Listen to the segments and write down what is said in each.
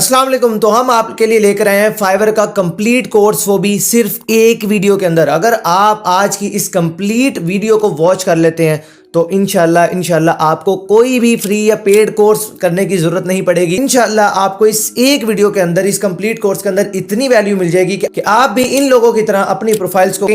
अस्सलाम वालेकुम। तो हम आपके लिए लेकर आए हैं फाइवर का कंप्लीट कोर्स, वो भी सिर्फ एक वीडियो के अंदर। अगर आप आज की इस कंप्लीट वीडियो को वॉच कर लेते हैं तो इंशाल्लाह आपको कोई भी फ्री या पेड कोर्स करने की जरूरत नहीं पड़ेगी। इंशाल्लाह आपको इस एक वीडियो के अंदर, इस कंप्लीट कोर्स के अंदर इतनी वैल्यू मिल जाएगी कि आप भी इन लोगों की तरह अपनी प्रोफाइल्स को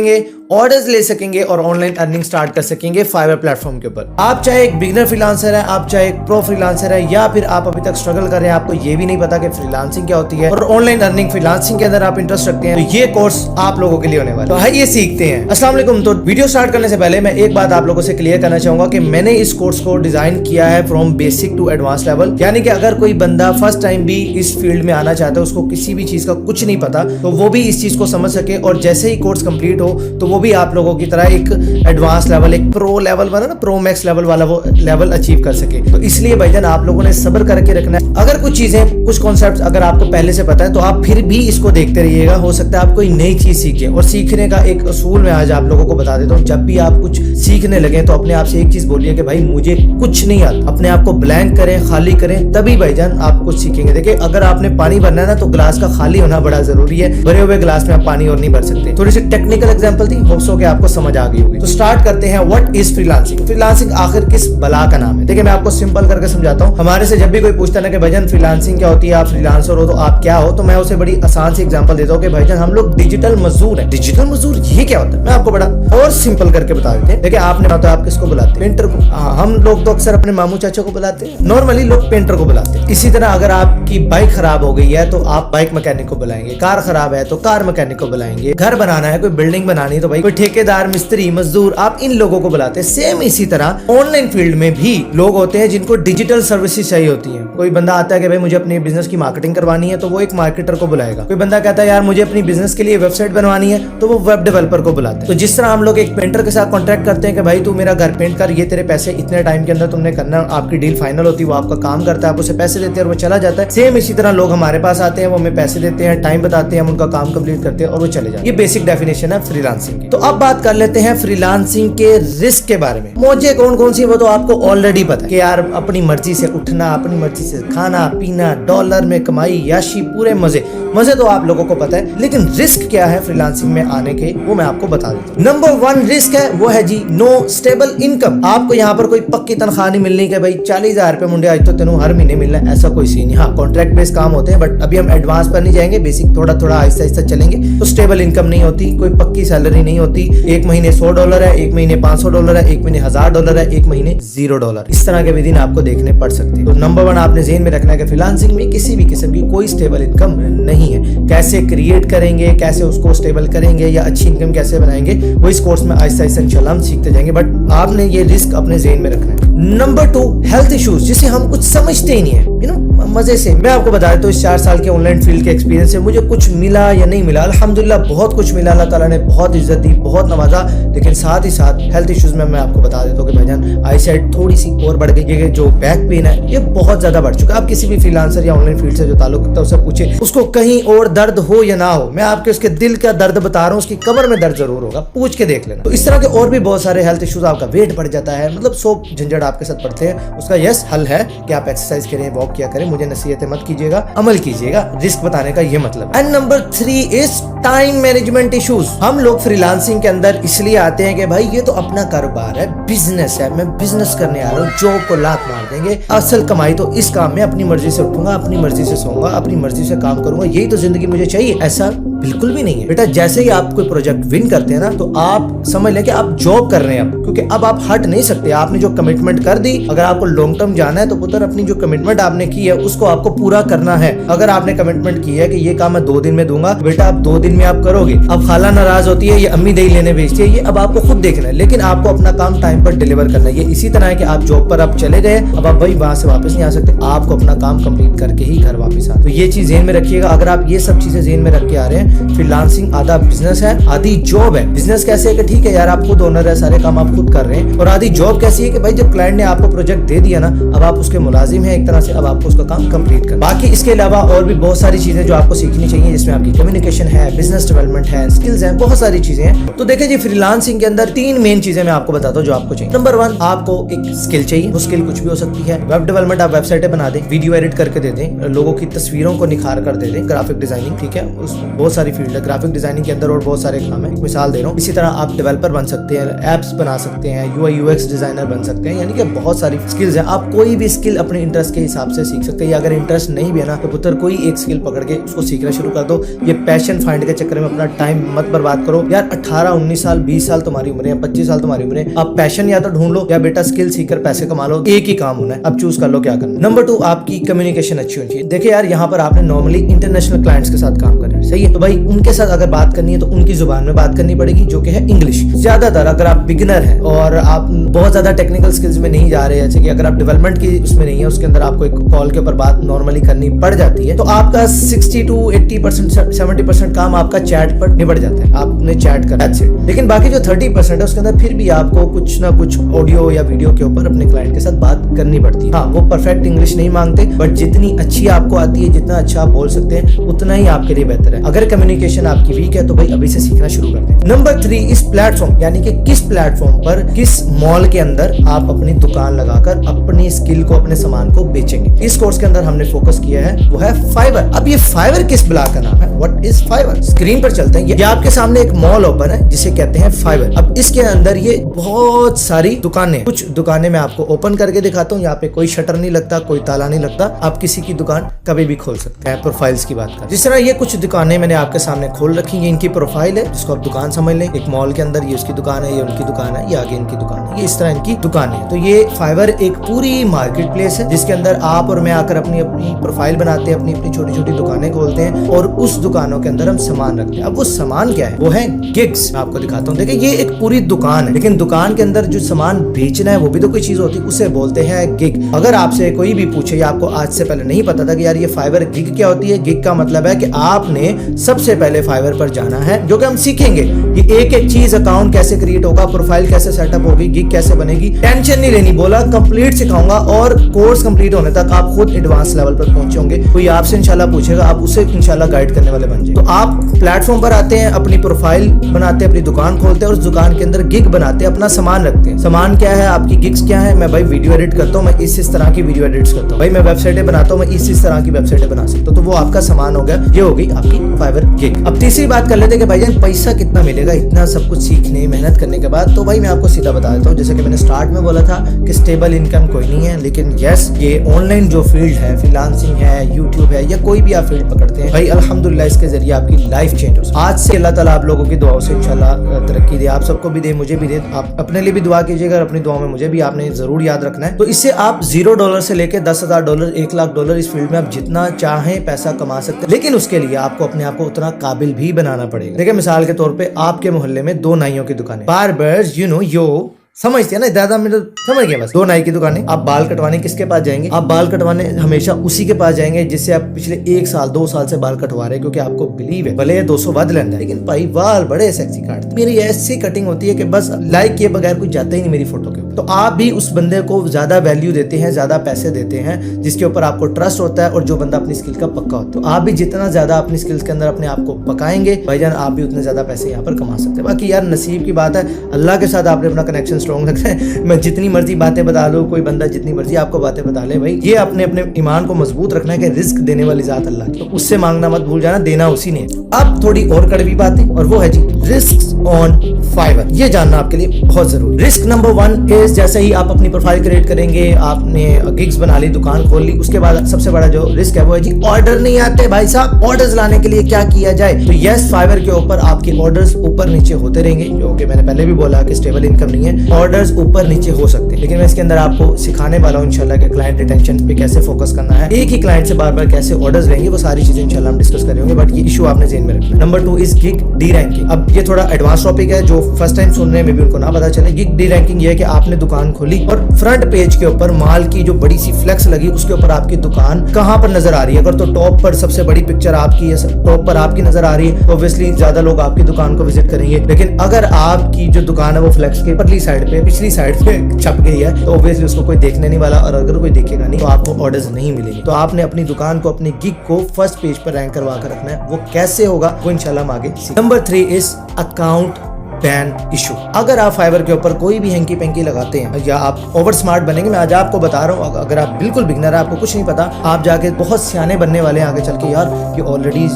ऑर्डर्स ले सकेंगे और ऑनलाइन अर्निंग स्टार्ट कर सकेंगे फाइवर प्लेटफॉर्म के ऊपर। आप चाहे एक बिगिनर फ्रीलांसर है, आप चाहे एक प्रो फ्रीलांसर है, या फिर आप अभी तक स्ट्रगल कर रहे हैं, आपको ये भी नहीं पता कि फ्रीलांसिंग क्या होती है और ऑनलाइन अर्निंग फ्रीलांसिंग के अंदर आप इंटरेस्ट रखते हैं, तो ये कोर्स आप लोगों के लिए होने वाला है। तो आइए सीखते हैं। अस्सलाम वालेकुम। तो वीडियो स्टार्ट करने से पहले मैं एक बात आप लोगों से क्लियर करना चाहूंगा कि मैंने इस कोर्स को डिजाइन किया है from basic to advance level, यानी कि अगर कोई बंदा फर्स्ट टाइम भी इस फील्ड में आना चाहता है, उसको किसी भी चीज का कुछ नहीं पता, तो वो भी इस चीज को समझ सके और जैसे ही कोर्स कंप्लीट हो तो वो भी आप लोगों की तरह एक एडवांस लेवल, एक प्रो लेवल वाला ना, प्रो मैक्स लेवल वाला वो लेवल अचीव कर सके। तो इसलिए भाईजान आप लोगों ने सब्र करके रखना है। अगर कुछ चीजें, कुछ कॉन्सेप्ट अगर आपको पहले से पता है तो आप फिर भी इसको देखते रहिएगा। हो सकता है आप कोई नई चीज सीखें। और सीखने का एक असूल मैं आज आप लोगों को बता देता हूँ। जब भी आप कुछ सीखने लगे तो अपने आप से एक चीज बोलिए कि भाई मुझे कुछ नहीं आता। अपने आप को ब्लैंक करें, खाली करें, तभी भाईजान आप कुछ सीखेंगे। देखिए, अगर आपने पानी भरना है ना तो ग्लास का खाली होना बड़ा जरूरी है। भरे हुए ग्लास में आप पानी और नहीं भर सकते। थोड़ी सी टेक्निकल एग्जांपल थी, होप्स हो कि आपको समझ आ गई होगी। तो स्टार्ट करते हैं। What is freelancing? फ्रीलांसिंग आखिर किस बला का नाम है? देखिए, मैं आपको सिंपल करके समझाता हूँ। हमारे से जब भी कोई पूछता है ना कि भाईजान फ्रीलांसिंग क्या होती है, आप फ्रीलांसर हो तो आप क्या हो, तो मैं उसे बड़ी आसान सी एग्जांपल देता हूँ कि भाईजान हम लोग डिजिटल मजदूर हैं। डिजिटल मजदूर ये क्या होता है? मैं आपको बड़ा और सिंपल करके बता देते हैं। देखिए, आपने तो आप किसको बुलाते हैं? पेंटर को। हम लोग तो अक्सर अपने मामू चाचा को बुलाते हैं, नॉर्मली लोग पेंटर को बुलाते हैं। इसी तरह अगर आपकी बाइक खराब हो गई है तो आप बाइक मैकेनिक को बुलाएंगे, कार खराब है तो कार मैकेनिक को बुलाएंगे, घर बनाना है, कोई बिल्डिंग बनानी है तो भाई कोई ठेकेदार, मिस्त्री, मजदूर, आप इन लोगों को बुलाते हैं। सेम इसी तरह ऑनलाइन फील्ड में भी लोग होते हैं जिनको डिजिटल सर्विसेज चाहिए होती है। कोई बंदा आता है कि भाई मुझे अपने बिजनेस की मार्केटिंग करवानी है तो वो एक मार्केटर को बुलाएगा। कोई बंदा कहता है यार मुझे अपनी बिजनेस के लिए वेबसाइट बनवानी है तो वो वेब डेवलपर को बुलाते हैं। तो जिस तरह हम लोग एक पेंटर के साथ कॉन्ट्रैक्ट करते हैं कि भाई तू मेरा घर पेंट कर, ये तेरे पैसे इतने टाइम के अंदर तुमने करना, आपकी डील फाइनल होती है, वो आपका काम करता है, आप उसे पैसे देते हैं और वो चला जाता है। सेम इसी तरह लोग हमारे पास आते हैं, वो हमें पैसे देते हैं, टाइम बताते हैं, हम उनका काम कंप्लीट करते हैं और वो चले जाते हैं। ये बेसिक डेफिनेशन है फ्रीलांसिंग की। तो अब बात कर लेते हैं फ्रीलांसिंग के रिस्क के बारे में। मौजें कौन कौन सी वो तो आपको ऑलरेडी पता है कि यार अपनी मर्जी से उठना, अपनी मर्जी से खाना पीना, डॉलर में कमाई, याशी, पूरे मजे तो आप लोगों को पता है। लेकिन रिस्क क्या है फ्रीलांसिंग में आने के, वो मैं आपको बता देता हूँ। नंबर 1 रिस्क है वो है जी नो स्टेबल इनकम। आपको यहाँ पर कोई पक्की तनख्वाह नहीं मिलनी कि भाई 40,000 रुपए मुंडे आज तो तेनों हर महीने मिलना है, ऐसा कोई सीन नहीं। हाँ, कॉन्ट्रैक्ट बेस्ड काम होते हैं, बट अभी हम एडवांस पर नहीं जाएंगे, बेसिक थोड़ा थोड़ा आहिस्ता आहिस्ता चलेंगे। तो स्टेबल इनकम नहीं होती, कोई पक्की सैलरी नहीं होती। एक महीने $100 है, एक महीने $500 है, एक महीने $1000 है, एक महीने $0। इस तरह के भी दिन आपको देखने पड़ सकते हैं। तो नंबर 1 आपने ज़हन में रखना है कि फ्रीलांसिंग में किसी भी किस्म की कोई स्टेबल इनकम नहीं है। कैसे क्रिएट करेंगे, कैसे उसको स्टेबल करेंगे या अच्छी इनकम कैसे बनाएंगे, वो इस कोर्स में आहिस्ता आहिस्ता इंशाल्लाह हम सीखते जाएंगे, बट आपने ये रिस्क अपने ज़हन में रखना है। नंबर 2 हेल्थ इश्यूज, जिसे हम कुछ समझते ही नहीं है। मजे से मैं आपको बता देता हूँ, इस 4 साल के ऑनलाइन फील्ड के एक्सपीरियंस से मुझे कुछ मिला या नहीं मिला, अल्हम्दुलिल्लाह बहुत कुछ मिला। अल्लाह ताला ने बहुत इज्जत दी, बहुत नवाजा। लेकिन साथ ही साथ हेल्थ इश्यूज में मैं आपको बता देता हूँ कि भाईजान आई साइड थोड़ी सी और बढ़ गई है। जो बैक पेन है ये बहुत ज्यादा बढ़ चुका है। आप किसी भी फ्रीलांसर या ऑनलाइन फील्ड से जो ताल्लुक रखता है उससे पूछे, उसको कहीं और दर्द हो या ना हो, मैं आपके उसके दिल का दर्द बता रहा हूँ, उसकी कमर में दर्द जरूर होगा, पूछ के देख लेना। तो इस तरह के और भी बहुत सारे हेल्थ इश्यूज, आपका वेट बढ़ जाता है, मतलब 100 झंझट आपके साथ पड़ते हैं। उसका यस हल है कि आप एक्सरसाइज करें, वॉक किया करें। मुझे नसीहतें मत कीजिएगा, अमल कीजिएगा। रिस्क बताने का ये मतलब है। And number 3 is time management issues. हम लोग फ्रीलांसिंग के अंदर इसलिए आते हैं कि भाई ये तो अपना कारोबार है, बिजनेस है, मैं बिजनेस करने आ रहा हूँ, जॉब को लात मार देंगे, असल कमाई तो इस काम में अपनी मर्जी से उठूंगा, अपनी मर्जी से सोऊंगा, अपनी मर्जी से काम करूंगा, यही तो जिंदगी मुझे चाहिए। ऐसा बिल्कुल भी नहीं है बेटा। जैसे ही आप कोई प्रोजेक्ट विन करते हैं ना तो आप समझ लें कि आप जॉब कर रहे हैं अब, क्योंकि अब आप हट नहीं सकते। आपने जो कमिटमेंट कर दी, अगर आपको लॉन्ग टर्म जाना है तो पुत्र अपनी जो कमिटमेंट आपने की है उसको आपको पूरा करना है। अगर आपने कमिटमेंट की है कि ये काम मैं 2 दिन में दूंगा, बेटा आप 2 दिन में आप करोगे। अब खाला नाराज होती है, ये अम्मी दही लेने भेजती है, ये अब आपको खुद देखना है, लेकिन आपको अपना काम टाइम पर डिलीवर करना है। ये इसी तरह है कि आप जॉब पर आप चले गए, अब आप भाई वहां से वापस नहीं आ सकते, आपको अपना काम कंप्लीट करके ही घर वापस आ। तो ये चीज ज़हन में रखिएगा। अगर आप ये सब चीजें ज़हन में रख के आ रहे हैं हैं। फ्रीलांसिंग आधा बिजनेस है, आधी जॉब है। बिजनेस कैसे है कि ठीक है यार आप खुद ओनर है, सारे काम आप खुद कर रहे हैं, और आधी जॉब कैसी है कि भाई जब क्लाइंट ने आपको प्रोजेक्ट दे दिया ना, अब आप उसके मुलाजिम हैं एक तरह से, अब आपको उसका काम कंप्लीट करना। बाकी इसके अलावा और भी बहुत सारी चीजें जो आपको सीखनी चाहिए, जिसमें आपकी कम्युनिकेशन है, बिजनेस डेवलपमेंट है, स्किल्स हैं, बहुत सारी चीजें हैं। तो देखिए जी, फ्रीलांसिंग के अंदर 3 मेन चीजें मैं आपको बताता हूँ जो आपको चाहिए। नंबर 1, आपको एक स्किल चाहिए। वो स्किल कुछ भी हो सकती है। वेब डेवलपमेंट, आप वेबसाइटें बना दें, वीडियो एडिट करके दे दें, लोगों की तस्वीरों को निखार कर दे दें, ग्राफिक डिजाइनिंग, ठीक है, उस बहुत सारी फील्ड है ग्राफिक डिजाइनिंग के अंदर और बहुत सारे काम है, मिसाल दे रहा हूँ। इसी तरह आप डेवलपर बन सकते हैं, एप्स बना सकते हैं, UI UX डिजाइनर बन सकते हैं, यानी कि बहुत सारी स्किल्स हैं। आप कोई भी स्किल अपने इंटरेस्ट के हिसाब से सीख सकते हैं, या अगर इंटरेस्ट नहीं भी है ना तो पुत्र कोई एक स्किल पकड़ के उसको सीखना शुरू कर दो। ये पैशन फाइंड के चक्कर में अपना टाइम मत बर्बाद करो यार। 18 19 साल 20 साल तुम्हारी उम्र है, 25 साल तुम्हारी उम्र है, आप पैशन या तो ढूंढ लो या बेटा स्किल सीखकर पैसे कमा लो, एक ही काम होना है, अब चूज कर लो क्या करना। नंबर 2, आपकी कम्युनिकेशन अच्छी होनी चाहिए। देखिए यार, यहाँ पर आपने नॉर्मली इंटरनेशनल क्लाइंट्स के साथ काम करना है, सही है, तो भाई उनके साथ अगर बात करनी है तो उनकी जुबान में बात करनी पड़ेगी, जो कि है इंग्लिश। ज्यादातर अगर आप बिगिनर हैं और आप बहुत ज्यादा टेक्निकल स्किल्स में नहीं जा रहे हैं, जैसे कि अगर आप डेवलपमेंट की उसमें नहीं है, उसके अंदर आपको एक कॉल के ऊपर बात नॉर्मली करनी पड़ जाती है, तो आपका 60 to 80% 70% काम आपका चैट पर निपट जाता है, आपने चैट कर, दैट्स इट। लेकिन बाकी जो 30% है उसके अंदर फिर भी आपको कुछ ना कुछ ऑडियो या वीडियो के ऊपर अपने क्लाइंट के साथ बात करनी पड़ती है। हाँ, वो परफेक्ट इंग्लिश नहीं मांगते, बट जितनी अच्छी आपको आती है, जितना अच्छा आप बोल सकते हैं, उतना ही आपके लिए बेहतर है। अगर कम्युनिकेशन आपकी वीक है तो भाई अभी से सीखना शुरू कर दें। नंबर 3, इस प्लेटफॉर्म यानी कि किस प्लेटफॉर्म पर, किस मॉल के अंदर आप अपनी दुकान लगाकर अपनी स्किल को, अपने सामान को बेचेंगे। इस कोर्स के अंदर हमने फोकस किया है वो है फाइवर। अब ये फाइवर किस ब्लॉक का नाम है? What is fibre? स्क्रीन पर चलते हैं। ये आपके सामने एक मॉल ओपन है जिसे कहते हैं फाइवर। अब इसके अंदर ये बहुत सारी दुकानें, कुछ दुकानें मैं आपको ओपन करके दिखाता हूँ। यहाँ पे कोई शटर नहीं लगता, कोई ताला नहीं लगता, आप किसी की दुकान कभी भी खोल सकते हैं। प्रोफाइल्स की बात करें, जिस तरह ये कुछ दुकानें मैंने आपके सामने खोल रखी है, इनकी प्रोफाइल है जिसको आप दुकान समझ लें। एक मॉल के अंदर ये उसकी दुकान है, ये उनकी दुकान है, ये आगे इनकी दुकान है, ये इस तरह इनकी दुकान है। तो ये फाइवर एक पूरी मार्केट प्लेस है जिसके अंदर आप और मैं आकर अपनी अपनी प्रोफाइल बनाते हैं, अपनी अपनी छोटी छोटी दुकानें खोलते हैं और उस दुकानों के अंदर हम सामान रखते हैं। अब वो सामान क्या है? वो है गिग्स। मैं आपको दिखाता हूँ। देखिए, ये एक पूरी दुकान है, लेकिन दुकान के अंदर जो सामान बेचना है वो भी तो कोई चीज होती है, उसे बोलते हैं गिग। अगर आपसे कोई भी पूछे या आपको आज से पहले नहीं पता था कि यार ये फाइवर गिग क्या होती है, गिग का मतलब है कि आपने सबसे पहले फाइवर पर जाना है, जो कि हम सीखेंगे। ये एक एक चीज, अकाउंट कैसे क्रिएट होगा, प्रोफाइल कैसे सेटअप होगी, गिग कैसे बनेगी, टेंशन नहीं लेनी, बोला कंप्लीट सिखाऊंगा। और कोर्स कंप्लीट होने तक आप खुद एडवांस लेवल पर पहुंचे होंगे। कोई आपसे इंशाल्लाह पूछेगा, आप उसे इंशाल्लाह गाइड करने वाले बन जाए। तो आप प्लेटफॉर्म पर आते हैं, अपनी प्रोफाइल बनाते हैं, अपनी दुकान खोलते हैं और उस दुकान के अंदर गिग बनाते हैं, अपना सामान रखते हैं। सामान क्या है, आपकी गिग्स क्या है? मैं भाई वीडियो एडिट करता हूँ, मैं इस तरह की वीडियो एडिट्स करता हूँ, भाई मैं वेबसाइटें बनाता हूँ, मैं इस तरह की वेबसाइटें बना सकता हूँ। तो वो आपका सामान हो गया, ये हो गई आपकी फाइवर गिग। अब तीसरी बात कर लेते हैं कि भाईजान पैसा कितना मिलेगा इतना सब कुछ सीखने मेहनत करने के बाद। तो भाई मैं आपको सीधा बता देता हूँ, जैसे कि मैंने स्टार्ट में बोला था कि स्टेबल इनकम कोई नहीं है, लेकिन यस, ये ऑनलाइन जो फील्ड है, फ्रीलांसिंग है, यूट्यूब है, या कोई भी आप फील्ड पकड़ते हैं, भाई अल्हम्दुलिल्लाह इसके जरिए आपकी लाइफ चेंज हो। आज से अल्लाह ताला आप लोगों की दुआओं से इंशाल्लाह तरक्की दे, आप सबको भी दे, मुझे भी दे। आप अपने लिए भी दुआ कीजिएगा, अपनी दुआ में मुझे भी आपने जरूर याद रखना है। तो इससे आप $0 से लेकर $10,000, $1,00,000 इस फील्ड में आप जितना चाहें पैसा कमा सकते हैं, लेकिन उसके लिए आपको अपने आप को उतना काबिल भी बनाना पड़ेगा। देखिए, मिसाल के तौर पे आपके मोहल्ले में 2 नाइयों की दुकानें, बार्बर्स, समझते हैं ना, दादा मेरे समझ गए, बस 2 नाई की दुकानें। आप बाल कटवाने किसके पास जाएंगे? आप बाल कटवाने हमेशा उसी के पास जाएंगे जिससे आप पिछले 1 साल 2 साल से बाल कटवा रहे हैं, क्योंकि आपको बिलीव है भले 200 वध लेना है, लेकिन भाई बाल बड़े सेक्सी काटते। मेरी ऐसी कटिंग होती है कि बस लाइक किए बगैर कोई जाता ही नहीं मेरी फोटो के। तो आप भी उस बंदे को ज्यादा वैल्यू देते हैं, ज्यादा पैसे देते हैं, जिसके ऊपर आपको ट्रस्ट होता है और जो बंदा अपनी स्किल का पक्का होता है। तो आप भी जितना ज्यादा अपनी स्किल्स के अंदर अपने आप को पकाएंगे भाईजान, आप भी उतने ज्यादा पैसे यहाँ पर कमा सकते हैं। बाकी यार नसीब की बात है, अल्लाह के साथ आपने अपना कनेक्शन स्ट्रॉन्ग रखना है। मैं जितनी मर्जी बातें बता लूं, कोई बंदा जितनी मर्जी आपको बातें बता ले, भाई ये अपने अपने ईमान को मजबूत रखना है कि रिस्क देने वाली जात अल्लाह की, तो उससे मांगना मत भूल जाना, देना उसी ने। अब थोड़ी और कड़वी बात है, और वो है जी रिस्क ऑन फाइवर। ये जानना आपके लिए बहुत जरूरी। रिस्क नंबर 1 इज, जैसे ही आप अपनी प्रोफाइल क्रिएट करेंगे, आपने गिग्स बना ली, दुकान खोल ली, उसके बाद सबसे बड़ा जो रिस्क है वो है जी ऑर्डर नहीं आते। भाई साहब, ऑर्डर्स लाने के लिए क्या किया जाए? तो यस, फाइवर के ऊपर आपके ऑर्डर्स ऊपर नीचे होते रहेंगे, जो कि मैंने पहले भी बोला कि स्टेबल इनकम नहीं है, ऑर्डर्स ऊपर नीचे हो सकते हैं, लेकिन मैं इसके अंदर आपको सिखाने वाला हूँ इंशाल्लाह कि क्लाइंट रिटेंशन पे कैसे फोकस करना है, एक ही क्लाइंट से बार बार कैसे ऑर्डर्स लेंगे, वो सारी चीजें इंशाल्लाह हम डिस्कस करेंगे। बट ये इशू आपने ज़हन में रखना। Number 2 is gig D ranking. अब ये थोड़ा एडवांस टॉपिक है, जो फर्स्ट टाइम सुनने में भी उनको ना पता चले। गिग डी रैंकिंग ये है कि आपने आपने दुकान खोली और फ्रंट पेज के ऊपर माल की जो बड़ी सी फ्लेक्स लगी, उसके ऊपर आपकी दुकान कहाँ पर नजर आ रही है। अगर तो टॉप पर सबसे बड़ी पिक्चर आपकी है, टॉप पर आपकी नजर आ रही है, तो ऑब्वियसली ज्यादा लोग आपकी दुकान को विजिट करेंगे। लेकिन अगर आपकी जो दुकान है वो फ्लेक्स के परली साइड पे, पिछली साइड पे छप गई है, तो ऑब्वियसली उसको कोई देखने नहीं वाला, और अगर कोई देखेगा नहीं तो आपको ऑर्डर्स नहीं मिलेंगे। तो आपने अपनी दुकान को, अपनी गिग को फर्स्ट पेज पर रैंक करवा कर रखना है। वो कैसे होगा वो इंशाल्लाह हम आगे। Number 3 is account ban issue. अगर आप फाइवर के ऊपर कोई भी हैंकी पेंकी लगाते हैं या आप ओवर स्मार्ट बनेंगे, मैं आज आपको बता रहा हूँ, अगर आप बिल्कुल बिगनर है, आपको कुछ नहीं पता, आप जाके बहुत सियाने बनने वाले हैं आगे चल के। यार ये ऑलरेडी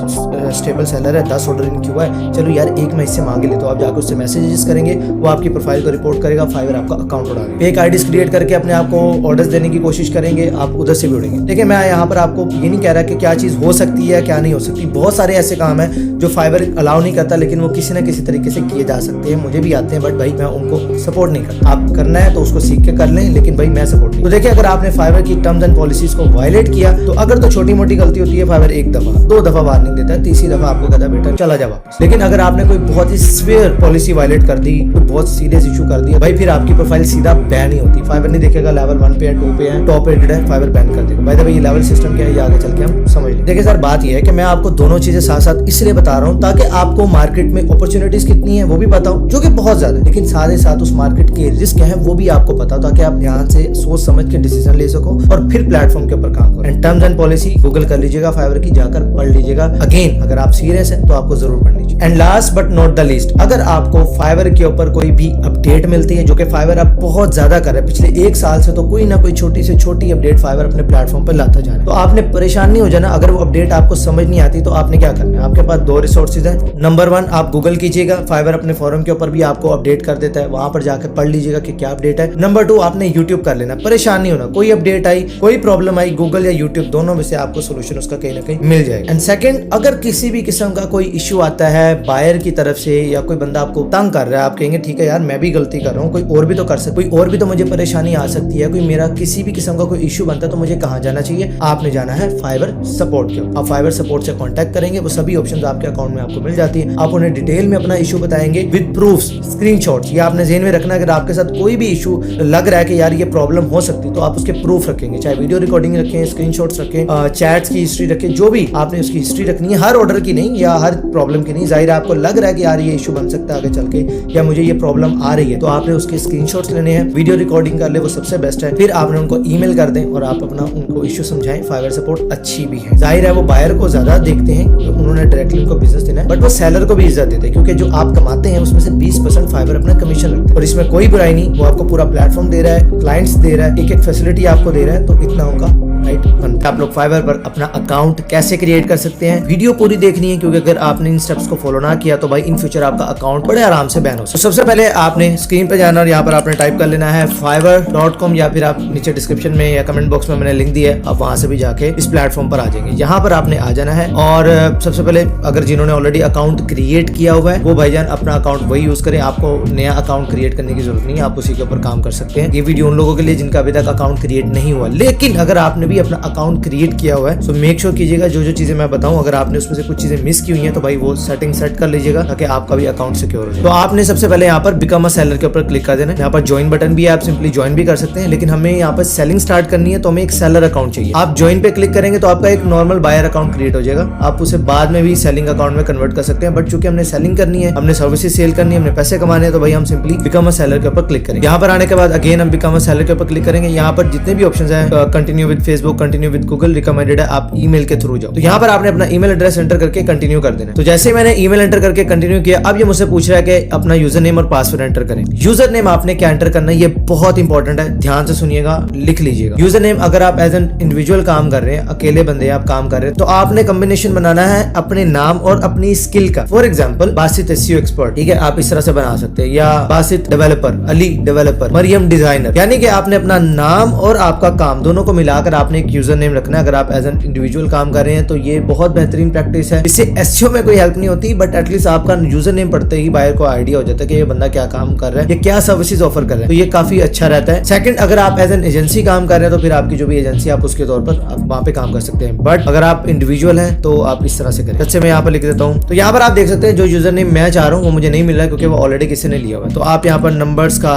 स्टेबल सेलर है, 10 ऑर्डर इन क्यों है, चलो यार एक मैं इससे मांगे ले, तो आप जाकर उससे मैसेजेस करेंगे, वो आपकी प्रोफाइल को रिपोर्ट करेगा, फाइवर आपका अकाउंट उड़ा देगा। फेक आईडीज क्रिएट करके अपने आप को ऑर्डर्स देने की कोशिश करेंगे, आप उधर से भी उड़ेंगे। देखिए मैं यहाँ पर आपको ये नहीं कह रहा कि क्या चीज हो सकती है क्या नहीं हो सकती। बहुत सारे ऐसे काम है जो फाइवर अलाउ नहीं करता, लेकिन वो किसी न किसी तरीके से किए जा सकते हैं। मुझे भी आते हैं, बट भाई मैं उनको सपोर्ट नहीं करता। आप करना है तो उसको सीख के कर लें, लेकिन भाई मैं सपोर्ट नहीं। तो देखिए अगर आपने फाइवर की टर्म्स एंड पॉलिसीज को वायलेट किया, तो अगर तो छोटी मोटी गलती होती है, फाइवर 1 दफा 2 दफा वार्निंग देता है, तीसरी दफा आपको कहता है बेटा चला जा वापस। लेकिन अगर आपने कोई बहुत ही सीवियर पॉलिसी वायलेट कर दी, कोई बहुत सीरियस इशू कर दिया, भाई फिर आपकी प्रोफाइल सीधा बैन ही होती है। फाइवर नहीं देखेगा लेवल 1 पे है, 2 पे है, टॉप रेटेड है, फाइवर बैन कर देगा। भाई ये लेवल सिस्टम क्या है, ये आगे चल के हम समझ लें। देखिए सर बात ये है कि मैं आपको दोनों चीजें साथ साथ इसलिए बता रहा हूँ ताकि आपको मार्केट में अपॉर्चुनिटीज कितनी है वो भी पता हो, जो कि बहुत ज्यादा है, लेकिन साथ उस मार्केट के रिस्क हैं वो भी आपको पता हो, ताकि आप ध्यान से सोच समझ के डिसीजन ले सको और फिर प्लेटफॉर्म के ऊपर काम करो। And terms and policy Google कर लीजिएगा, फाइवर की जाकर पढ़ लीजिएगा। अगेन अगर आप सीरियस हैं तो आपको जरूर पढ़नी चाहिए। And last but not the least, अगर आपको फाइवर के ऊपर कोई भी अपडेट मिलती है, जो कि फाइवर अब बहुत ज्यादा कर रहा है, पिछले 1 साल से तो कोई ना कोई छोटी से छोटी अपडेट फाइवर अपने प्लेटफॉर्म पर लाता जा रहा है, तो आपने परेशान नहीं हो जाना। अगर वो अपडेट आपको समझ नहीं आती तो आपने क्या करना है, आपके पास 2 रिसोर्सेज है। नंबर 1 आप गूगल कीजिएगा, फाइवर अपने फोरम के ऊपर भी आपको अपडेट कर देता है, वहां पर जाकर पढ़ लीजिएगा कि क्या अपडेट है। नंबर 2 आपने यूट्यूब कर लेना, परेशान नहीं होना, कोई अपडेट आई, कोई प्रॉब्लम आई, गूगल या यूट्यूब दोनों में से आपको सोल्यूशन उसका कहीं ना कहीं मिल जाएगा। एंड सेकंड, अगर किसी भी किस्म का कोई इशू आता है बायर की तरफ से या कोई बंदा आपको तंग कर रहा है, आप कहेंगे ठीक है यार मैं भी गलती कर रहा हूँ, कोई और भी तो कर सकता, कोई और भी तो मुझे परेशानी आ सकती है, कोई मेरा किसी भी किस्म का कोई इशू बनता है, तो मुझे कहाँ जाना चाहिए, आपने जाना है फाइवर सपोर्ट के। आप फाइवर सपोर्ट से कॉन्टैक्ट करेंगे, वो सभी ऑप्शन आपके अकाउंट में आपको मिल जाती है। आप उन्हें डिटेल में अपना इशू बताएंगे विद प्रूफ्स, स्क्रीनशॉट्स। ये आपने ज़हन में रखना, अगर आपके साथ कोई भी इशू लग रहा है कि यार ये प्रॉब्लम हो सकती, तो आप उसके प्रूफ रखेंगे, चाहे वीडियो रिकॉर्डिंग रखें, स्क्रीनशॉट्स रखें, चैट्स की हिस्ट्री रखें, जो भी आपने उसकी हिस्ट्री रखनी है, हर ऑर्डर की नहीं या हर प्रॉब्लम की नहीं। जाहिर है आपको लग रहा है कि यार ये इशू बन सकता है आगे चल के, या मुझे ये प्रॉब्लम आ रही है, तो आपने उसके स्क्रीनशॉट्स लेने हैं, वीडियो रिकॉर्डिंग कर ले, वो सबसे बेस्ट है। फिर आपने उनको ईमेल कर दें और आप अपना उनको इशू समझाएं। फाइवर सपोर्ट अच्छी भी है, जाहिर है वो बायर को ज्यादा देखते हैं, उन्होंने डायरेक्टली उनको बिजनेस देना है, बट वो सेलर को भी इज्जत देते हैं, क्योंकि जो आप कमाते हैं उसमें से 20% फाइवर अपना कमीशन रखते हैं, और इसमें कोई बुराई नहीं। वो आपको पूरा प्लेटफॉर्म दे रहा है, क्लाइंट्स दे रहा है, एक एक फैसिलिटी आपको दे रहा है, तो इतना होगा राइट। आप लोग फाइवर पर अपना अकाउंट कैसे क्रिएट कर सकते हैं, वीडियो पूरी देखनी है, क्योंकि अगर आपने इन स्टेप्स को फॉलो ना किया तो भाई इन फ्यूचर आपका अकाउंट बड़े आराम से बैन हो सकता है। सबसे पहले आपने स्क्रीन पे जाना और यहाँ पर आपने टाइप कर लेना है fiverr.com, या फिर आप नीचे डिस्क्रिप्शन में या कमेंट बॉक्स में मैंने लिंक दिया है, आप वहां से भी जाके इस प्लेटफॉर्म पर आ जाएंगे। यहाँ पर आपने आ जाना है, और सबसे पहले अगर जिन्होंने ऑलरेडी अकाउंट क्रिएट किया हुआ है वो भाईजान अपना अकाउंट वही यूज करें, आपको नया अकाउंट क्रिएट करने की जरूरत नहीं है, आप उसी के ऊपर काम कर सकते हैं। ये वीडियो उन लोगों के लिए जिनका अभी तक अकाउंट क्रिएट नहीं हुआ, लेकिन अगर आपने भी अपना अकाउंट क्रिएट किया हुआ है तो मेक श्योर कीजिएगा जो चीजें मैं बताऊं, अगर आपने उसमें से कुछ चीजें मिस की हुई हैं तो भाई वो सेटिंग सेट कर लीजिएगा, ताकि आपका भी अकाउंट सिक्योर हो। तो आपने सबसे पहले यहाँ पर बिकम अ सेलर के ऊपर क्लिक कर देना है। यहाँ पर ज्वाइन बटन भी है, आप सिंपली ज्वाइन भी कर सकते हैं, लेकिन हमें यहाँ पर सेलिंग स्टार्ट करनी है तो हमें एक सेलर अकाउंट चाहिए। आप ज्वाइन पे क्लिक करेंगे तो आपका एक नॉर्मल बायर अकाउंट क्रिएट हो जाएगा, आप उसे बाद में भी सेलिंग अकाउंट में कन्वर्ट कर सकते हैं, बट चूंकि हमने सेलिंग करनी है, हमने सर्विसेज सेल करनी है, हमने पैसे कमाने हैं, तो भाई हम सिंपली बिकम अ सेलर के ऊपर क्लिक करेंगे। यहाँ पर आने के बाद अगेन हम बिकम अ सेलर के ऊपर क्लिक करेंगे। यहाँ पर जितने भी ऑप्शन है, continue with Facebook, continue with Google, recommended है, आप ईमेल के थ्रू जाओ। तो यहाँ पर आपने अपना ईमेल एड्रेस एंटर करके कंटिन्यू कर देना। तो जैसे मैंने ईमेल एंटर करके कंटिन्यू किया, अब ये मुझसे पूछ रहा है कि अपना यूजर नेम और पासवर्ड एंटर करें। यूजर नेम आपने क्या एंटर करना है, ये बहुत इंपॉर्टेंट है, ध्यान से सुनिएगा, लिख लीजिएगा। यूजर नेम अगर आप एज एन इंडिविजुअल काम कर रहे हैं, अकेले बंदे आप काम कर रहे हैं, तो आपने कॉम्बिनेशन बनाना है अपने नाम और अपनी स्किल का। For example Basit SEO expert, ठीक है, आप इस तरह से बना सकते हैं, या Basit developer, Ali developer, Mariam designer, यानी कि आपने अपना नाम और आपका काम दोनों को मिलाकर आपने आपने एक यूजर नेम रखना है। अगर आप एज एन इंडिविजुअल काम कर रहे हैं तो ये बहुत बेहतरीन प्रैक्टिस है। इससे एसईओ में कोई हेल्प नहीं होती, बट एटलीस्ट आपका यूजर नेम पढ़ते ही बायर को आइडिया हो जाता है कि ये बंदा क्या काम कर रहा है, ये क्या सर्विसेज ऑफर कर रहा है, तो ये काफी अच्छा रहता है। सेकंड, अगर आप एज एन एजेंसी काम कर रहे हैं तो फिर आपकी जो भी एजेंसी आप उसके तौर पर आप वहां पे काम कर सकते हैं, बट अगर आप इंडिविजुअल हैं तो आप इस तरह से करें। जैसे मैं यहाँ पर लिख देता हूँ, तो यहाँ पर आप देख सकते हैं जो यूजर नेम मैं चाह रहा हूँ वो मुझे नहीं मिल रहा है क्योंकि वो ऑलरेडी किसी ने लिया हुआ है। तो आप यहाँ पर नंबर्स का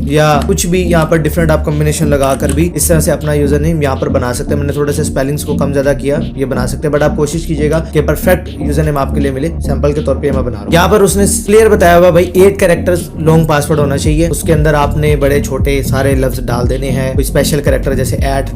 या कुछ भी यहाँ पर डिफरेंट आप कॉम्बिनेशन लगाकर भी इस तरह से अपना यूजर नेम यहाँ पर बना सकते हैं। मैंने थोड़े से स्पेलिंग्स को कम ज्यादा किया, ये बना सकते हैं, बट आप कोशिश कीजिएगा कि परफेक्ट यूजर नेम आपके लिए मिले। सैंपल के तौर पे मैं बना रहा हूँ। यहाँ पर उसने क्लियर बताया हुआ भाई 8 कैरेक्टर्स लॉन्ग पासवर्ड होना चाहिए, उसके अंदर आपने बड़े छोटे सारे लफ्ज डाल देने हैं, कोई स्पेशल कैरेक्टर जैसे $,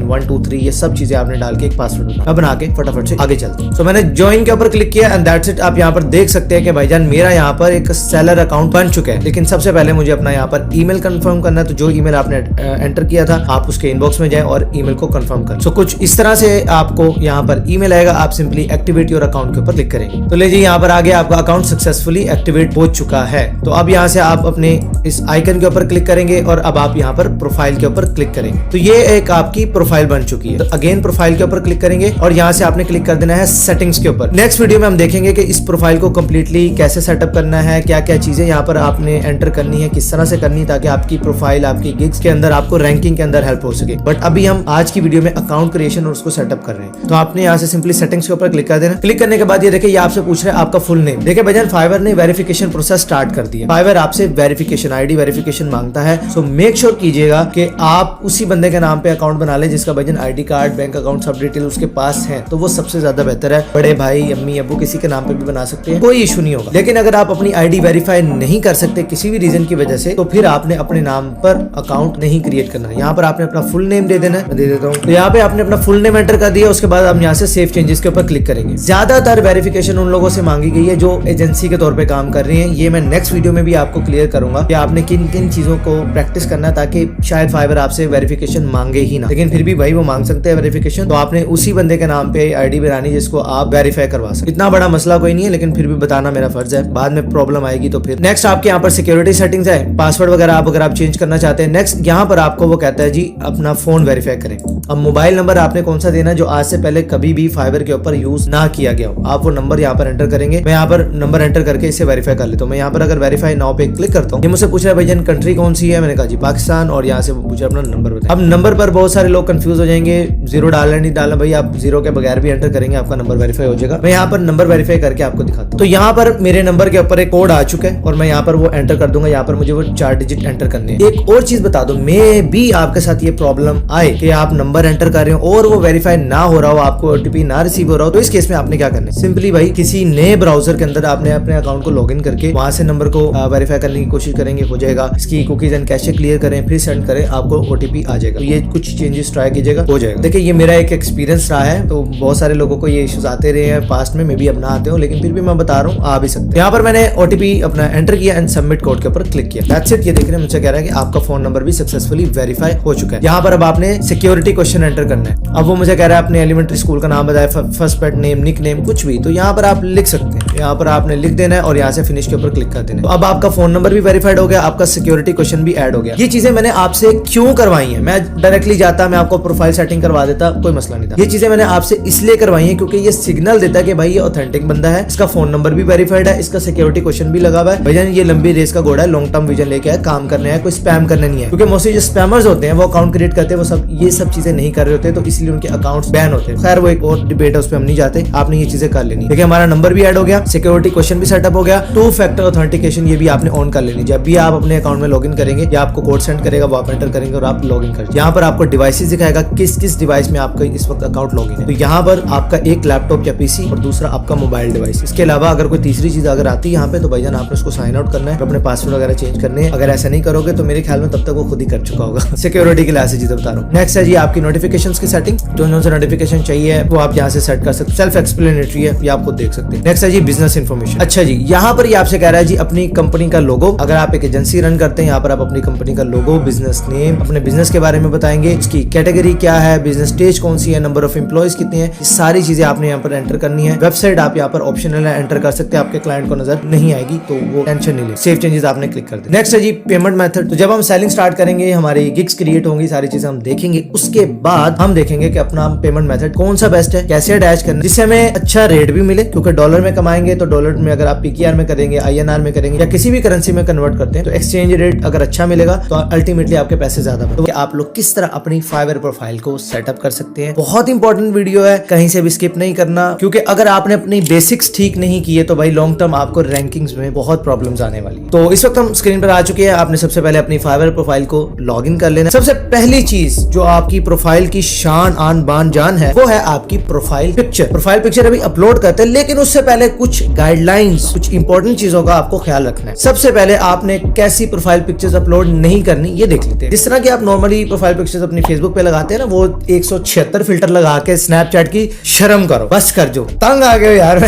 1 2 3 ये सब चीजें आपने डाल के एक पासवर्ड बना के फटाफट से आगे चलते हैं। सो मैंने ज्वाइन के ऊपर क्लिक किया एंड दैट्स इट। आप यहाँ पर देख सकते हैं कि भाईजान मेरा यहाँ पर एक सेलर अकाउंट बन चुका है, लेकिन सबसे पहले मुझे अपना यहाँ पर ईमेल कंफर्म करना है। तो जो ईमेल आपने एंटर किया था आप उसके इनबॉक्स में जाए और ईमेल को कंफर्म करें। सो कुछ इस तरह से आपको यहाँ पर ईमेल आएगा, आप सिंपली एक्टिवेट योर अकाउंट के ऊपर क्लिक करेंगे। तो लीजिए यहाँ पर आगे आपका अकाउंट सक्सेसफुली एक्टिवेट हो चुका है। तो अब यहाँ से आप अपने इस आइकन के ऊपर क्लिक करेंगे और अब आप यहाँ पर प्रोफाइल के ऊपर क्लिक करेंगे। तो ये एक आपकी प्रोफाइल बन चुकी है। तो अगेन प्रोफाइल के ऊपर क्लिक करेंगे और यहाँ से आपने क्लिक कर देना है सेटिंग्स के ऊपर। नेक्स्ट वीडियो में हम देखेंगे कि इस प्रोफाइल को कंप्लीटली कैसे सेटअप करना है, क्या क्या चीजें यहाँ पर आपने एंटर करनी है, किस तरह से करनी है ताकि आपकी प्रोफाइल आपकी गिग्स के अंदर आपको रैंकिंग के अंदर हेल्प हो सके। बट अभी हम आज की वीडियो में अकाउंट क्रिएशन और उसको सेटअप कर रहे हैं। तो आपने यहाँ से सिंपली सेटिंग्स के ऊपर क्लिक कर देना। क्लिक करने के बाद ये देखिए ये आपसे पूछ रहे हैं आपका फुल नेम। देखिए भजन फाइवर ने वेरिफिकेशन प्रोसेस स्टार्ट कर दिया। फाइवर आपसे वेरिफिकेशन आईडी वेरिफिकेशन मांगता है। सो मेक श्योर कीजिएगा कि आप उसी बंदे के नाम पे अकाउंट बना ले जिसका भजन आईडी कार्ड बैंक अकाउंट सब डिटेल उसके पास है, तो वो सबसे ज्यादा बेहतर है। बड़े भाई अम्मी अब्बू किसी के नाम पे भी बना सकते हैं, कोई इशू नहीं होगा। लेकिन अगर आप अपनी आईडी वेरीफाई नहीं कर सकते किसी भी रीजन की वजह से, तो फिर आपने अपने नाम पर अकाउंट नहीं क्रिएट करना है। यहाँ पर आपने अपना फुल नेम दे देना है, मैं दे देता हूँ। तो यहाँ पे आपने अपना फुल नेम एंटर कर दिया, उसके बाद आप यहाँ से सेव चेंजेस के ऊपर क्लिक करेंगे। ज्यादातर वेरिफिकेशन उन लोगों से मांगी गई है जो एजेंसी के तौर पे काम कर रही है। ये मैं नेक्स्ट वीडियो में भी आपको क्लियर करूंगा कि आपने किन किन चीजों को प्रैक्टिस करना है ताकि शायद फाइवर आपसे वेरिफिकेशन मांगे ही ना, लेकिन फिर भी भाई वो मांग सकते हैं वेरिफिकेशन। तो आपने उसी बंदे के नाम पे आईडी बनानी जिसको आप वेरीफाई करवा सकते। इतना बड़ा मसला कोई नहीं है, लेकिन फिर भी बताना मेरा फर्ज है, बाद में प्रॉब्लम आएगी तो फिर। नेक्स्ट आपके यहाँ पर सिक्योरिटी सेटिंग्स है, पासवर्ड वगैरह अगर आप चेंज करना चाहते हैं। नेक्स्ट यहाँ पर आपको वो कहता है जी अपना फोन वेरीफाई करें। अब मोबाइल नंबर आपने कौन सा देना है जो आज से पहले कभी भी फाइवर के ऊपर यूज ना किया गया हो, आप वो नंबर यहाँ पर एंटर करेंगे। मैं यहाँ पर नंबर एंटर करके इसे वेरीफाई कर लेता हूँ। मैं यहाँ पर अगर वेरीफाई नाउ पे क्लिक करता हूँ, ये मुझसे पूछ रहा है भैया कंट्री कौन सी है, मैंने कहा जी पाकिस्तान, और यहाँ से पूछा अपना नंबर बताएं। अब नंबर पर बहुत सारे लोग कंफ्यूज हो जाएंगे, 0 डालना नहीं डालना, भाई आप 0 के बगैर भी एंटर करेंगे आपका नंबर वेरीफाई हो जाएगा। मैं यहाँ पर नंबर वेरीफाई करके आपको दिखाता हूँ। तो यहाँ पर मेरे नंबर के ऊपर एक कोड आ चुका है और मैं यहाँ पर वो एंटर कर दूंगा। यहाँ पर मुझे वो 4 डिजिट एंटर करने हैं। एक और चीज बता दो, मैं भी आपके साथ ये प्रॉब्लम आए कि आप नंबर एंटर कर रहे हो और वो वेरीफाई ना हो रहा हो, आपको ओटीपी ना रिसीव हो रहा हो, तो इस केस में आपने क्या करना है, सिंपली भाई किसी नए ब्राउजर के अंदर आपने अपने अकाउंट को लॉगिन करके वहां से नंबर को वेरीफाई करने की कोशिश करेंगे, हो जाएगा। इसकी कुकीज एंड कैशे क्लियर करें, फिर सेंड करें, आपको ओटीपी आ जाएगा। तो ये कुछ चेंजेस ट्राई कीजिएगा, हो जाएगा। देखिए ये मेरा एक एक्सपीरियंस रहा है, तो बहुत सारे लोगों को ये इश्यूज आते रहे हैं पास्ट में, मैं भी अब ना आते हूँ, लेकिन फिर भी मैं बता रहा हूँ आ भी सकते। यहाँ पर मैंने ओटीपी अपना एंटर किया एंड सबमिट कोड के ऊपर क्लिक किया। That's it. ये देख रहे हैं मुझसे कह रहा है कि आपका फोन नंबर भी सक्सेसफुली वेरीफाई हो चुका है। यहाँ पर अब आपने सिक्योरिटी क्वेश्चन एंटर करना है। अब वो मुझे कह रहा है अपने एलिमेंट्री स्कूल का नाम बताया, first pet name, nick name, कुछ भी, तो यहाँ पर आप लिख सकते हैं। यहाँ पर आपने लिख देना है और यहाँ से फिनिश के ऊपर क्लिक कर देना है। तो अब आपका फोन नंबर भी वेरीफाइड हो गया, आपका सिक्योरिटी क्वेश्चन भी ऐड हो गया। ये चीजें मैंने आपसे क्यों करवाई है, मैं डायरेक्टली जाता मैं आपको प्रोफाइल सेटिंग करवा देता, कोई मसला नहीं था। ये चीजें मैंने आपसे इसलिए करवाई है क्योंकि ये सिग्नल देता है कि भाई ये ऑथेंटिक बंदा है, इसका फोन नंबर भी वेरीफाइड है, इसका सिक्योरिटी क्वेश्चन भी लगा हुआ है, भैया ये लंबी रेस का घोड़ा है, लॉन्ग टर्म विजन लेके आए, काम करने है, कोई स्पैम करने नहीं है। क्योंकि मोस्टली जो स्पैमर्स होते हैं वो अकाउंट क्रिएट करते हैं, वो सब ये सब चीजें नहीं कर रहे होते, तो इसलिए उनके अकाउंट्स बैन होते हैं। खैर वो एक और डिबेट है, उस पर हम नहीं जाते, आपने ये चीजें कर लेनी। देखिए हमारा नंबर भी ऐड हो गया, सिक्योरिटी क्वेश्चन भी सेटअप हो गया, 2 फैक्टर ऑथेंटिकेशन ये भी आपने ऑन कर लेनी। जब भी आप अपने अकाउंट में लॉगिन करेंगे या आपको कोड सेंड करेगा वो आप एंटर करेंगे और आप लॉगिन कर। यहाँ पर आपको डिवाइसेस दिखाएगा किस किस डिवाइस में आपका इस वक्त अकाउंट लॉगिन है। तो यहाँ पर आपका एक लैपटॉप या पीसी और दूसरा आपका मोबाइल डिवाइस। इसके अलावा अगर कोई तीसरी चीज अगर आती है यहाँ पे, तो भाईजान आपने उसको साइन आउट करना है, अपने पासवर्ड वगैरह चेंज करने हैं। अगर ऐसा नहीं करोगे तो मेरे ख्याल में तब तक वो खुद ही कर चुका होगा। सिक्योरिटी के लिए ऐसी चीजें बता रहा हूँ। नेक्स्ट है जी आपकी नोटिफिकेशंस की सेटिंग। जो से नोटिफिकेशन चाहिए वो आप यहाँ से सेट कर सकते हैं, सेल्फ एक्सप्लेनेटरी है, ये आप खुद देख सकते हैं। नेक्स्ट है जी बिजनेस इन्फॉर्मेशन। अच्छा जी यहाँ पर ये आपसे कह रहा है जी अपनी कंपनी का लोगो, अगर आप एक एजेंसी रन करते हैं। यहाँ पर आप अपनी कंपनी का लोगो, बिजनेस नेम, अपने बिजनेस के बारे में बताएंगे, इसकी कैटेगरी क्या है, बिजनेस स्टेज कौन सी है, नंबर ऑफ एम्प्लॉयज कितने हैं, सारी चीजें आपने यहाँ पर एंटर करनी है। वेबसाइट आप यहाँ पर ऑप्शनल है, एंटर कर सकते हैं, आपके क्लाइंट को नजर नहीं आएगी तो वो टेंशन नहीं ले। सेव चेंजेस आपने क्लिक कर दिया। नेक्स्ट है जी पेमेंट मेथड। तो जब हम सेलिंग स्टार्ट करेंगे, हमारी गिग्स क्रिएट होंगी, सारी चीजें हम देखेंगे, उसके बाद हम देखेंगे कि अपना पेमेंट मेथड कौन सा बेस्ट है, कैसे अटैच करना है जिससे हमें अच्छा रेट भी मिले, क्योंकि डॉलर में कमाएंगे तो डॉलर में अगर आप पीकेआर में करेंगे, INR में करेंगे या किसी भी करेंसी में कन्वर्ट करते हैं तो एक्सचेंज रेट अगर अच्छा मिलेगा तो अल्टीमेटली आपके पैसे ज्यादा बनते हैं। तो आप लोग किस तरह अपनी फाइवर प्रोफाइल को सेटअप कर सकते हैं, बहुत इंपॉर्टेंट वीडियो है, कहीं से भी स्किप नहीं करना, क्योंकि अगर आपने अपनी बेसिक्स ठीक नहीं किए तो भाई लॉन्ग टर्म आपको रैंकिंग्स में बहुत प्रॉब्लम्स आने वाली है। तो इस वक्त हम स्क्रीन पर आ चुके हैं। आपने सबसे पहले अपनी फाइवर प्रोफाइल को लॉग इन कर लेना। सबसे पहली चीज जो आपकी प्रोफाइल की शान आन बान जान है वो है आपकी प्रोफाइल पिक्चर। प्रोफाइल पिक्चर अभी अपलोड करते हैं, लेकिन उससे पहले कुछ गाइडलाइंस, कुछ इंपॉर्टेंट चीजों का आपको ख्याल रखना है। सबसे पहले आपने कैसी प्रोफाइल पिक्चर्स अपलोड नहीं करनी ये देख लेते हैं। जिस तरह की आप नॉर्मली प्रोफाइल पिक्चर्स अपनी फेसबुक पे लगाते हैं ना, वो 176 फिल्टर लगा के स्नैपचैट की शर्म करो, बस कर, जो तंग आ गए यार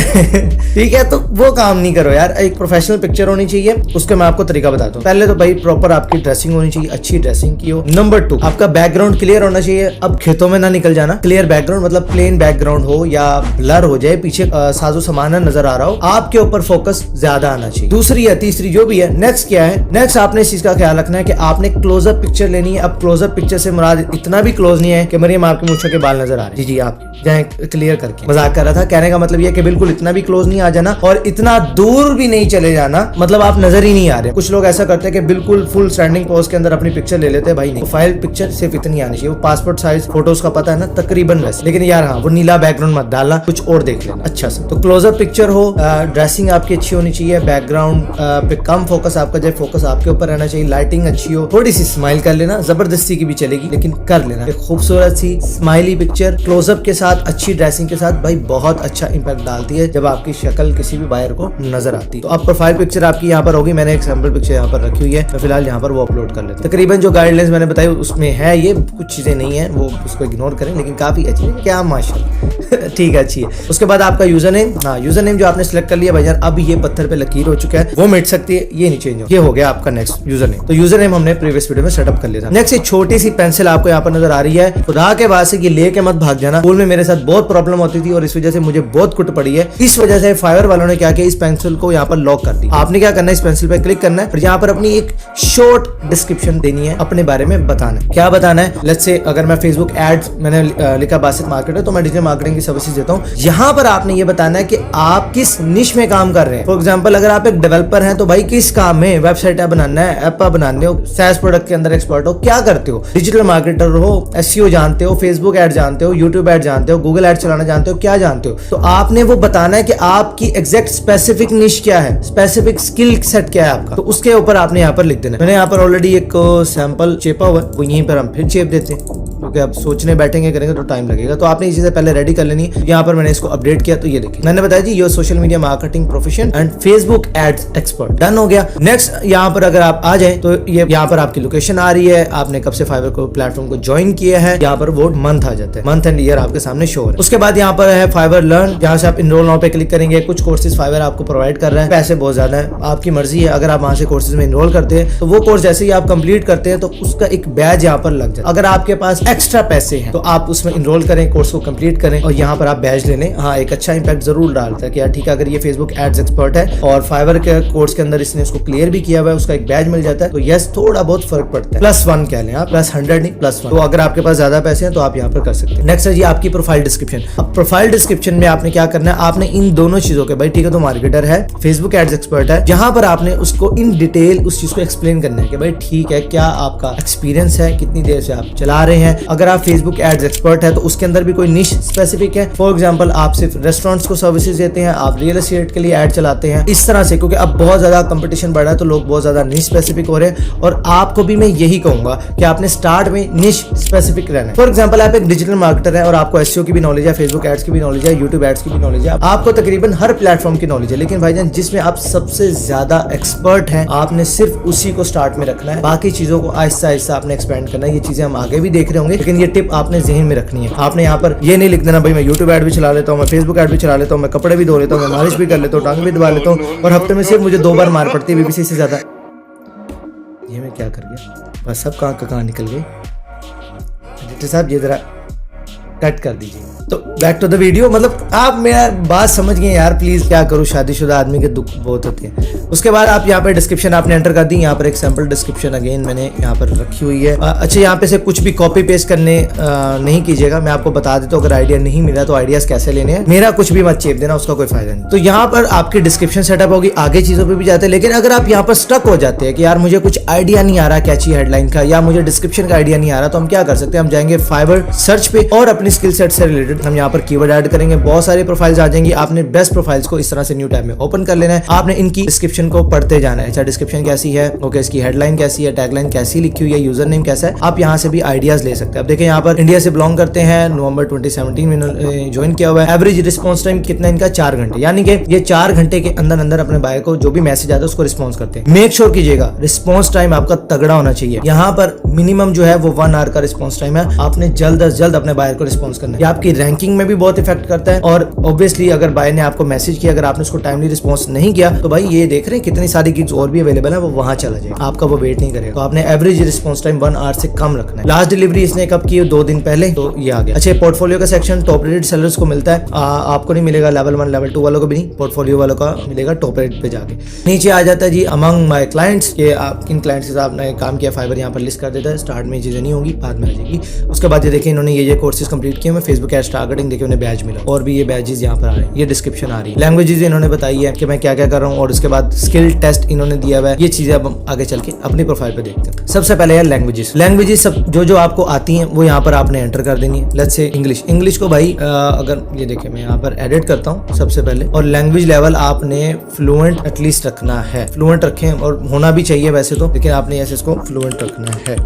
ठीक है, तो वो काम नहीं करो यार। एक प्रोफेशनल पिक्चर होनी चाहिए, उसका मैं आपको तरीका बताता हूँ। पहले तो भाई प्रॉपर आपकी ड्रेसिंग होनी चाहिए, अच्छी ड्रेसिंग की हो। नंबर 2, आपका बैकग्राउंड क्लियर होना चाहिए। अब खेतों में ना निकल जाना, क्लियर बैकग्राउंड मतलब प्लेन बैकग्राउंड हो या ब्लर हो जाए, पीछे साजो सामान नजर आ रहा हो, आपके ऊपर फोकस ज्यादा आना चाहिए। दूसरी या तीसरी जो भी है, नेक्स्ट क्या है, नेक्स्ट आपने इस चीज का ख्याल रखना है कि आपने क्लोजअप पिक्चर लेनी है। अब क्लोजअप पिक्चर से मुराद इतना भी क्लोज नहीं है कि मरियम आपके मूंछों के बाल नजर आ रहे हैं। जी आप जाए क्लियर करके मजाक कर रहा था। कहने का मतलब ये कि बिल्कुल इतना भी क्लोज नहीं आ जाना और इतना दूर भी नहीं चले जाना, मतलब आप नजर ही नहीं आ रहे। कुछ लोग ऐसा करते हैं कि बिल्कुल फुल स्टैंडिंग पोज के अंदर अपनी पिक्चर ले लेते हैं। भाई नहीं, प्रोफाइल पिक्चर सिर्फ इतनी आनी चाहिए। वो पासपोर्ट साइज फोटोज का पता है ना, तकरीबन वैसे, लेकिन यार हाँ वो नीला बैकग्राउंड मत डालना, कुछ और देख लेना अच्छा सा। तो क्लोजअप पिक्चर हो, ड्रेसिंग आपकी अच्छी होनी चाहिए, बैकग्राउंड पे कम फोकस आपका जाए, फोकस आपके ऊपर रहना चाहिए, लाइटिंग अच्छी हो, थोड़ी सी स्माइल कर लेना, जबरदस्ती की भी चलेगी लेकिन कर लेना। एक खूबसूरत सी स्माइली पिक्चर क्लोजअप के साथ, अच्छी ड्रेसिंग के साथ भाई बहुत अच्छा इंपैक्ट डालती है जब आपकी शक्ल किसी भी बायर को नजर आती है। तो अब प्रोफाइल पिक्चर आपकी यहाँ पर होगी। मैंने एक सैंपल पिक्चर यहाँ पर रखी हुई है, मैं फिलहाल यहाँ पर वो अपलोड कर लेता हूं। तकरीबन जो गाइडलाइंस मैंने बताई उसमें है, ये कुछ चीजें नहीं है वो उसको इग्नोर करें, लेकिन काफी अच्छी है। क्या माशाल्लाह ठीक है, अच्छी है। उसके बाद आपका यूजर नेम, हाँ यूजर नेम जो आपने सिलेक्ट कर लिया भाईजान, अब ये पत्थर पे लकीर हो चुका है, वो मिट सकती है, ये नहीं चेंज हो। ये हो गया आपका नेक्स्ट यूजर नेम। तो यूजर नेम हमने प्रीवियस वीडियो में सेटअप कर लिया था। नेक्स्ट एक छोटी सी पेंसिल आपको यहाँ पर नजर आ रही है, खुदा के बाद से ये लेके मत भाग जाना। स्कूल में मेरे साथ बहुत प्रॉब्लम होती थी और इस वजह से मुझे बहुत कुट पड़ी है। इस वजह से फाइवर वालों ने क्या किया, इस पेंसिल को यहाँ पर लॉक कर दी। आपने क्या करना है, इस पेंसिल पे क्लिक करना है और यहाँ पर अपनी एक शॉर्ट डिस्क्रिप्शन देनी है, अपने बारे में बताना है। क्या बताना है, लेट्स से अगर मैं फेसबुक एड्स मैंने लिखा बासित मार्केटर, तो मैं डिजिटल मार्केटिंग की सर्विसेज देता हूँ। यहाँ पर आपने ये बताना है कि आप किस निश में काम कर रहे हैं। फॉर एग्जाम्पल अगर आप एक डेवलपर हैं तो भाई किस काम में, वेबसाइट बनाना है, ऐप बनाने हो, SaaS प्रोडक्ट के अंदर एक्सपर्ट हो, क्या करते हो, डिजिटल मार्केटर हो, SEO जानते हो, फेसबुक एड जानते हो, यूट्यूब एड जानते हो, गूगल एड चलाना जानते हो, क्या जानते हो। तो आपने वो बताना है कि आपकी एग्जैक्ट स्पेसिफिक निश क्या है, स्पेसिफिक स्किल सेट क्या है आपका, तो उसके ऊपर आपने यहाँ पर लिख देना। मैंने यहाँ पर ऑलरेडी एक सैंपल चेपा हुआ है, वो यहीं पर हम फिर चेप देते हैं, क्योंकि अब सोचने बैठेंगे करेंगे तो टाइम लगेगा। तो आपने ये चीजें पहले रेडी कर लेनी है। यहाँ पर मैंने इसको अपडेट किया, तो ये देखिए मैंने बताया जी your social media marketing profession and Facebook ads expert, done हो गया। नेक्स्ट यहाँ पर अगर आप आ जाए तो ये यहाँ पर आपकी लोकेशन आ रही है, आपने कब से फाइवर को प्लेटफॉर्म को ज्वाइन किया है, यहाँ पर वो मंथ आ जाता है, मंथ एंड ईयर आपके सामने शो हो रहा है। उसके बाद यहाँ पर है फाइवर लर्न, जहाँ से आप इनरोल नाउ पे क्लिक करेंगे। कुछ कोर्सेज फाइवर आपको प्रोवाइड कर रहा है, पैसे बहुत ज्यादा है, आपकी मर्जी है। अगर आप वहां से कोर्सेज में इनरोल करते हैं तो वो कोर्स जैसे ही आप कंप्लीट करते हैं तो उसका एक बैज यहाँ पर लग जाता है। अगर आपके पास एक्स्ट्रा पैसे हैं तो आप उसमें इनरोल करें, कोर्स को कंप्लीट करें और यहाँ पर आप बैज ले लें। हाँ एक अच्छा इंपैक्ट जरूर डालता है कि यार ठीक है, अगर ये फेसबुक एड्स एक्सपर्ट है और फाइवर के कोर्स के अंदर इसने उसको क्लियर भी किया हुआ है, उसका एक बैज मिल जाता है, तो यस थोड़ा बहुत फर्क पड़ता है। +1 कह लें आप, +100 नहीं, +1। तो अगर आपके पास ज्यादा पैसे हैं तो आप यहाँ पर कर सकते हैं। नेक्स्ट है जी आपकी प्रोफाइल डिस्क्रिप्शन। अब प्रोफाइल डिस्क्रिप्शन में आपने क्या करना है, आपने इन दोनों चीजों के, भाई ठीक है तो मार्केटर है, फेसबुक एड्स एक्सपर्ट है, जहां पर आपने उसको इन डिटेल उस चीज को एक्सप्लेन करना है कि भाई ठीक है क्या आपका एक्सपीरियंस है, कितनी देर से आप चला रहे हैं। अगर आप फेसबुक एड्स एक्सपर्ट है तो उसके अंदर भी कोई निश स्पेसिफिक है। फॉर एग्जांपल आप सिर्फ रेस्टोरेंट्स को सर्विसेज देते हैं, आप रियल एस्टेट के लिए ऐड चलाते हैं, इस तरह से, क्योंकि अब बहुत ज्यादा कंपटीशन बढ़ा है तो लोग बहुत ज्यादा निश स्पेसिफिक हो रहे हैं। और आपको भी मैं यही कहूंगा कि आपने स्टार्ट में निश स्पेसिफिक रहना है। फॉर एग्जांपल आप एक डिजिटल मार्केटर है और आपको SEO की भी नॉलेज है, फेसबुक एड्स की भी नॉलेज है, यूट्यूब एड्स की भी नॉलेज है, आपको तकरीबन हर प्लेटफॉर्म की नॉलेज है, लेकिन भाईजान जिसमें आप सबसे ज्यादा एक्सपर्ट हैं आपने सिर्फ उसी को स्टार्ट में रखना है, बाकी चीजों को आहिस्ता आहिस्ता आपने एक्सपेंड करना है। ये चीजें हम आगे भी देख रहे होंगे, लेकिन ये टिप आपने ज़हन में रखनी है। आपने यहाँ पर ये नहीं लिख देना भाई मैं यूट्यूब एड भी चला लेता हूँ, मैं फेसबुक एड भी चला लेता हूँ, मैं कपड़े भी धो लेता हूँ, मैं मालिश भी कर लेता हूँ, टांग भी दबा लेता हूँ और हफ्ते में सिर्फ मुझे 2 बार मार पड़ती है BBC से ज्यादा। क्या कर गया, बस सब कहाँ निकल गए। एडिटर साहब ये जरा कट कर दीजिए। तो बैक टू द वीडियो, मतलब आप मेरा बात समझ गए यार, प्लीज क्या करूँ, शादीशुदा आदमी के दुख बहुत होते हैं। उसके बाद आप यहाँ पे डिस्क्रिप्शन आपने एंटर कर दी, यहाँ पर एक सैंपल डिस्क्रिप्शन अगेन मैंने यहाँ पर रखी हुई है। अच्छा, यहाँ पे से कुछ भी कॉपी पेस्ट करने नहीं कीजिएगा, मैं आपको बता देता हूँ अगर आइडिया नहीं मिला तो आइडियाज कैसे लेने हैं, मेरा कुछ भी मत चेप देना, उसका कोई फायदा नहीं। तो यहाँ पर आपकी डिस्क्रिप्शन सेटअप होगी, आगे चीजों पर भी जाते हैं, लेकिन अगर आप यहाँ पर स्टक हो जाते हैं कि यार मुझे कुछ आइडिया नहीं आ रहा कैची हेडलाइन का, या मुझे डिस्क्रिप्शन का आइडिया नहीं आ रहा, तो हम क्या कर सकते हैं, हम जाएंगे फाइवर सर्च पे और अपनी स्किल सेट से रिलेटेड हम यहाँ पर कीवर्ड ऐड करेंगे, बहुत सारी प्रोफाइल्स आ जाएंगी। आपने बेस्ट प्रोफाइल्स को इस तरह से न्यू टैब में ओपन कर लेना है, आपने इनकी डिस्क्रिप्शन को पढ़ते जाना है। अच्छा, डिस्क्रिप्शन कैसी है, ओके, इसकी हेडलाइन कैसी है, टैगलाइन कैसी लिखी हुई है, यूजर नेम कैसा है, आप यहाँ से भी आइडियाज ले सकते हैं। अब देखिए यहाँ पर इंडिया से बिलोंग करते हैं, नवंबर 2017 में ज्वाइन किया हुआ है। एवरेज रिस्पॉन्स टाइम कितना इनका, 4 घंटे, यानी कि ये 4 घंटे के अंदर अंदर अपने बाय को जो भी मैसेज आता है उसको रिस्पॉन्स करते हैं। मेक श्योर कीजिएगा रिस्पॉन्स टाइम आपका तगड़ा होना चाहिए। यहाँ पर मिनिमम जो है वो 1 आवर का रिस्पॉन्स टाइम है, आपने जल्द अज जल्द अपने बायर को रिस्पॉन्स करना है। ये आपकी रैंकिंग में भी बहुत इफेक्ट करता है, और ऑब्वियसली अगर बायर ने आपको मैसेज किया, अगर आपने उसको टाइमली रिस्पॉन्स नहीं किया तो भाई ये देख रहे हैं कितनी सारी गिग्स और भी अवेलेबल है, वो वहां चला जाएगा, आपका वो वेट नहीं करेगा। तो आपने एवरेज रिस्पॉन्स टाइम 1 आवर से कम रखना है। लास्ट डिलीवरी इसने कब की, 2 दिन पहले, तो ये आ गया। अच्छा, पोर्टफोलियो का सेक्शन टॉप रेटेड सेलर्स को मिलता है, आपको नहीं मिलेगा, लेवल 1 लेवल 2 वालों को भी नहीं, पोर्टफोलियो वालों का मिलेगा टॉप रेट पे जाके। नीचे आ जाता है जी अमंग माय क्लाइंट्स, के आप किन क्लाइंट्स के साथ आपने काम किया, फाइवर यहाँ पर लिस्ट कर देता है। स्टार्ट में चीजें नहीं होगी, बाद में आ जाएगी। उसके बाद ये देखिए इन्होंने ये कोर्सेज कंप्लीट किए हुए, फेसबुक एड्स टारगेटिंग, देखिए उन्हें बैच मिला, और भी ये बैचेस यहाँ पर आ रहे हैं, ये डिस्क्रिप्शन आ रही है। लैंग्वेजेस इन्होंने बताई है कि मैं क्या क्या कर रहा हूँ, और उसके बाद स्किल टेस्ट इन्होंने दिया हुआ है। ये चीजें अब हम आगे चल के अपनी प्रोफाइल पे देखते हैं। सबसे पहले है लैंग्वेजेस सब जो आपको आती हैं वो यहाँ पर आपने एंटर कर देनी है। लेट्स से इंग्लिश को भाई अगर ये देखिए मैं यहाँ पर एडिट करता हूँ सबसे पहले, और लैंग्वेज लेवल आपने फ्लुएंट एटलीस्ट रखना है, फ्लुएंट रखें, और होना भी चाहिए वैसे तो, लेकिन आपने ऐसे इसको फ्लुएंट रखना है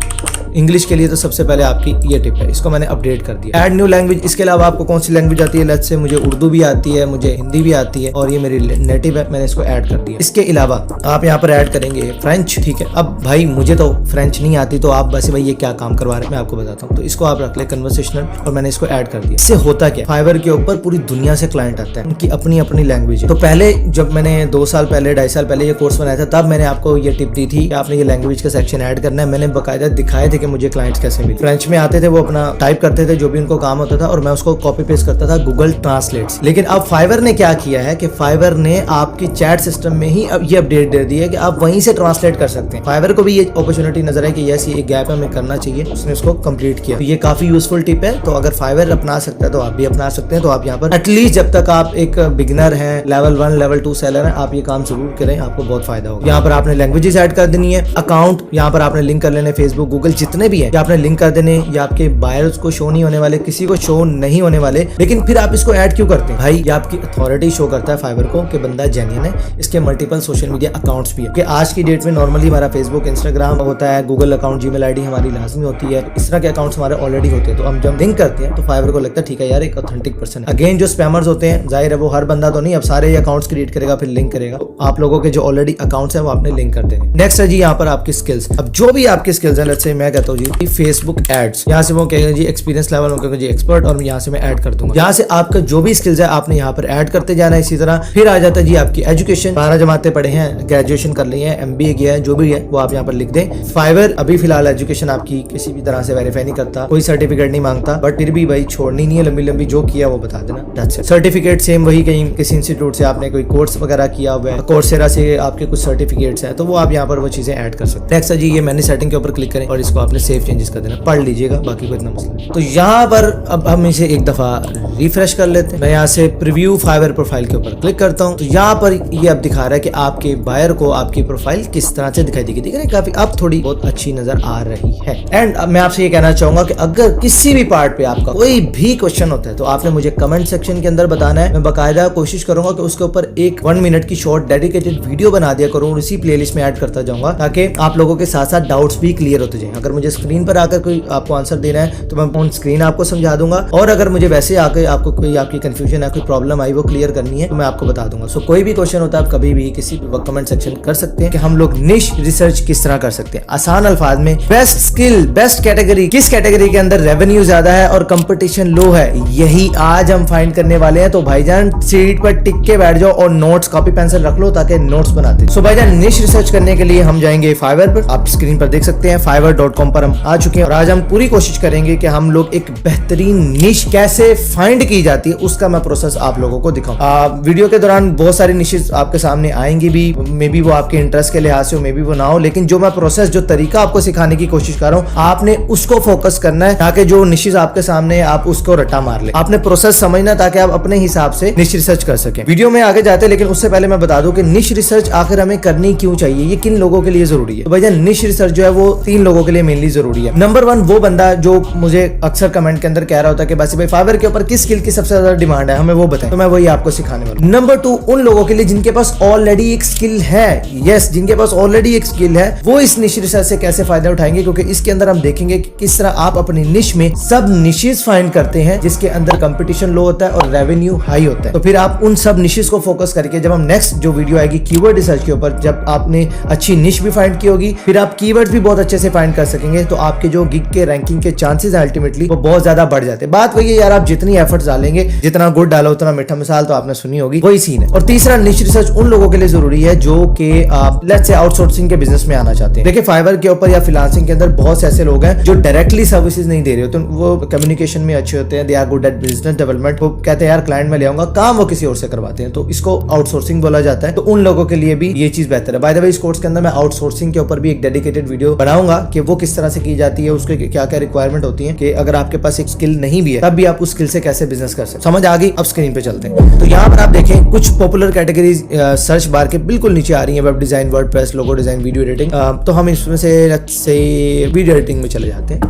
इंग्लिश के लिए। तो सबसे पहले आपकी ये टिप है, इसको मैंने अपडेट कर दिया। ऐड न्यू लैंग्वेज, इसके अलावा आपको कौन सी लैंग्वेज आती है, लेट्स से मुझे उर्दू भी आती है, मुझे हिंदी भी आती है, और ये मेरी नेटिव है, मैंने इसको ऐड कर दिया। इसके अलावा आप यहाँ पर ऐड करेंगे फ्रेंच, ठीक है। अब भाई मुझे तो फ्रेंच नहीं आती, तो आप वैसे भाई ये क्या काम करवा रहे हैं मैं आपको बताता हूँ। तो इसको आप रख ले कन्वर्सेशनल, और मैंने इसको ऐड कर दिया। इससे होता क्या, फाइवर के ऊपर पूरी दुनिया से क्लाइंट आता है, उनकी अपनी अपनी लैंग्वेज है। तो पहले जब मैंने 2 साल पहले 2.5 साल पहले ये कोर्स बनाया था, तब मैंने आपको ये टिप दी थी कि आपने ये लैंग्वेज का सेक्शन ऐड करना है। मैंने बकायदा दिखाए थे कि मुझे क्लाइंट्स कैसे मिले। फ्रेंच में आते थे, वो अपना टाइप करते थे जो भी उनको काम होता था, और मैं उसको कॉपी पेस्ट करता था गूगल ट्रांसलेट। लेकिन अब फाइवर ने क्या किया है कि फाइवर ने आपकी चैट सिस्टम में ही अब ये अपडेट दे दी है कि आप वहीं से ट्रांसलेट कर सकते हैं। फाइवर को भी ये अपॉर्चुनिटी नजर है कि यस ये गैप हमें करना चाहिए, उसने उसको कंप्लीट किया। तो ये काफी यूजफुल टिप है, तो अगर फाइवर अपना सकता है तो आप भी अपना सकते हैं। तो आप यहाँ पर एटलीस्ट जब तक आप एक बिगिनर हैं, लेवल 1 लेवल 2 सेलर हैं, आप ये काम जरूर करें, आपको बहुत फायदा होगा। यहाँ पर आपने लैंग्वेजेस ऐड कर देनी है, अकाउंट यहाँ पर आपने लिंक कर लेने, फेसबुक गूगल जितने भी है आपने लिंक कर देने। ये आपके बायर्स को शो नहीं होने वाले, किसी को शो नहीं होने वाले, लेकिन फिर आप इसको ऐड क्यों करते हैं भाई, ये आपकी अथॉरिटी शो करता है फाइवर को कि बंदा जेन्युइन है। इसके मल्टीपल सोशल मीडिया अकाउंट्स भी है, कि आज की डेट में नॉर्मली हमारा फेसबुक इंस्टाग्राम होता है, गूगल अकाउंट जीमेल आईडी हमारी लाजमी होती है, इस तरह के अकाउंट्स हमारे ऑलरेडी होते हैं। तो हम जब लिंक करते हैं तो फाइवर को लगता है ठीक है यार एक ऑथेंटिक पर्सन। अगेन जो स्पैमर्स होते हैं, जाहिर है वो हर बंदा तो नहीं, अब सारे अकाउंट्स क्रिएट करेगा फिर लिंक करेगा। तो आप लोगों के जो ऑलरेडी अकाउंट्स है वो आपने लिंक कर देंगे। नेक्स्ट है जी यहाँ पर आपकी स्किल्स। अब जो भी आपकी स्किल्स है, लेट्स से मैं कहता हूँ जी फेसबुक एड्स, यहाँ से वो कहेंगे जी एक्सपीरियंस लेवल, वो कहेंगे जी एक्सपर्ट, और यहाँ से मैं ऐड कर दूंगा। यहाँ से आपका जो भी स्किल्स है आपने यहाँ पर ऐड करते जाना है। इसी तरह फिर आ जाता है जी आपकी एजुकेशन, 12 जमातें पढ़े हैं, ग्रेजुएशन कर ली है, MBA किया है, जो भी है वो आप यहाँ पर लिख दें। फाइवर अभी फिलहाल एजुकेशन आपकी किसी भी तरह से वेरीफाई नहीं करता, कोई सर्टिफिकेट नहीं मांगता, बट फिर भी भाई छोड़नी नहीं है, लंबी लंबी जो किया वो बता देना। सर्टिफिकेट सेम वही, कहीं किसी इंस्टीट्यूट से आपने कोई कोर्स वगैरह किया हुआ है, कोर्सेरा से आपके कुछ सर्टिफिकेट्स हैं, तो वो आप यहाँ पर वो चीजें ऐड कर सकते हैं। नेक्स्ट है जी ये मैनेज सेटिंग के ऊपर क्लिक करें, और इसको आपने सेव चेंजेस कर देना, पढ़ लीजिएगा, बाकी कोई इतना मसला नहीं। तो यहाँ पर अब हम इसे एक दफा रिफ्रेश कर लेते हैं। मैं यहाँ से प्रीव्यू फाइवर प्रोफाइल के ऊपर क्लिक करता हूँ, तो यहाँ पर ये अब दिखा रहा है कि आपके बायर को आपकी प्रोफाइल किस तरह से दिखाई देगी। देख रहे हैं काफी अब थोड़ी बहुत अच्छी नजर आ रही है। एंड मैं आपसे ये कहना चाहूंगा कि अगर किसी भी पार्ट पे आपका कोई भी क्वेश्चन होता है तो आपने मुझे कमेंट सेक्शन के अंदर बताना है। मैं बाकायदा कोशिश करूंगा कि उसके ऊपर एक 1 मिनट की शॉर्ट डेडिकेटेड वीडियो बना दिया करूँ, इसी प्लेलिस्ट में ऐड करता जाऊंगा, ताकि आप लोगों के साथ साथ डाउट्स भी क्लियर होते जाए। अगर मुझे स्क्रीन पर आकर कोई आपको आंसर देना है तो मैं ऑन स्क्रीन आपको समझा दूंगा, और अगर अगर मुझे वैसे आके आपको कोई आपकी कंफ्यूजन है, कोई प्रॉब्लम आई, वो क्लियर करनी है तो मैं आपको बता दूंगा। सो कोई भी क्वेश्चन होता है आप कभी भी किसी भी कमेंट सेक्शन कर सकते हैं कि हम लोग निश रिसर्च किस तरह कर सकते हैं। आसान अल्फाज में बेस्ट स्किल, बेस्ट कैटेगरी, किस कैटेगरी के अंदर रेवेन्यू ज्यादा है और कंपटीशन लो है, यही आज हम फाइंड करने वाले हैं। तो भाईजान सीट पर टिक के बैठ जाओ और नोट्स कॉपी पेंसिल रख लो ताकि नोट्स बनाते। सो भाईजान निश रिसर्च करने के लिए हम जाएंगे फाइवर पर। आप स्क्रीन पर देख सकते हैं fiverr.com पर हम आ चुके हैं और आज हम पूरी कोशिश करेंगे कि हम लोग एक बेहतरीन निश कैसे फाइंड की जाती है उसका मैं प्रोसेस आप लोगों को दिखाऊं। वीडियो के दौरान बहुत सारी निशेस आपके सामने आएंगी भी, मे बी वो आपके इंटरेस्ट के लिहाज से हो, मे बी वो ना हो, लेकिन जो मैं प्रोसेस, जो तरीका आपको सिखाने की कोशिश कर रहा हूँ, आपने उसको फोकस करना है ताकि जो निशेस आपके सामने है आप उसको रट्टा मार ले। आपने प्रोसेस समझना ताकि आप अपने हिसाब से निश रिसर्च कर सकें। वीडियो में आगे जाते हैं लेकिन उससे पहले मैं बता दूं कि निश रिसर्च आखिर हमें करनी क्यों चाहिए, ये किन लोगों के लिए जरूरी है। तो भैया निश रिसर्च जो है वो 3 लोगों के लिए मेनली जरूरी है। नंबर 1 वो बंदा जो मुझे अक्सर कमेंट के अंदर कह रहा होता है कि बस भाई फाइवर के ऊपर किस स्किल की सबसे ज्यादा डिमांड है, हमें वो बताएं, तो मैं वही आपको सिखाने वाला हूं। नंबर 2 उन लोगों के लिए जिनके पास ऑलरेडी एक स्किल है, यस जिनके पास ऑलरेडी एक स्किल है, वो इस निश रिसर्च से कैसे फायदा उठाएंगे, क्योंकि इसके अंदर हम देखेंगे कि किस तरह आप अपनी निश में सब निशेस फाइंड करते हैं जिसके अंदर कंपटीशन लो होता है और रेवेन्यू हाई होता है। तो फिर आप उन सब निशेस को फोकस करके जब हम नेक्स्ट जो वीडियो आएगी कीवर्ड रिसर्च के ऊपर, जब आपने अच्छी निश भी फाइंड की होगी, फिर आप कीवर्ड्स भी बहुत अच्छे से फाइंड कर सकेंगे, तो आपके जो गिग के रैंकिंग के चांसेस है अल्टीमेटली वो बहुत ज्यादा बढ़ जाते हैं। बात वही है यार, आप जितनी एफर्ट्स डालेंगे, जितना गुड़ डालो उतना मीठा, मिसाल तो आपने सुनी होगी, वही सीन है। और तीसरा निश रिसर्च उन लोगों के लिए जरूरी है जो कि आप लेट्स से आउटसोर्सिंग के बिजनेस में आना चाहते हैं। देखिए फाइवर के ऊपर या फ्रीलांसिंग के अंदर बहुत से ऐसे लोग हैं जो डायरेक्टली सर्विसेज नहीं दे रहे होते, वो कम्युनिकेशन में अच्छे होते हैं, they are good at business development, वो कहते हैं यार क्लाइंट में ले आऊंगा, काम वो किसी और से करवाते हैं, तो इसको आउटसोर्सिंग बोला जाता है। तो उन लोगों के लिए भी ये चीज बेहतर है। बाय द वे इस कोर्स के अंदर मैं आउटसोर्सिंग के ऊपर भी एक डेडिकेटेड वीडियो बनाऊंगा कि वो किस तरह से की जाती है, उसके क्या क्या रिक्वायरमेंट होती है, कि अगर आपके पास एक स्किल नहीं भी है तब भी आप उस स्किल से कैसे बिजनेस कर सकते। समझ आ गई? अब स्क्रीन पे चलते हैं। तो यहाँ पर आप देखें कुछ पॉपुलर कैटेगरीज सर्च बार के बिल्कुल नीचे आ रही है, web design, WordPress, logo design, video editing. तो हम इसमें से वीडियो एडिटिंग में चले जाते हैं,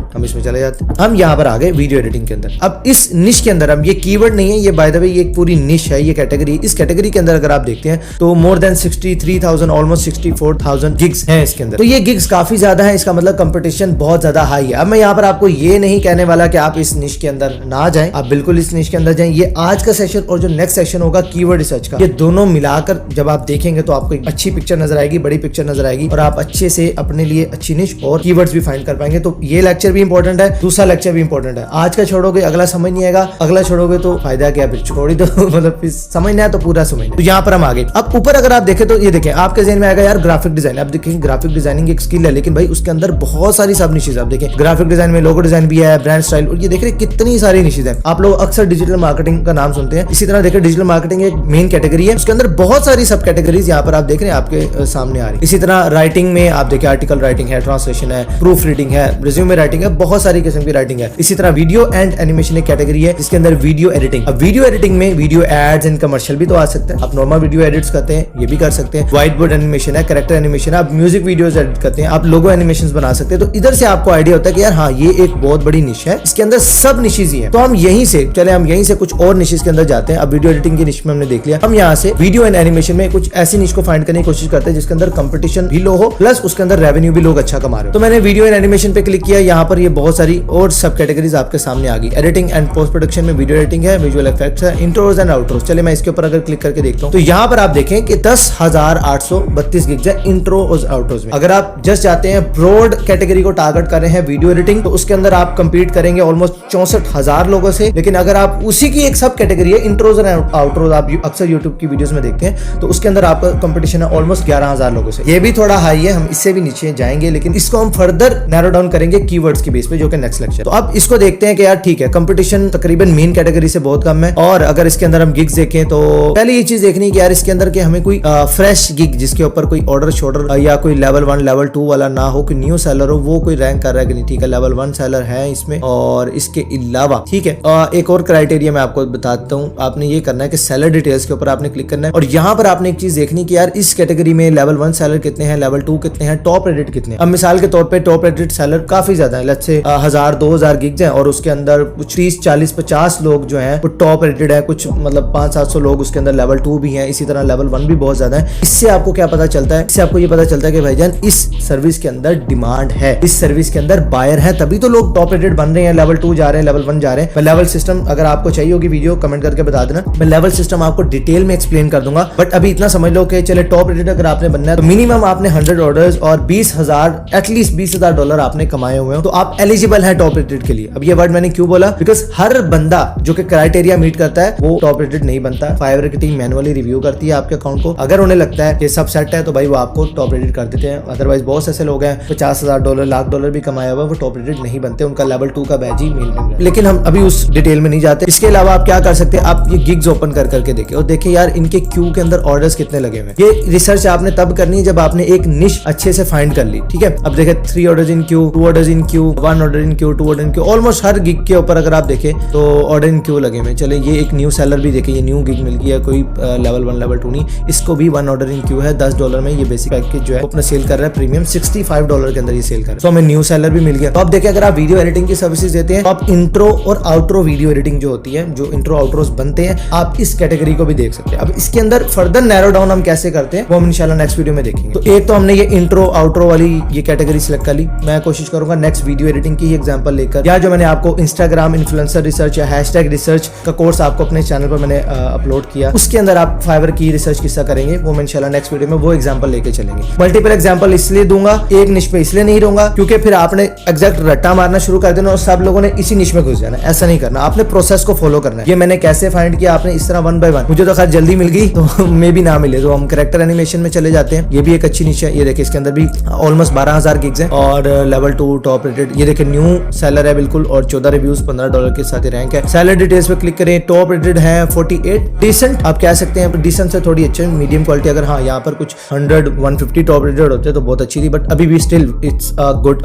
हम यहाँ पर आ गए वीडियो एडिटिंग के अंदर। अब इस निश के अंदर, अब ये कीवर्ड नहीं है, ये बाय द वे ये एक पूरी निश है, ये कैटेगरी। इस कैटेगरी के अंदर अगर आप देखते हैं तो मोर देन 63,000 ऑलमोस्ट 64,000 गिग्स हैं इसके अंदर। तो ये गिग्स काफी ज्यादा है, इसका मतलब कंपटीशन बहुत ज्यादा हाई है। अब मैं यहाँ पर आपको ये नहीं कहने वाला कि आप इस निश के अंदर ना जाएं, आप बिल्कुल इस निश के अंदर जाएं। ये आज का सेशन और जो नेक्स्ट सेशन होगा कीवर्ड रिसर्च का, ये दोनों मिलाकर जब आप देखेंगे तो आपको एक अच्छी पिक्चर नजर आएगी, बड़ी पिक्चर नजर आएगी और आप अच्छे से अपने लिए अच्छी निश और कीवर्ड्स भी फाइंड कर पाएंगे। तो ये लेक्चर भी इंपॉर्टेंट है, दूसरा लेक्चर भी इंपॉर्टेंट है। आज का छोड़ोगे अगला समझ नहीं आएगा, अगला छोड़ोगे तो फायदा क्या, फिर छोड़ी तो मतलब समझना है तो पूरा समझना। तो यहाँ पर हम आगे, अब ऊपर अगर आप देखें तो ये देखें आपके ज़हन में आएगा यार ग्राफिक डिजाइन। आप देखें ग्राफिक डिजाइनिंग एक स्किल है, लेकिन भाई उसके अंदर बहुत सारी सब निशेज। आप देखें ग्राफिक डिजाइन में लोगो डिजाइन भी है, ब्रांड स्टाइल, और ये देख रहे कितनी सारी निशेज है। आप लोग अक्सर डिजिटल मार्केटिंग का नाम सुनते हैं, इसी तरह देखें डिजिटल मार्केटिंग एक मेन कैटेगरी है, उसके अंदर बहुत सारी सब कैटेगरीज यहाँ पर आप देख रहे हैं आपके सामने आ रही है। इसी तरह राइटिंग में आप देखें आर्टिकल राइटिंग है, ट्रांसलेशन है, प्रूफ रीडिंग है, रिज्यूमे राइटिंग है, बहुत सारी किस्म की राइटिंग है। इसी तरह वीडियो एंड एनिमेशन एक कैटेगरी है जिसके अंदर वीडियो एडिटिंग। अब वीडियो एडिटिंग में वीडियो एड्स एंड कमर्शियल भी तो आ सकते हैं। आप नॉर्मल वीडियो एडिट्स करते हैं, ये भी कर सकते हैं। व्हाइट बोर्ड एनिमेशन है, कैरेक्टर एनिमेशन है, आप म्यूजिक वीडियोस एडिट करते हैं, आप लोगो एनिमेशंस बना सकते हैं। तो इधर से आपको आइडिया होता है कि यार हाँ ये एक बहुत बड़ी निश है, इसके अंदर सब निशेज ही हैं। तो हम यहीं से कुछ और निशेज के अंदर जाते हैं। अब वीडियो एडिटिंग की निश में हमने देख लिया, हम यहाँ से वीडियो एंड एनिमेशन में कुछ ऐसी निश को फाइंड करने की कोशिश करते हैं जिसके अंदर कंपटीशन भी लो हो, प्लस उसके अंदर रेवेन्यू भी लोग अच्छा कमा रहे हो। तो मैंने वीडियो एंड एनिमेशन पे क्लिक किया, यहाँ पर ये बहुत सारी और सब कैटेगरीज आपके सामने आ गई। एडिटिंग एंड पोस्ट प्रोडक्शन में वीडियो एडिटिंग है, विजुअल इफेक्ट्स है, इंट्रोज एंड आउट्रोज। चलिए मैं इसके ऊपर अगर क्लिक करके देखता हूँ तो यहाँ पर आप देखें कि 10,832 गिग्स है इंट्रो और आउट्रोज में। अगर आप जस्ट जाते हैं ब्रॉड कैटेगरी को टारगेट कर रहे हैं वीडियो एडिटिंग, तो उसके अंदर आप कंपीट करेंगे ऑलमोस्ट 64,000 लोगों से। लेकिन अगर आप उसी की एक सब कैटेगरी है इंट्रोज एंड आउट्रोज, आप अक्सर यूट्यूब की वीडियोस में देखते हैं, तो उसके अंदर आपका कंपटीशन है ऑलमोस्ट 11,000 लोगों से। ये भी थोड़ा हाई है, हम इससे भी नीचे जाएंगे, लेकिन इसको हम फर्दर नैरो डाउन करेंगे कीवर्ड्स की बेस पे, जो कि नेक्स्ट लेक्चर। तो अब इसको देखते हैं कि यार ठीक है कंपटीशन तकरीबन मेन कैटेगरी से बहुत कम है। और अगर इसके अंदर हम गिग्स देखें तो पहले ये चीज देखनी है कि यार इसके अंदर के हमें कोई फ्रेश गिग जिसके ऊपर कोई ऑर्डर शोर्डर या कोई लेवल 1 लेवल 2 वाला ना हो, कोई न्यू सेलर हो, वो कोई रैंक कर रहा है कि नहीं। ठीक है लेवल 1 सेलर है इसमें। और इसके अलावा ठीक है एक और क्राइटेरिया मैं आपको बताता हूँ, आपने ये करना है कि सेलर डिटेल्स के ऊपर आपने क्लिक करना है और यहाँ पर आपने एक चीज देखनी कि यार इस कैटेगरी में लेवल 1 सेलर कितने हैं, लेवल 2 कितने हैं, टॉप रेटेड कितने हैं। अब मिसाल के तौर पे टॉप रेटेड सेलर काफी ज्यादा है, लेट्स से 1000-2000 गिग्स हैं और उसके अंदर कुछ 30-40-50 लोग जो हैं वो टॉप रेटेड है, कुछ मतलब 500-700 लोग उसके अंदर लेवल 2 भी हैं, इसी तरह लेवल 1 भी बहुत ज्यादा है। इससे आपको क्या पता चलता है, इससे आपको ये पता चलता है कि भाईजान इस सर्विस के अंदर डिमांड है, इस सर्विस के अंदर बायर है, तभी तो लोग टॉप रेटेड बन रहे हैं, लेवल 2 जा रहे हैं, लेवल 1 जा रहे हैं। हैं। मैं लेवल सिस्टम अगर आपको चाहिए होगी वीडियो कमेंट करके बता देना, मैं लेवल सिस्टम आपको डिटेल में एक्सप्लेन कर दूंगा। बट अभी इतना समझ लो कि चले टॉप रेटेड अगर आपने बनना है तो मिनिमम आपने 100 ऑर्डर्स और 20,000 एटलीस्ट $20,000 आपने कमाए हुए हो तो आप एलिजिबल है टॉप रेटेड के लिए। अब ये वर्ड मैंने क्यों बोला, बिकॉज हर बंदा जो कि क्राइटेरिया मीट करता है वो टॉप रेटेड नहीं बनता। फाइवर की टीम मैनुअली रिव्यू करती है आपके अकाउंट को, अगर उन्हें लगता है कि सब सेट है तो भाई वो आपको टॉप रेटेड कर देते हैं। अदरवाइज बहुत ऐसे लोग हैं $50,000 $1,00,000 भी कमाया हुआ वो टॉप रेटेड नहीं बनते, उनका लेवल 2 का बैज ही मिल रहा है। लेकिन हम अभी उस डिटेल में नहीं जाते। इसके अलावा आप क्या कर सकते हैं, आप ये गिग्स ओपन कर करके देखें और देखें यार इनके क्यू के अंदर ऑर्डर्स कितने लगे हुए हैं। ये रिसर्च आपने तब करनी है जब आपने एक निश अच्छे से फाइंड कर ली, ठीक है। अब देखें 3 orders in Q, 2 orders in Q, 1 order in Q, 2 order in Q, almost her gig के ऊपर अगर आप देखें तो ऑर्डर इन क्यू लगे हुए। चले ये एक न्यू सेलर भी देखें, ये न्यू गिग मिल गया, कोई लेवल 1 लेवल 2 नहीं, इसको भी 1 ऑर्डर इन क्यू है। $10 में ये बेसिक पैकेज जो है अपना सेल कर रहा है प्रीमियम, $65 के अंदर ये सेल कर रहा है। तो हमें न्यू सेलर भी मिल गया। तो आप देखें अगर आप वीडियो एडिटिंग की सर्विसेज देते हैं तो आप इंट्रो और आउट्रो वीडियो एडिटिंग जो होती है, जो इंट्रो आउट्रोस बनते हैं, आप इस कैटेगरी को भी देख सकते हैं। अब इसके अंदर फर्दर नैरो डाउन हम कैसे करते हैं वो हम इंशाल्लाह नेक्स्ट वीडियो में देखेंगे। तो एक तो हमने ये इंट्रो आउट्रो वाली ये कैटेगरी सिलेक्ट कर ली। मैं कोशिश करूंगा नेक्स्ट वीडियो एडिटिंग की एग्जांपल लेकर, या जो मैंने आपको इंस्टाग्राम इन्फ्लुएंसर रिसर्च या हैशटैग रिसर्च का कोर्स आपको अपने चैनल पर मैंने अपलोड किया, उसके अंदर आप फाइवर की रिसर्च किस्सा करेंगे, वो मैं इंशाल्लाह नेक्स्ट वीडियो में वो एग्जांपल लेके चलेंगे। मल्टीपल एग्जांपल इसलिए दूंगा, एक निश पे इसलिए नहीं रहूंगा क्योंकि फिर आपने एग्जैक्ट रट्टा मारना शुरू कर देना और सब लोगों ने इसी निश में घुस जाना। ऐसा नहीं करना, आपने प्रोसेस को फॉलो करना है। ये मैंने कैसे फाइंड किया, आपने इस तरह 1 बाय 1, मुझे तो खैर जल्दी मिल गई तो मे भी ना मिले तो हम कैरेक्टर एनिमेशन में चले जाते हैं। ये भी एक अच्छी निश है। ये देखिए इसके अंदर भी ऑलमोस्ट 12,000 गिग्स हैं और लेवल 2 टॉप रेटेड। ये देखिए न्यू सेलर है बिल्कुल और 14 रिव्यूज, $15 के साथ रैंक है। सेलर डिटेल्स पे क्लिक करें, टॉप रेटेड है 48, डिसेंट आप कह सकते हैं, डिसेंट से थोड़ी अच्छे मीडियम क्वालिटी। अगर हाँ यहाँ पर कुछ 100 150 टॉप रेटेड होते तो बहुत अच्छी थी, बट अभी भी स्टिल इट्स अ गुड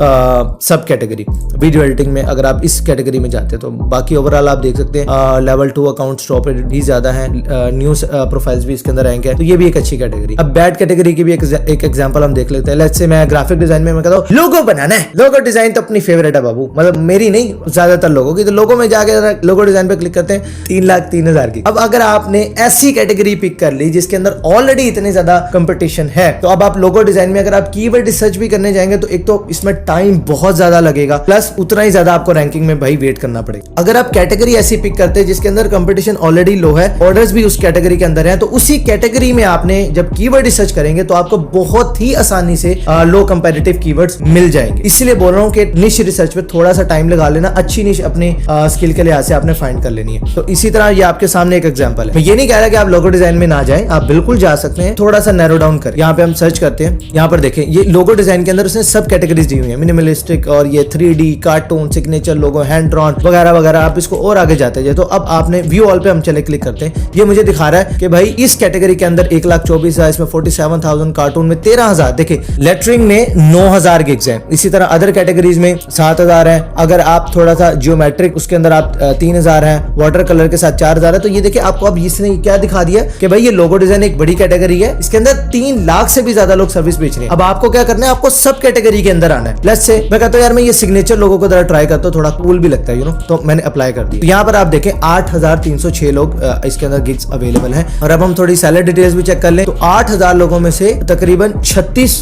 सब कैटेगरी वीडियो एडिटिंग में अगर आप इस कैटेगरी में जाते हैं तो। बाकी ओवरऑल आप देख सकते हैं लेवल 2 अकाउंट्स टॉप रेटेड भी ज्यादा है, न्यूज प्रोफाइल्स भी इसके अंदर रैंक है, तो ये भी एक अच्छी कैटेगरी। अब बैड कैटेगरी की भी एक एग्जांपल हम देख लेते हैं। लेट्स से मैं ग्राफिक डिजाइन में मैं कहता हूं लोगो बनाना है, लोगो डिजाइन तो अपनी फेवरेट है बाबू, मतलब मेरी नहीं ज्यादातर लोगों की। तो लोगो में जाके लोगो डिजाइन पे क्लिक करते हैं 3,03,000 की। अब अगर आपने ऐसी कैटेगरी पिक कर ली जिसके अंदर ऑलरेडी इतने ज्यादा कंपटीशन है, तो अब आप लोगो डिजाइन में अगर आप कीवर्ड रिसर्च भी करने जाएंगे तो एक तो इसमें टाइम बहुत ज्यादा लगेगा, प्लस उतना ही ज्यादा आपको रैंकिंग में भाई वेट करना पड़ेगा। अगर आप कैटेगरी ऐसी पिक करते हैं जिसके अंदर कंपटीशन ऑलरेडी लो है, ऑर्डर्स भी उस कैटेगरी के अंदर है, तो उसी कैटेगरी में आपने जब कीवर्ड रिसर्च करेंगे तो आपको बहुत ही आसानी से लो कंपैरेटिव कीवर्ड्स मिल जाएंगे। इसलिए बोल रहा हूं कि निश रिसर्च पे थोड़ा सा टाइम लगा लेना, अच्छी निश अपने स्किल के लिहाज से आपने फाइंड कर लेनी है। तो इसी तरह ये आपके सामने एक एग्जांपल है। मैं ये नहीं कह रहा कि आप लोगो डिजाइन में ना जाएं, आप बिल्कुल जा सकते हैं, थोड़ा सा नैरो डाउन कर। यहाँ पे हम सर्च करते हैं, यहाँ पर देखें ये लोगो डिजाइन के अंदर उसने सब कैटेगरीज दी हुई है, मिनिमलिस्टिक और ये 3D कार्टून, सिग्नेचर लोगो, हैंड ड्रॉन वगैरह वगैरह। आप इसको और आगे जाते हैं तो अब आपने व्यू ऑल पे हम चले क्लिक करते हैं, ये मुझे दिखा रहा है कि भाई इस कैटेगरी के अंदर 1,24,000, इसमें 47,000, कार्टून में 13,000, देखिए लेटरिंग में 9,000 गिग्स हैं। इसी तरह अदर कैटेगरीज में 7,000 है। अगर आप थोड़ा सा जियोमेट्रिक उसके अंदर आप 3,000 है, वाटर कलर के साथ 4,000 है। तो ये देखिए आपको अब इसने क्या दिखा दिया कि भाई ये लोगो डिजाइन एक बड़ी कैटेगरी है, इसके अंदर 3 लाख से भी ज्यादा लोग सर्विस बेच रहे हैं। अब आपको क्या करना है, आपको सब कैटेगरी के अंदर आना है। प्लस से मैं कहता हूं यार मैं ये सिग्नेचर लोगो को जरा ट्राई करता हूं, थोड़ा कूल भी लगता है तो मैंने अप्लाई कर दी। तो यहाँ पर आप देखें 8,306 लोग इसके अंदर गिग्स अवेलेबल हैं। और अब हम थोड़ी सैलरी डिटेल्स भी चेक कर लें तो 8,000 लोगों में से तकरीबन 36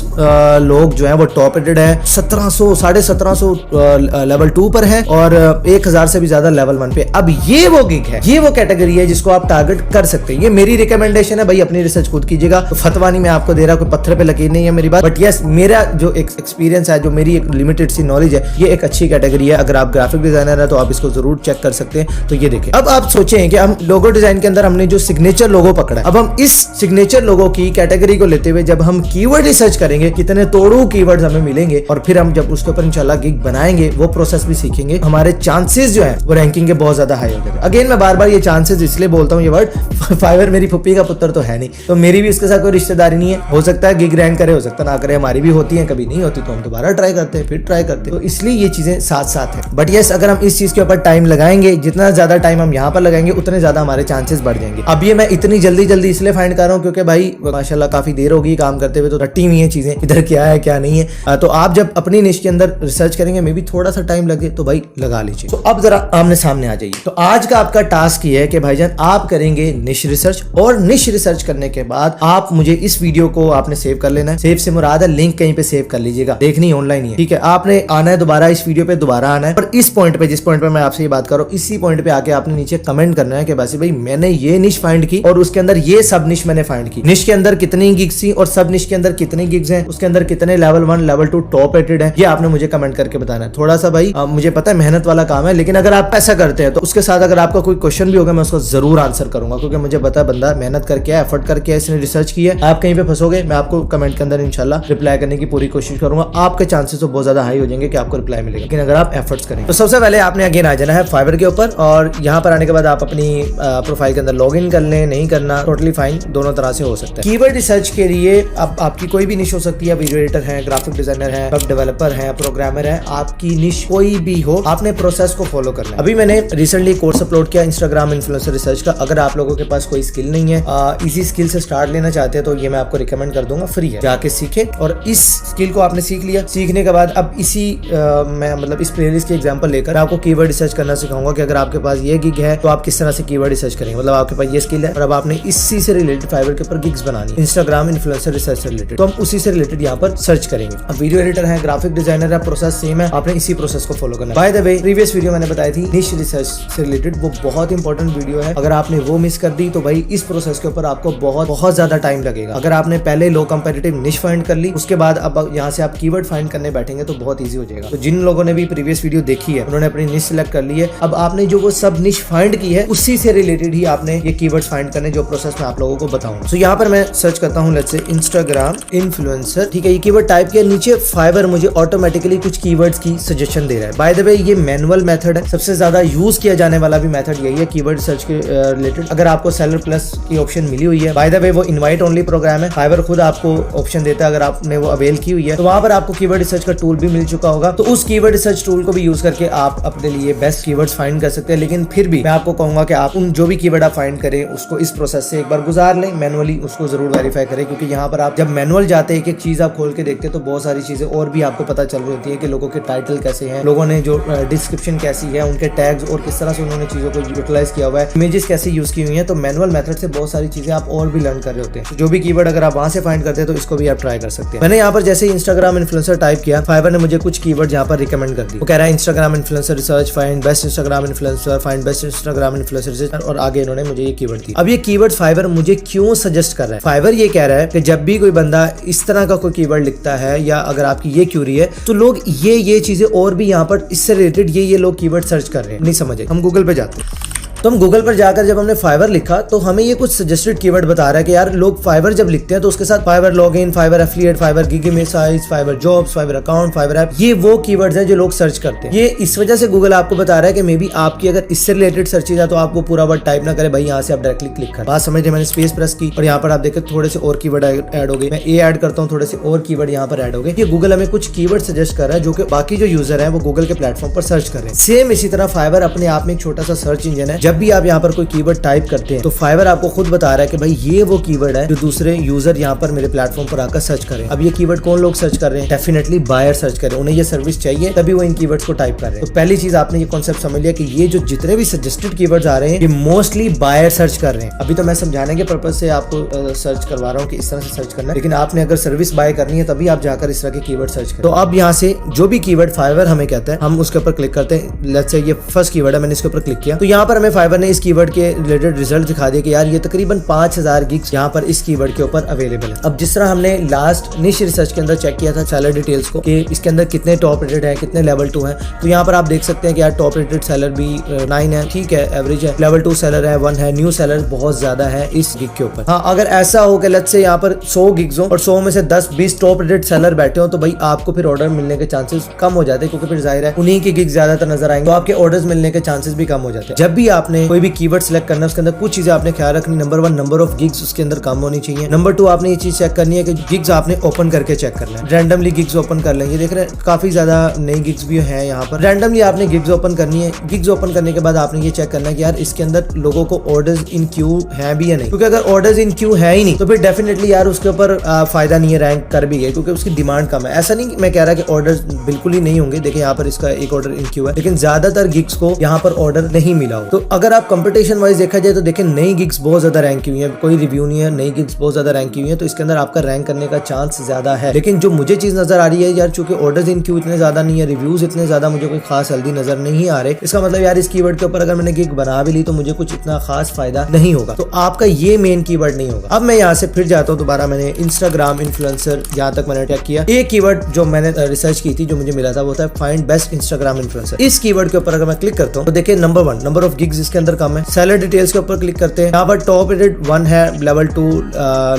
लोग जो है वो टॉप रेटेड है, 1700 1750 लेवल 2 पर है और 1,000 से भी ज्यादा लेवल 1 पे। अब ये वो गिग है, ये वो कैटेगरी है जिसको आप टारगेट कर सकते हैं। ये मेरी रिकमेंडेशन है भाई, अपनी रिसर्च खुद कीजिएगा। तो फतवा नहीं मैं आपको दे रहा, कोई पत्थर पे लकीर नहीं है मेरी बात, बट यस मेरा जो एक्सपीरियंस है, जो मेरी एक लिमिटेड सी नॉलेज है, ये एक अच्छी कैटेगरी है। अगर आप ग्राफिक डिजाइनर है तो आप इसको जरूर चेक कर सकते हैं। तो ये देखिए अब आप सोचें कि हम लोगो डिजाइन के अंदर हमने जो सिग्नेचर लोगो पकड़ा है, अब हम इस सिग्नेचर लोगो की कैटेगरी को लेते हुए जब हम कीवर्ड रिसर्च करेंगे, कितने तोड़ू कीवर्ड्स हमें मिलेंगे और फिर हम जब उसके ऊपर इंशाल्लाह गिग बनाएंगे, वो प्रोसेस भी सीखेंगे, हमारे चांसेस जो है वो रैंकिंग के बहुत ज्यादा हाई हो जाएंगे। अगेन मैं बार बार ये चांसेस इसलिए बोलता हूँ, ये वर्ड फाइवर मेरी फुप्पी का पुत्र तो है नहीं, तो मेरी भी इसके साथ कोई रिश्तेदारी नहीं है। हो सकता है गिग रैंक करे, हो सकता ना करे, हमारी भी होती है, कभी नहीं होती तो हम दोबारा ट्राई करते हैं, फिर ट्राई करते हैं। तो इसलिए ये चीजें साथ साथ है। बट यस अगर हम इस चीज के ऊपर टाइम लगाएंगे, जितना ज्यादा टाइम हम यहाँ पर लगाएंगे उतने ज्यादा हमारे चांसेस बढ़ जाएंगे। अब ये मैं इतनी जल्दी इसलिए फाइंड कर रहा हूँ क्योंकि भाई माशाल्लाह काफी देर होगी काम करते हुए, तो रट्टी हुई है चीजें, इधर क्या है क्या नहीं है। तो आप जब अपनी निश के अंदर रिसर्च करेंगे, मे भी थोड़ा सा टाइम लगे तो भाई लगा लीजिए। तो अब जरा आमने सामने आ जाइए। तो आज का आपका टास्क ये है कि भाईजान आप करेंगे निश रिसर्च, और निश रिसर्च करने के बाद आप मुझे इस वीडियो को आपने सेव कर लेना है। सेव से मुराद है लिंक कहीं पे सेव कर लीजिएगा, देखनी ऑनलाइन ही है, ठीक है। आपने आना है दोबारा, इस वीडियो पे दोबारा आना है और इस पॉइंट पे, जिस पॉइंट पे मैं आपसे ये बात कर रहा हूँ, इसी पॉइंट पे आके आपने नीचे कमेंट करना है कि बासी भाई मैंने ये निश फाइंड की और उसके अंदर ये सब निश मैंने फाइंड की। निश के अंदर कितनी गिग्स थी और सब निश के अंदर कितनी गिग्स हैं, उसके अंदर कितने लेवल 1 लेवल 2 टॉप रेटेड है, ये आपने मुझे कमेंट करके बताना है। थोड़ा सा भाई मुझे पता है मेहनत वाला काम है, लेकिन अगर आप ऐसा करते हैं तो उसके साथ अगर आपका कोई क्वेश्चन भी होगा मैं उसको जरूर आंसर करूंगा, क्योंकि मुझे पता है बंदा मेहनत करके है, एफर्ट करके है, इसने रिसर्च की है। आप कहीं पे फंसोगे मैं आपको कमेंट के अंदर इंशाल्लाह रिप्लाई करने की पूरी कोशिश करूंगा। आपके चांसेस तो बहुत ज्यादा हाई हो जाएंगे कि आपको रिप्लाई मिलेगा, लेकिन अगर आप एफर्ट्स करें। तो सबसे पहले आपने अगेन आ जाना है फाइवर के ऊपर, और यहाँ पर आने के बाद आप अपनी प्रोफाइल के अंदर लॉग इन कर लें, नहीं करना टोटली फाइन, दोनों तरह से हो सकता है। कीवर्ड रिसर्च के लिए अब आपकी कोई भी निश हो सकती है, वीडियो एडिटर है, ग्राफिक डिजाइनर है, वेब डेवलपर है, प्रोग्रामर है, आपकी निश कोई भी हो, आपने प्रोसेस को फॉलो करना है। अभी मैंने रिसेंटली कोर्स अपलोड किया इंस्टाग्राम इन्फ्लुएंसर रिसर्च का। अगर आप लोगों के पास कोई स्किल नहीं है, इजी स्किल से स्टार्ट लेना चाहते हैं, तो ये मैं आपको रिकमेंड कर दूंगा, फ्री है, जाके सीखे। और इस स्किल को आपने सीख लिया, सीखने के बाद अब इसी मैं मतलब इस प्लेलिस्ट के एग्जांपल लेकर आपको कीवर्ड रिसर्च करना सिखाऊंगा कि अगर आपके पास ये गिग है तो आप किस तरह से कीवर्ड रिसर्च करेंगे। मतलब आपके पास ये स्किल है और अब आपने इसी से रिलेटेड फाइवर के ऊपर गिग्स बनानी है, इंस्टाग्राम इन्फ्लुएंसर रिसर्च से रिलेटेड, तो हम उसी से रिलेटेड यहाँ पर सर्च करेंगे। अब वीडियो एडिटर है, ग्राफिक डिजाइनर है, प्रोसेस सेम है, आपने इसी प्रोसेस को फॉलो करना है। By the way previous video मैंने बताई थी निश रिसर्च से रिलेटेड, वो बहुत इंपॉर्टेंट वीडियो है। अगर आपने वो मिस कर दी तो भाई इस प्रोसेस के ऊपर आपको बहुत ज्यादा टाइम लगेगा। अगर आपने पहले लो कंपेटिटिव निश फाइंड कर ली, उसके बाद अब यहाँ से आप कीवर्ड फाइंड करने बैठेंगे तो बहुत ईजी हो जाएगा। तो जिन लोगों ने भी प्रीवियस वीडियो देखी है उन्होंने अपनी निश सिलेक्ट कर ली है। अब आपने जो वो सब निश फाइंड की है उसी से रिलेटेड ही आपने ये कीवर्ड्स फाइंड करने, जो प्रोसेस मैं आप लोगों को बताऊंगा। तो यहाँ पर मैं सर्च करता हूँ लेट्स से इंस्टाग्राम इन्फ्लुएंसर, ठीक है, ये कीवर्ड टाइप किया, नीचे फाइवर मुझे ऑटोमेटिकली कुछ कीवर्ड्स की सजेशन दे रहा है। बाय द वे ये मैनुअल मेथड है, सबसे ज्यादा यूज किया जाने वाला भी मेथड यही है कीवर्ड सर्च के रिलेटेड। अगर आपको सेलर प्लस की ऑप्शन मिली हुई है, बाय द वे वो इनवाइट ओनली प्रोग्राम है, फाइवर खुद आपको ऑप्शन देता है, अगर आपने वो अवेल की हुई है तो वहां पर आपको कीवर्ड रिसर्च का टूल भी मिल चुका होगा। तो उस कीवर्ड रिसर्च टूल को भी यूज करके आप अपने लिए बेस्ट कीवर्ड्स फाइंड कर सकते हैं। लेकिन फिर भी मैं आपको कहूंगा कि आप उन जो भी कीवर्ड आप फाइंड करें उसको इस प्रोसेस से एक बार गुजार लें, मैनुअली उसको जरूर वेरीफाई करें, क्योंकि यहाँ पर आप जब मैनुअल जाते हैं, एक चीज आप खोल के देखते हैं तो बहुत सारी चीजें और भी आपको पता चल रही होती है कि लोगों के टाइटल कैसे हैं, लोगों ने जो डिस्क्रिप्शन कैसी है, उनके टैग्स और किस तरह से उन्होंने चीजों को यूटिलाइज किया हुआ है, इमेजेस कैसे यूज की हुई है। तो मैनुअल मेथड से बहुत सारी चीजें आप और भी लर्न कर रहे होते हैं। तो जो भी कीवर्ड अगर आप वहां से फाइंड करते हैं तो इसको भी आप ट्राई कर सकते हैं। मैंने यहाँ पर जैसे इंस्टाग्राम इन्फ्लुएंसर टाइप किया, फाइवर ने मुझे कुछ कीवर्ड यहाँ पर रिकमेंड कर दी। वो कह रहा है Instagram influencer research, find best Instagram influencer, find best Instagram influencer research, और आगे इन्होंने मुझे ये कीवर्ड दी। अब ये कीवर्ड फाइवर मुझे क्यों सजेस्ट कर रहा है? फाइवर ये कह रहा है कि जब भी कोई बंदा इस तरह का कोई कीवर्ड लिखता है या अगर आपकी ये क्यूरी है तो लोग ये चीजें और भी यहाँ पर इससे रिलेटेड ये लोग कीवर्ड सर्च कर रहे हैं। नहीं समझे, हम गूगल पे जाते हैं। तो हम गूगल पर जाकर जब हमने फाइवर लिखा तो हमें ये कुछ सजेस्टेड कीवर्ड बता रहा है कि यार लोग फाइवर जब लिखते हैं तो उसके साथ Fiverr login, Fiverr affiliate, Fiverr gig image size, Fiverr jobs, Fiverr account, Fiverr app, ये वो कीवर्ड्स हैं जो लोग सर्च करते हैं। ये इस वजह से गूगल आपको बता रहा है कि मे बी आपकी अगर इससे रिलेटेड सर्चेज है तो आप वो पूरा वर्ड टाइप ना करें, भाई यहाँ से आप डायरेक्टली क्लिक करें। बात समझ रहे? मैंने स्पेस प्रेस की और यहाँ पर आप देखें थोड़े से और कीवर्ड ऐड हो गए। मैं ए ऐड करता हूँ, थोड़े से और कीवर्ड यहाँ पर ऐड हो गए। ये गूगल हमें कुछ कीवर्ड सजेस्ट कर रहा है जो कि बाकी जो यूजर है वो गूगल के प्लेटफॉर्म पर सर्च कर रहे हैं। सेम इसी तरह फाइवर अपने आप में एक छोटा सा सर्च इंजन है। जब भी आप यहाँ पर कोई कीवर्ड टाइप करते हैं तो फाइवर आपको खुद बता रहा है कि भाई ये वो कीवर्ड है जो दूसरे यूजर यहाँ पर मेरे प्लेटफॉर्म पर आकर सर्च करें। अब ये कीवर्ड कौन लोग सर्च कर रहे हैं? डेफिनेटली बायर सर्च कर रहे हैं, उन्हें ये सर्विस चाहिए तभी वो इन कीवर्ड्स को टाइप कर रहे हैं। तो पहली चीज आपने ये कॉन्सेप्ट समझ लिया कि ये जो जितने भी सजेस्टेड कीवर्ड्स आ रहे हैं ये मोस्टली बायर सर्च कर रहे हैं। अभी तो मैं समझाने के पर्पज से आपको सर्च करवा रहा हूँ कि इस तरह से सर्च करना है, लेकिन आपने अगर सर्विस बाय करनी है तभी आप जाकर इस तरह के कीवर्ड सर्च करें। तो अब यहाँ से जो भी कीवर्ड फाइवर हमें कहता है हम उसके ऊपर क्लिक करते हैं। लेट्स से ये फर्स्ट कीवर्ड है, मैंने इसके ऊपर क्लिक किया तो यहाँ पर हमें फाइवर ने इस कीवर्ड के रिलेटेड रिजल्ट दिखा दिया कि यार ये तकरीबन 5000 गिग्स यहाँ पर इस कीवर्ड के ऊपर अवेलेबल है। अब जिस तरह हमने लास्ट निश रिसर्च के अंदर चेक किया था सेलर डिटेल्स को कि इसके अंदर कितने टॉप रेटेड है, कितने लेवल 2 है, तो यहाँ पर आप देख सकते हैं कि यार टॉप रेटेड सेलर भी 9 है, ठीक है, एवरेज है, लेवल 2 सेलर है 1 है, न्यू सेलर बहुत ज्यादा है इस गिग के ऊपर। हाँ, अगर ऐसा हो कि लेट्स से यहाँ पर 100 गिग्स हो और 100 में से 10-20 टॉप रेटेड सेलर बैठे हो तो भाई आपको फिर ऑर्डर मिलने के चांसेस कम हो जाते हैं, क्योंकि फिर जाहिर है उन्हीं के गिग ज्यादातर नजर आएंगे, तो आपके ऑर्डर्स मिलने के चांसेस भी कम हो जाते हैं। जब भी आपने कोई भी कीवर्ड सिलेक्ट करना है उसके अंदर कुछ चीजें आपने ख्याल रखनी। नंबर 1 नंबर ऑफ गिग्स उसके अंदर कम होनी चाहिए। नंबर 2 आपने ये चीज चेक करनी है कि गिग्स आपने ओपन करके चेक करना है। रैंडमली गिग्स ओपन कर लेंगे, देख रहे हैं काफी ज्यादा नई गिग्स भी हैं यहाँ पर। रैंडमली आपने गिग्स ओपन करनी है। गिग्स ओपन करने के बाद आपने ये चेक करना है कि यार इसके अंदर लोगों को ऑर्डर्स इन क्यू है भी या नहीं, क्योंकि अगर ऑर्डर्स इन क्यू है ही नहीं तो फिर डेफिनेटली यार उसके ऊपर फायदा नहीं है रैंक कर भी गए, क्योंकि उसकी डिमांड कम है। ऐसा नहीं मैं कह रहा कि ऑर्डर्स बिल्कुल ही नहीं होंगे, देखिए यहाँ पर इसका एक ऑर्डर इन क्यू है, लेकिन ज्यादातर गिग्स को यहाँ पर ऑर्डर नहीं मिला हो। तो अगर आप कंपटीशन वाइज देखा जाए तो देखिए नई गिग्स बहुत ज्यादा रैंक की हुई है, कोई रिव्यू नहीं है, नई गिग्स बहुत ज्यादा रैंक की हुई है, तो इसके अंदर आपका रैंक करने का चांस ज्यादा है। लेकिन जो मुझे चीज नजर आ रही है यार, चूंकि ऑर्डर्स इन क्यू इतने ज्यादा नहीं है, रिव्यूज इतने ज्यादा मुझे कोई खास हेल्दी नजर नहीं आ रहे, इसका मतलब यार इस कीवर्ड के ऊपर अगर मैंने गिग बना भी ली तो मुझे कुछ इतना खास फायदा नहीं होगा, तो आपका ये मेन कीवर्ड नहीं होगा। अब मैं यहाँ से फिर जाता हूँ दोबारा, मैंने इंस्टाग्राम इन्फ्लुएंसर जहाँ तक मैंने चेक किया, एक कीवर्ड जो मैंने रिसर्च की थी, जो मुझे मिला था वो था फाइंड बेस्ट इंस्टाग्राम इन्फ्लुएंसर। इस कीवर्ड के ऊपर अगर मैं क्लिक करता हूँ तो देखिए नंबर 1 नंबर ऑफ गिग्स इसके अंदर कम है। सेलर डिटेल्स के ऊपर क्लिक करते हैं, यहाँ पर टॉप रेटेड 1 है, लेवल 2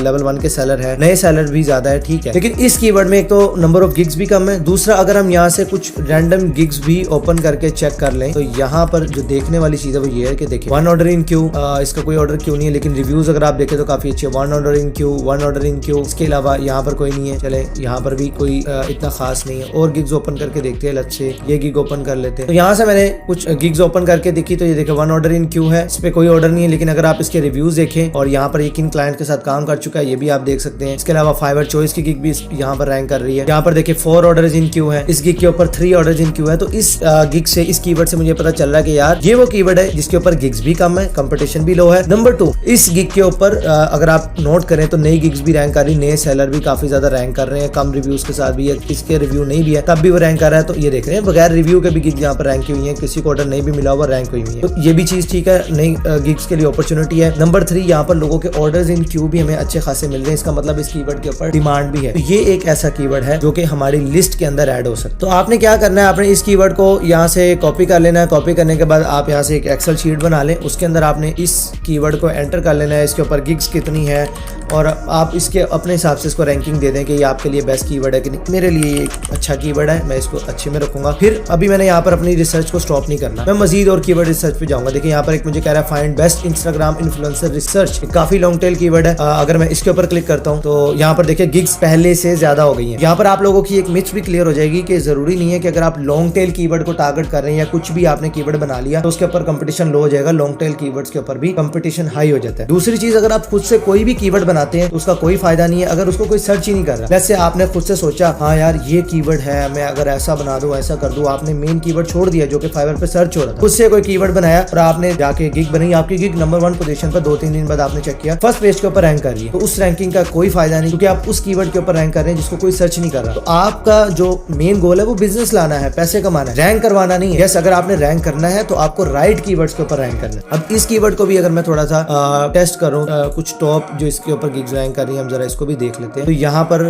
लेवल 1 के सेलर है, नए सेलर भी ज्यादा है, ठीक है। लेकिन इस कीवर्ड में एक तो नंबर ऑफ गिग्स भी कम है, दूसरा अगर हम यहाँ से कुछ रैंडम गिग्स भी ओपन करके चेक कर लें तो यहाँ पर जो देखने वाली चीज है वो ये है कि देखिए 1 ऑर्डर इन क्यू, इसका कोई ऑर्डर क्यू नहीं है, लेकिन रिव्यूज अगर आप देखें तो काफी अच्छे, 1 order in Q, 1 order in Q. इसके अलावा यहाँ पर कोई नहीं है, चले यहाँ पर भी कोई इतना खास नहीं है। और गिग्स ओपन करके देखते हैं, लेट्स से ये गिग ओपन कर लेते हैं, तो यहाँ से मैंने कुछ गिग्स ओपन करके देखी तो ये देखिए 1 ऑर्डर इन क्यू है, इस पे कोई ऑर्डर नहीं है। लेकिन अगर आप इसके रिव्यूज देखें और यहाँ पर ये किन क्लाइंट के साथ काम कर चुका है ये भी आप देख सकते हैं। इसके अलावा फाइवर चॉइस की गिग भी यहाँ पर रैंक कर रही है। यहाँ पर देखिए 4 ऑर्डर्स इन क्यू है, इस गिग के ऊपर 3 ऑर्डर्स इन क्यू है। तो इस गिग से, इस कीवर्ड से मुझे पता चल रहा है कि यार ये वो कीवर्ड है जिसके ऊपर गिग्स भी कम है, कंपटीशन भी लो है। नंबर 2, इस गिग के ऊपर अगर आप नोट करें तो नई गिग्स भी रैंक कर रही, नए सेलर भी काफी ज्यादा रैंक कर रहे हैं, कम रिव्यूज के साथ भी है, इसके रिव्यू नहीं भी है तब भी वो रैंक कर रहा है। तो ये देख रहे हैं बगैर रिव्यू के भी गिग यहाँ पर रैंक की हुई है, किसी को ऑर्डर नहीं भी मिला हुआ रैंक हुई है, तो ये भी चीज ठीक है, नई गिग्स के लिए अपॉर्चुनिटी है। नंबर 3, यहाँ पर लोगों के ऑर्डर्स इन क्यू भी हमें अच्छे खासे मिल रहे हैं, इसका मतलब इस कीवर्ड के ऊपर डिमांड भी है। तो ये एक ऐसा कीवर्ड है जो कि हमारी लिस्ट के अंदर ऐड हो सकता है। तो आपने क्या करना है, आपने इस कीवर्ड को यहाँ से कॉपी कर लेना है, कॉपी करने के बाद आप यहाँ से एक एक्सेल शीट बना लें, उसके अंदर आपने इस कीवर्ड को एंटर कर लेना है, इसके ऊपर गिग्स कितनी है और आप इसके अपने हिसाब से इसको रैंकिंग दे दें कि ये आपके लिए बेस्ट कीवर्ड है कि नहीं। मेरे लिए ये एक अच्छा कीवर्ड है, मैं इसको अच्छे में रखूंगा। फिर अभी मैंने यहाँ पर अपनी रिसर्च को स्टॉप नहीं करना, मैं मजीद और कीवर्ड रिसर्च पे जाऊंगा। देखिए यहाँ पर एक मुझे कह रहा है find best Instagram influencer research, काफी लॉन्ग टेल कीवर्ड है। अगर मैं इसके ऊपर क्लिक करता हूँ तो यहाँ पर देखिए गिग्स पहले से ज्यादा हो गई है। यहाँ पर आप लोगों की एक मिथ भी क्लियर हो जाएगी कि जरूरी नहीं है कि अगर आप लॉन्ग टेल कीवर्ड को टारगेट कर रहे हैं या कुछ भी आपने कीवर्ड बना लिया तो उसके ऊपर कंपटीशन लो हो जाएगा, लॉन्ग टेल कीवर्ड्स के ऊपर भी कंपटीशन हाई हो जाता है। दूसरी चीज, अगर आप खुद से कोई भी कीवर्ड बनाते हैं तो उसका कोई फायदा नहीं है अगर उसको कोई सर्च ही नहीं कर रहा। जैसे आपने खुद से सोचा हाँ यार ये कीवर्ड है, मैं अगर ऐसा बना दूं, ऐसा कर दूं, आपने मेन कीवर्ड छोड़ दिया जो कि फाइवर पे सर्च हो रहा था, खुद से कोई कीवर्ड बनाया और आपने जाके गिग बनाई, आपकी गिग नंबर 1 पोजीशन पर 2-3 दिन बाद आपने चेक किया फर्स्ट पेज के ऊपर रैंक कर रही है, तो उस रैंकिंग का कोई फायदा नहीं, क्योंकि आप उस कीवर्ड के ऊपर रैंक कर रहे हैं जिसको कोई सर्च नहीं कर रहा। तो आपका जो मेन गोल है वो बिजनेस लाना है, पैसे कमाना है, रैंक करवाना नहीं है। यस, अगर आपने रैंक करना है तो आपको राइट कीवर्ड्स के ऊपर रैंक करना है। अब इस कीवर्ड को भी अगर मैं थोड़ा सा टेस्ट करूं, कुछ टॉप जो इसके ऊपर गिग्स रैंक कर रही है, हम जरा इसको भी देख लेते हैं। तो यहाँ पर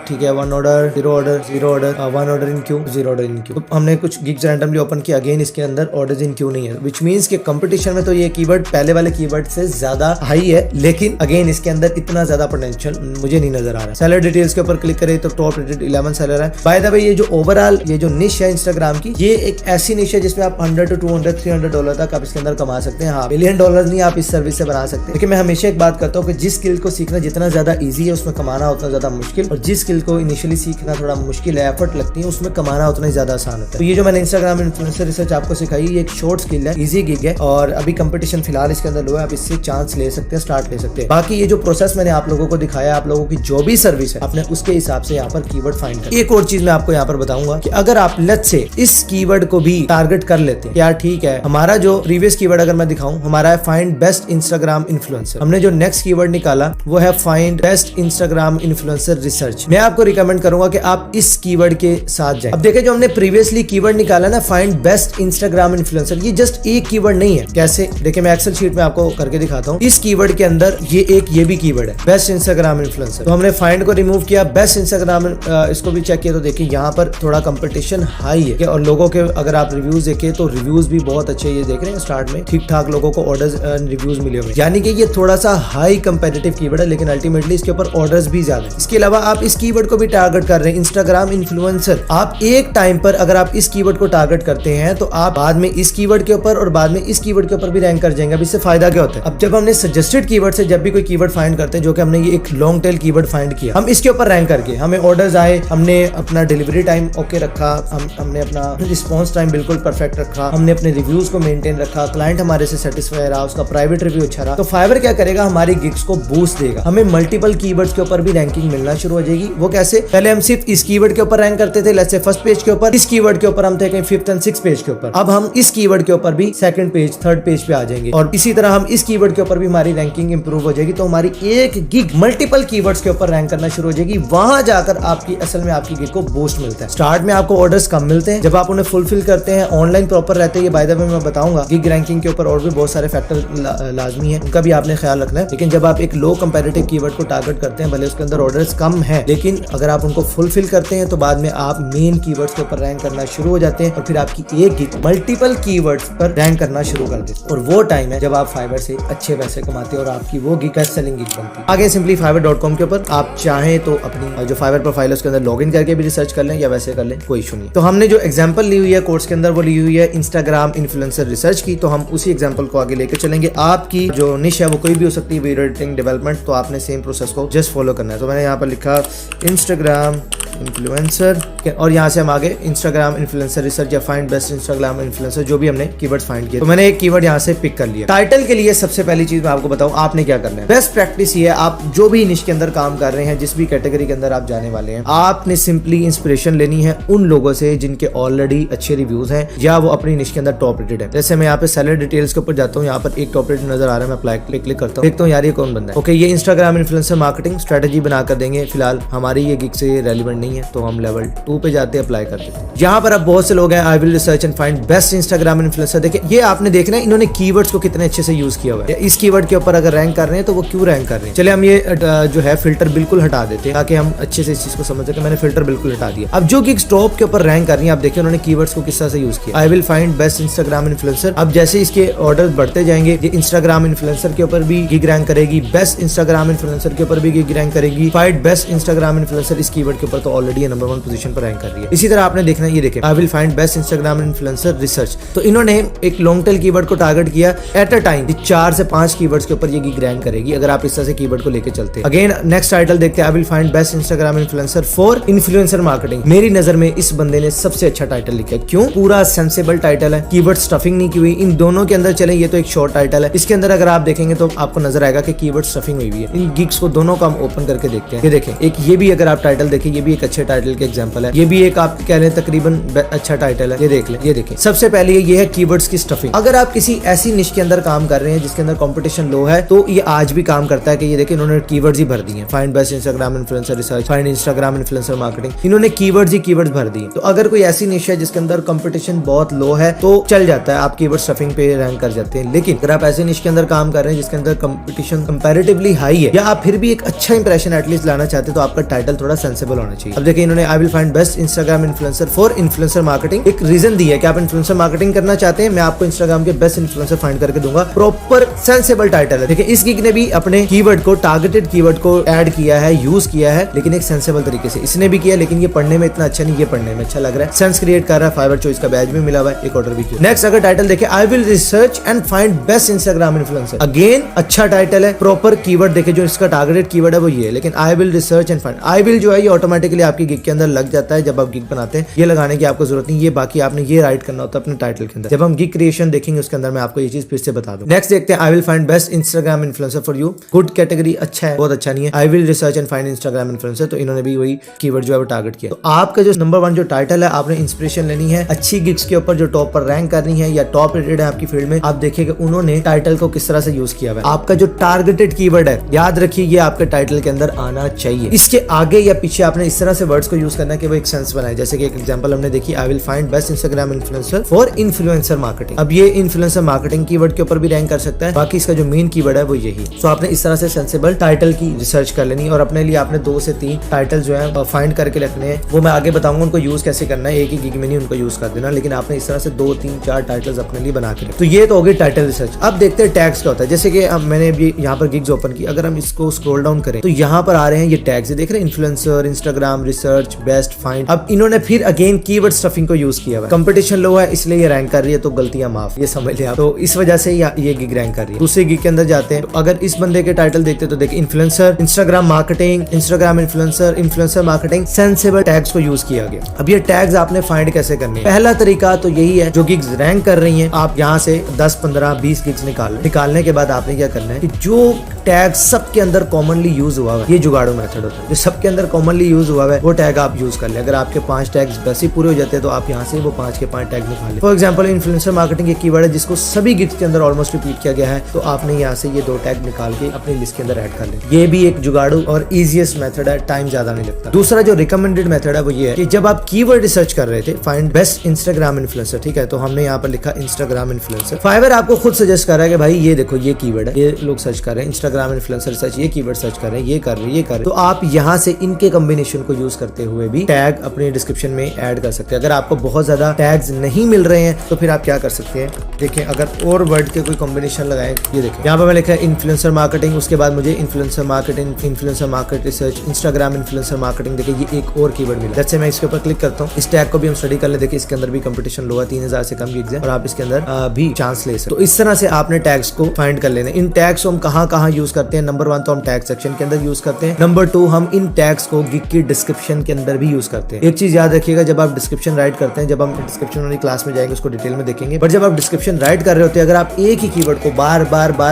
ठीक है 1 order 0 order 0 order 1 order in Q 0 order in Q. हमने कुछ गिग्स रैंडमली ओपन किया, अगेन इसके अंदर ऑर्डर्स इन क्यू नहीं है, व्हिच मींस कि कंपटीशन में तो ये कीवर्ड पहले वाले कीवर्ड से ज्यादा हाई है, लेकिन अगेन इसके अंदर इतना ज्यादा पोटेंशियल मुझे नहीं नजर आ रहा है। सेलर डिटेल्स के ऊपर क्लिक करें तो टॉप रेटेड 11 सेलर है। बाय द वे ये जो ओवरऑल ये जो निश है इंस्टाग्राम की, ये एक ऐसी निश है जिसमें आप 100 to 200 300 डॉलर तक आप इसके अंदर कमा सकते हैं। हाँ, $1 बिलियन नहीं आप इस सर्विस से बना सकते। लेकिन मैं हमेशा एक बात करता हूँ कि जिस स्किल को सीखना जितना ज्यादा इजी है उसमें कमाना उतना ज्यादा मुश्किल, और जिस स्किल को इनिशियली सीखना थोड़ा मुश्किल है, एफर्ट लगती है, उसमें कमाना उतना ही ज्यादा आसान होता है। तो ये जो मैंने इंस्टाग्राम इन्फ्लुएंसर रिसर्च आपको सिखाई, ये एक शॉर्ट स्किल है, इजी गिग है, और अभी कंपटीशन फिलहाल इसके अंदर लो है, आप इससे चांस ले सकते हैं, स्टार्ट ले सकते हैं। बाकी ये जो प्रोसेस मैंने आप लोगों को दिखाया, आप लोगों की जो भी सर्विस है आपने उसके हिसाब से यहाँ पर कीवर्ड फाइंड कर। एक और चीज मैं आपको यहाँ पर बताऊंगा कि अगर आप लेट्स से इस कीवर्ड को भी टारगेट कर लेते हैं, यार ठीक है, हमारा जो प्रीवियस कीवर्ड अगर मैं दिखाऊं, हमारा है फाइंड बेस्ट इंस्टाग्राम इन्फ्लुएंसर, हमने जो नेक्स्ट कीवर्ड निकाला वो है find best Instagram influencer research. मैं आपको रिकमेंड करूंगा कि आप इस कीवर्ड के साथ जाएं। अब देखें जो हमने प्रीवियसली कीवर्ड निकाला ना, फाइंड बेस्ट इंस्टाग्राम इन्फ्लुएंसर, ये जस्ट एक कीवर्ड नहीं है। कैसे, देखिए मैं एक्सेल शीट में आपको करके दिखाता हूँ। इस कीवर्ड के अंदर ये भी कीवर्ड है बेस्ट इंस्टाग्राम इन्फ्लुएंसर, तो हमने फाइंड को रिमूव किया, बेस्ट इंस्टाग्राम इसको भी चेक किया, तो देखिए यहाँ पर थोड़ा कंपटीशन हाई है, और लोगों के अगर आप रिव्यूज देखें तो रिव्यूज भी बहुत अच्छे, ये देख रहे हैं स्टार्ट में ठीक ठाक लोगों को ऑर्डर्स रिव्यूज मिले हुए, यानी कि ये थोड़ा सा हाई कंपेटिटिव कीवर्ड है, लेकिन अल्टीमेटली इसके ऊपर ऑर्डर्स भी ज्यादा है। इसके अलावा आप इस कीवर्ड को भी टारगेट कर रहे हैं, इंस्टाग्राम इन्फ्लुएंसर। आप एक टाइम पर अगर आप इस कीवर्ड को टारगेट करते हैं तो आप बाद में इस कीवर्ड के ऊपर और बाद में इस कीवर्ड के ऊपर भी रैंक कर जाएंगे। अब इससे फायदा क्या होता है, अब जब हमने सजेस्टेड कीवर्ड से जब भी कोई कीवर्ड फाइंड करते हैं, जो कि हमने ये एक लॉन्ग टेल कीवर्ड फाइंड किया, हम इसके ऊपर रैंक करके हमें ऑर्डर्स आए, हमने अपना डिलीवरी टाइम ओके रखा, हमने अपना रिस्पॉन्स टाइम बिल्कुल परफेक्ट रखा, हमने अपने रिव्यूज को मेंटेन रखा, क्लाइंट हमारे से सेटिस्फाई रहा, उसका प्राइवेट रिव्यू अच्छा रहा, तो फाइवर क्या करेगा, हमारी गिग्स को बूस्ट देगा, हमें मल्टीपल कीवर्ड्स के ऊपर भी रैंकिंग मिलना शुरू हो जाएगी। वो कैसे, पहले हम सिर्फ इस कीवर्ड के ऊपर रैंक करते थे, लेट्स से फर्स्ट पेज के ऊपर, इस कीवर्ड के ऊपर हम थे कहीं 5th and 6th पेज के ऊपर, अब हम इस कीवर्ड के ऊपर भी 2nd पेज, थर्ड पेज पे आ जाएंगे। और इसी तरह हम इस कीवर्ड के ऊपर भी हमारी रैंकिंग इंप्रूव हो जाएगी, तो हमारी एक गिग मल्टीपल कीवर्ड्स के ऊपर रैंक करना शुरू हो जाएगी। वहां जाकर आपकी असल में आपकी गिग को बूस्ट मिलता है। स्टार्ट में आपको ऑर्डर्स कम मिलते हैं, जब आप उन्हें फुलफिल करते हैं, ऑनलाइन प्रॉपर रहते हैं। बाय द वे मैं बताऊंगा गिग रैंकिंग के ऊपर और भी बहुत सारे फैक्टर लाजमी है, उनका भी आपने ख्याल रखना है। लेकिन जब आप एक लो कंपैरेटिव कीवर्ड को टारगेट करते हैं, भले उसके अंदर ऑर्डर्स कम है, लेकिन अगर आप उनको फुलफिल करते हैं तो बाद में आप मेन कीवर्ड्स के ऊपर रैंक करना शुरू हो जाते हैं और फिर आपकी एक गिग मल्टीपल कीवर्ड्स पर रैंक करना शुरू कर देते हैं। और वो टाइम है जब आप फाइवर से अच्छे पैसे कमाते हैं और आपकी वो गिग बेस्ट सेलिंग गिग बनती है। आगे सिंपली fiverr.com के ऊपर आप चाहें तो अपनी जो फाइवर प्रोफाइल है उसके अंदर लॉगिन करके भी रिसर्च कर लें या वैसे कर लें, कोई इशू नहीं। तो हमने जो एग्जांपल ली हुई है कोर्स के अंदर वो ली हुई है इंस्टाग्राम इन्फ्लुएंसर रिसर्च की, तो हम उसी एग्जांपल को आगे लेके चलेंगे। आपकी जो निश है वो कोई भी हो सकती है, वीडियो एडिटिंग, डेवलपमेंट, तो आपने सेम प्रोसेस को जस्ट फॉलो करना है। तो मैंने यहाँ पर लिखा इंस्टाग्राम इन्फ्लुएंसर और यहाँ से हम आगे इंस्टाग्राम इन्फ्लुएंसर रिसर्च या फाइंड बेस्ट इंस्टाग्राम इन्फ्लुएंसर जो भी हमने कीवर्ड फाइंड किया, तो मैंने एक कीवर्ड यहाँ से पिक कर लिया। टाइटल के लिए सबसे पहली चीज मैं आपको बताऊं आपने क्या करना है। बेस्ट प्रैक्टिस ये है, आप जो भी निश के अंदर काम कर रहे हैं, जिस भी कैटेगरी के अंदर आप जाने वाले हैं, आपने सिंपली इंस्पिरेशन लेनी है उन लोगों से जिनके ऑलरेडी अच्छे रिव्यूज हैं या वो अपनी निश के अंदर टॉप रेटेड है। जैसे मैं यहाँ पे सेलर डिटेल्स के ऊपर जाता हूँ, यहाँ पर एक टॉप रेटेड नजर आ रहा है, मैं अप्लाई क्लिक करता हूँ, देखता हूँ यार ये कौन बंदा है। ओके, ये इंस्टाग्राम इन्फ्लुएंसर मार्केटिंग स्ट्रेटेजी बनाकर देंगे, फिलहाल हमारी ये गिग से रेलिवेंट नहीं है, तो हम लेवल 2 पे जाते हैं, अप्लाई करते हैं। यहाँ पर अब बहुत से लोग हैं, I will research and find best Instagram influencer. देखिए ये आपने देखना है इन्होंने कीवर्ड्स को कितने अच्छे से यूज किया हुआ है। इस कीवर्ड के ऊपर अगर रैंक कर रहे हैं तो वो क्यों रैंक कर रहे हैं। चले हम ये जो है फिल्टर बिल्कुल हटा देते हैं ताकि हम अच्छे से इस चीज को समझ सके। मैंने फिल्टर बिल्कुल हटा दिया। अब जो गिग्स टॉप के ऊपर रैंक कर रही है, आप देखिए उन्होंने कीवर्ड्स को किस तरह से यूज किया। I will find best Instagram influencer. अब जैसे इसके ऑर्डर बढ़ते जाएंगे, ये इंस्टाग्राम इन्फ्लुएंसर के ऊपर भी गिग रैंक करेगी, बेस्ट इंस्टाग्राम इन्फ्लुएंसर के ऊपर भी गिग रैंक करेगी, फाइंड बेस्ट इंस्टाग्राम इन्फ्लुएंसर इस कीवर्ड के ऊपर तो ऑलरेडी नंबर 1 पोजीशन पर रैंक कर रही है। इसी तरह आपने देखना है, ये देखें I will find best Instagram influencer research, तो इन्होंने एक लॉन्ग टेल कीवर्ड को टारगेट किया एट अ टाइम। 4 से 5 कीवर्ड्स के ऊपर ये गिग रैंक करेगी अगर आप इस तरह से कीवर्ड को लेके चलते हैं। अगेन नेक्स्ट टाइटल देखते हैं, I will find best Instagram influencer for influencer marketing. मेरी नजर में इस बंदे ने सबसे अच्छा टाइटल लिखा है। क्यों? पूरा सेंसेबल टाइटल है, कीवर्ड स्टफिंग नहीं की हुई। इन दोनों के अंदर चले, ये तो एक शॉर्ट टाइटल है, इसके अंदर अगर आप देखेंगे तो आपको नजर आएगा कि कीवर्ड स्टफिंग हुई है। इन गिग्स को दोनों का हम ओपन करके देखते हैं। ये देखें, एक ये भी अगर आप टाइटल देखें, ये भी एक अच्छे टाइटल के एग्जांपल है, ये भी एक आप कह लें तकरीबन अच्छा टाइटल है। ये देख लें, ये देखें, सबसे पहले ये है कीवर्ड्स की स्टफिंग। अगर आप किसी ऐसी निश के अंदर काम कर रहे हैं जिसके अंदर कंपटीशन लो है, तो ये आज भी काम करता है कि ये देखिए इन्होंने कीवर्ड्स ही भर दिए हैं। Find best Instagram influencer research, find Instagram influencer marketing, इन्होंने कीवर्ड्स ही कीवर्ड्स भर दिए। तो अगर कोई ऐसी निश है जिसके अंदर कंपटीशन बहुत लो है तो चल जाता है, आप कीवर्ड स्टफिंग पे रैंक कर जाते हैं। लेकिन अगर आप ऐसे निश के अंदर काम कर रहे हैं जिसके अंदर कंपटीशन कंपैरेटिवली हाई है, या आप फिर भी एक अच्छा इंप्रेशन एटलीस्ट लाना चाहते हैं, तो आपका टाइटल थोड़ा सेंसिबल होना चाहिए। अब देखिए इन्होंने I will find best Instagram influencer for influencer marketing, एक रीजन दिया है कि आप इन्फ्लुएंसर मार्केटिंग करना चाहते हैं, मैं आपको इंस्टाग्राम के बेस्ट इन्फ्लुएंसर फाइंड करके दूंगा। प्रॉपर सेंसिबल टाइटल है। देखिए इस गिग ने भी अपने कीवर्ड को, टारगेटेड कीवर्ड को ऐड किया है, यूज किया है, लेकिन एक सेंसिबल तरीके से इसने भी किया। लेकिन ये पढ़ने में इतना अच्छा नहीं, ये पढ़ने में अच्छा लग रहा है, सेंस क्रिएट कर रहा है। फाइवर चॉइस का बैज भी मिला हुआ है, एक ऑर्डर भी किया। नेक्स्ट अगर टाइटल देखें, I will research and find best Instagram influencer, again अच्छा टाइटल है। प्रॉपर कीवर्ड देखे, जो इसका टारगेटेड कीवर्ड है वो ये है, लेकिन I will research and find, I will जो है ये ऑटोमेटिकली आपकी गिग के अंदर लग जाता है जब आप गिग बनाते हैं, ये लगाने की आपको जरूरत नहीं। ये बाकी आपने ये राइट करना होता है अपने टाइटल के अंदर। जब हम गिग क्रिएशन देखेंगे उसके अंदर मैं आपको ये चीज फिर से बता दूं। नेक्स्ट देखते हैं, I will find best Instagram influencer for you, good category, अच्छा है, बहुत अच्छा नहीं है। I will research and find Instagram influencer, तो इन्होंने भी वही कीवर्ड जो है वो टारगेट किया। तो आपका जो नंबर 1 जो टाइटल है, आपने इंस्पिरेशन लेनी है अच्छी गिग्स के ऊपर जो टॉप पर रैंक करनी है या टॉप रेटेड है आपकी फील्ड में। आप देखिए उन्होंने टाइटल को किस तरह से यूज किया है। आपका जो टारगेटेड कीवर्ड है, याद रखिए ये आपके टाइटल के अंदर आना चाहिए। इसके आगे या पीछे आपने इस तरह से वर्ड्स को यूज करना है कि वो एक सेंस बनाए। जैसे कि एक एग्जांपल हमने देखी, I will find best Instagram influencer for influencer marketing. अब ये इन्फ्लुएंसर मार्केटिंग कीवर्ड के ऊपर भी रैंक कर सकता है, बाकी इसका जो मेन कीवर्ड है वो यही। तो आपने इस तरह से सेंसिबल टाइटल की रिसर्च कर लेनी और अपने लिए आपने 2 से 3 टाइटल जो है फाइंड करके रखने हैं। वो मैं आगे बताऊंगा उनको यूज कैसे करना है, एक ही गिग में नहीं उनको यूज कर देना, लेकिन आपने इस तरह से 2, 3, 4 टाइटल्स अपने लिए बना के। तो ये तो हो गई टाइटल रिसर्च। अब देखते हैं टैग्स क्या होता है। जैसे कि मैंने अभी यहाँ पर गिग्स ओपन की, अगर हम इसको स्क्रॉल डाउन करें तो यहाँ पर आ रहे हैं ये टैग्स, देख रहे हैं influencer, Instagram research, best, find. अब इन्होंने फिर अगेन कीवर्ड स्टफिंग को यूज किया है। कंपटीशन लो है इसलिए ये रैंक कर रही है, तो गलतियां माफ, ये समझ लिया। तो इस वजह से ये गिग रैंक कर रही है। दूसरे गिग के अंदर जाते हैं, तो अगर इस बंदे के टाइटल देखते तो देखिए influencer, Instagram marketing, Instagram influencer, influencer marketing, sensible tags को यूज किया गया। अब ये टैग्स आपने फाइंड कैसे करने हैं? पहला तरीका तो यही है, जो गिग्स रैंक कर रही हैं आप यहाँ से 10, 15, 20 गिग्स निकालने के बाद आपने क्या करना है कि जो टैग सबके अंदर कॉमनली यूज हुआ है, ये जुगाड़ू मेथड होता है। जो सबके अंदर कॉमनली यूज हुआ है वो टैग आप यूज कर ले। अगर आपके 5 टैग्स वैसे ही पूरे हो जाते हैं तो आप यहाँ से वो 5 के 5 टैग निकाल ले। फॉर एग्जाम्पल इन्फ्लुएंसर मार्केटिंग एक कीवर्ड है जिसको सभी गिग्स के अंदर ऑलमोस्ट रिपीट किया गया है, तो आपने यहाँ से ये 2 टैग निकाल के अपनी लिस्ट के अंदर ऐड कर ले। ये भी एक जुगाड़ू और इजीएस्ट मेथड है, टाइम ज्यादा नहीं लगता। दूसरा जो रिकमेंडेड मेथड है वो ये है कि जब आप कीवर्ड रिसर्च कर रहे थे, फाइंड बेस्ट इंस्टाग्राम इन्फ्लुएंसर, ठीक है, तो हमने यहाँ पर लिखा इंस्टाग्राम इन्फ्लुएंसर। फाइवर आपको खुद सजेस्ट कर रहा है कि भाई ये देखो ये कीवर्ड है, ये लोग सर्च कर रहे हैं, इंस्टाग्राम इन्फ्लुएंसर सर्च, ये कीवर्ड सर्च कर रहे हैं, ये कर रहे हैं, तो आप यहाँ से इनके कॉम्बिनेशन को यूज करते हुए भी टैग अपने डिस्क्रिप्शन में ऐड कर सकते हैं। अगर आपको बहुत ज्यादा टैग्स नहीं मिल रहे हैं तो फिर आप क्या कर सकते हैं, देखिए अगर और वर्ड के कोई कॉम्बिनेशन लगाएं, ये देखिए यहाँ पे मैं लिखा है इन्फ्लुएंसर मार्केटिंग, उसके बाद मुझे influencer marketing, influencer market research, Instagram influencer marketing, देखिए ये एक और कीवर्ड मिला। जैसे मैं इसके ऊपर क्लिक करता हूँ, इस टैग को भी हम स्टडी कर ले, देखिए इसके अंदर भी कंपटीशन लो है, 3000 से कम गिग्स है और आप इसके अंदर भी चांस ले सकते। तो इस तरह से आपने टैग्स को फाइंड कर लेने। इन टैग्स को हम कहाँ यूज करते हैं, नंबर 1 तो हम टैग सेक्शन के अंदर यूज करते हैं, नंबर 2 हम इन टैग्स को गिग की डिस्क्रिप्शन के अंदर भी यूज करते हैं। एक चीज याद रखिएगा, जब आप डिस्क्रिप्शन राइट करते हैं, जब हम डिस्क्रिप्शन वाली क्लास में जाएंगे उसको डिटेल में देखेंगे, बट जब आप डिस्क्रिप्शन राइट कर रहे होते हैं, अगर आप एक ही कीवर्ड को बार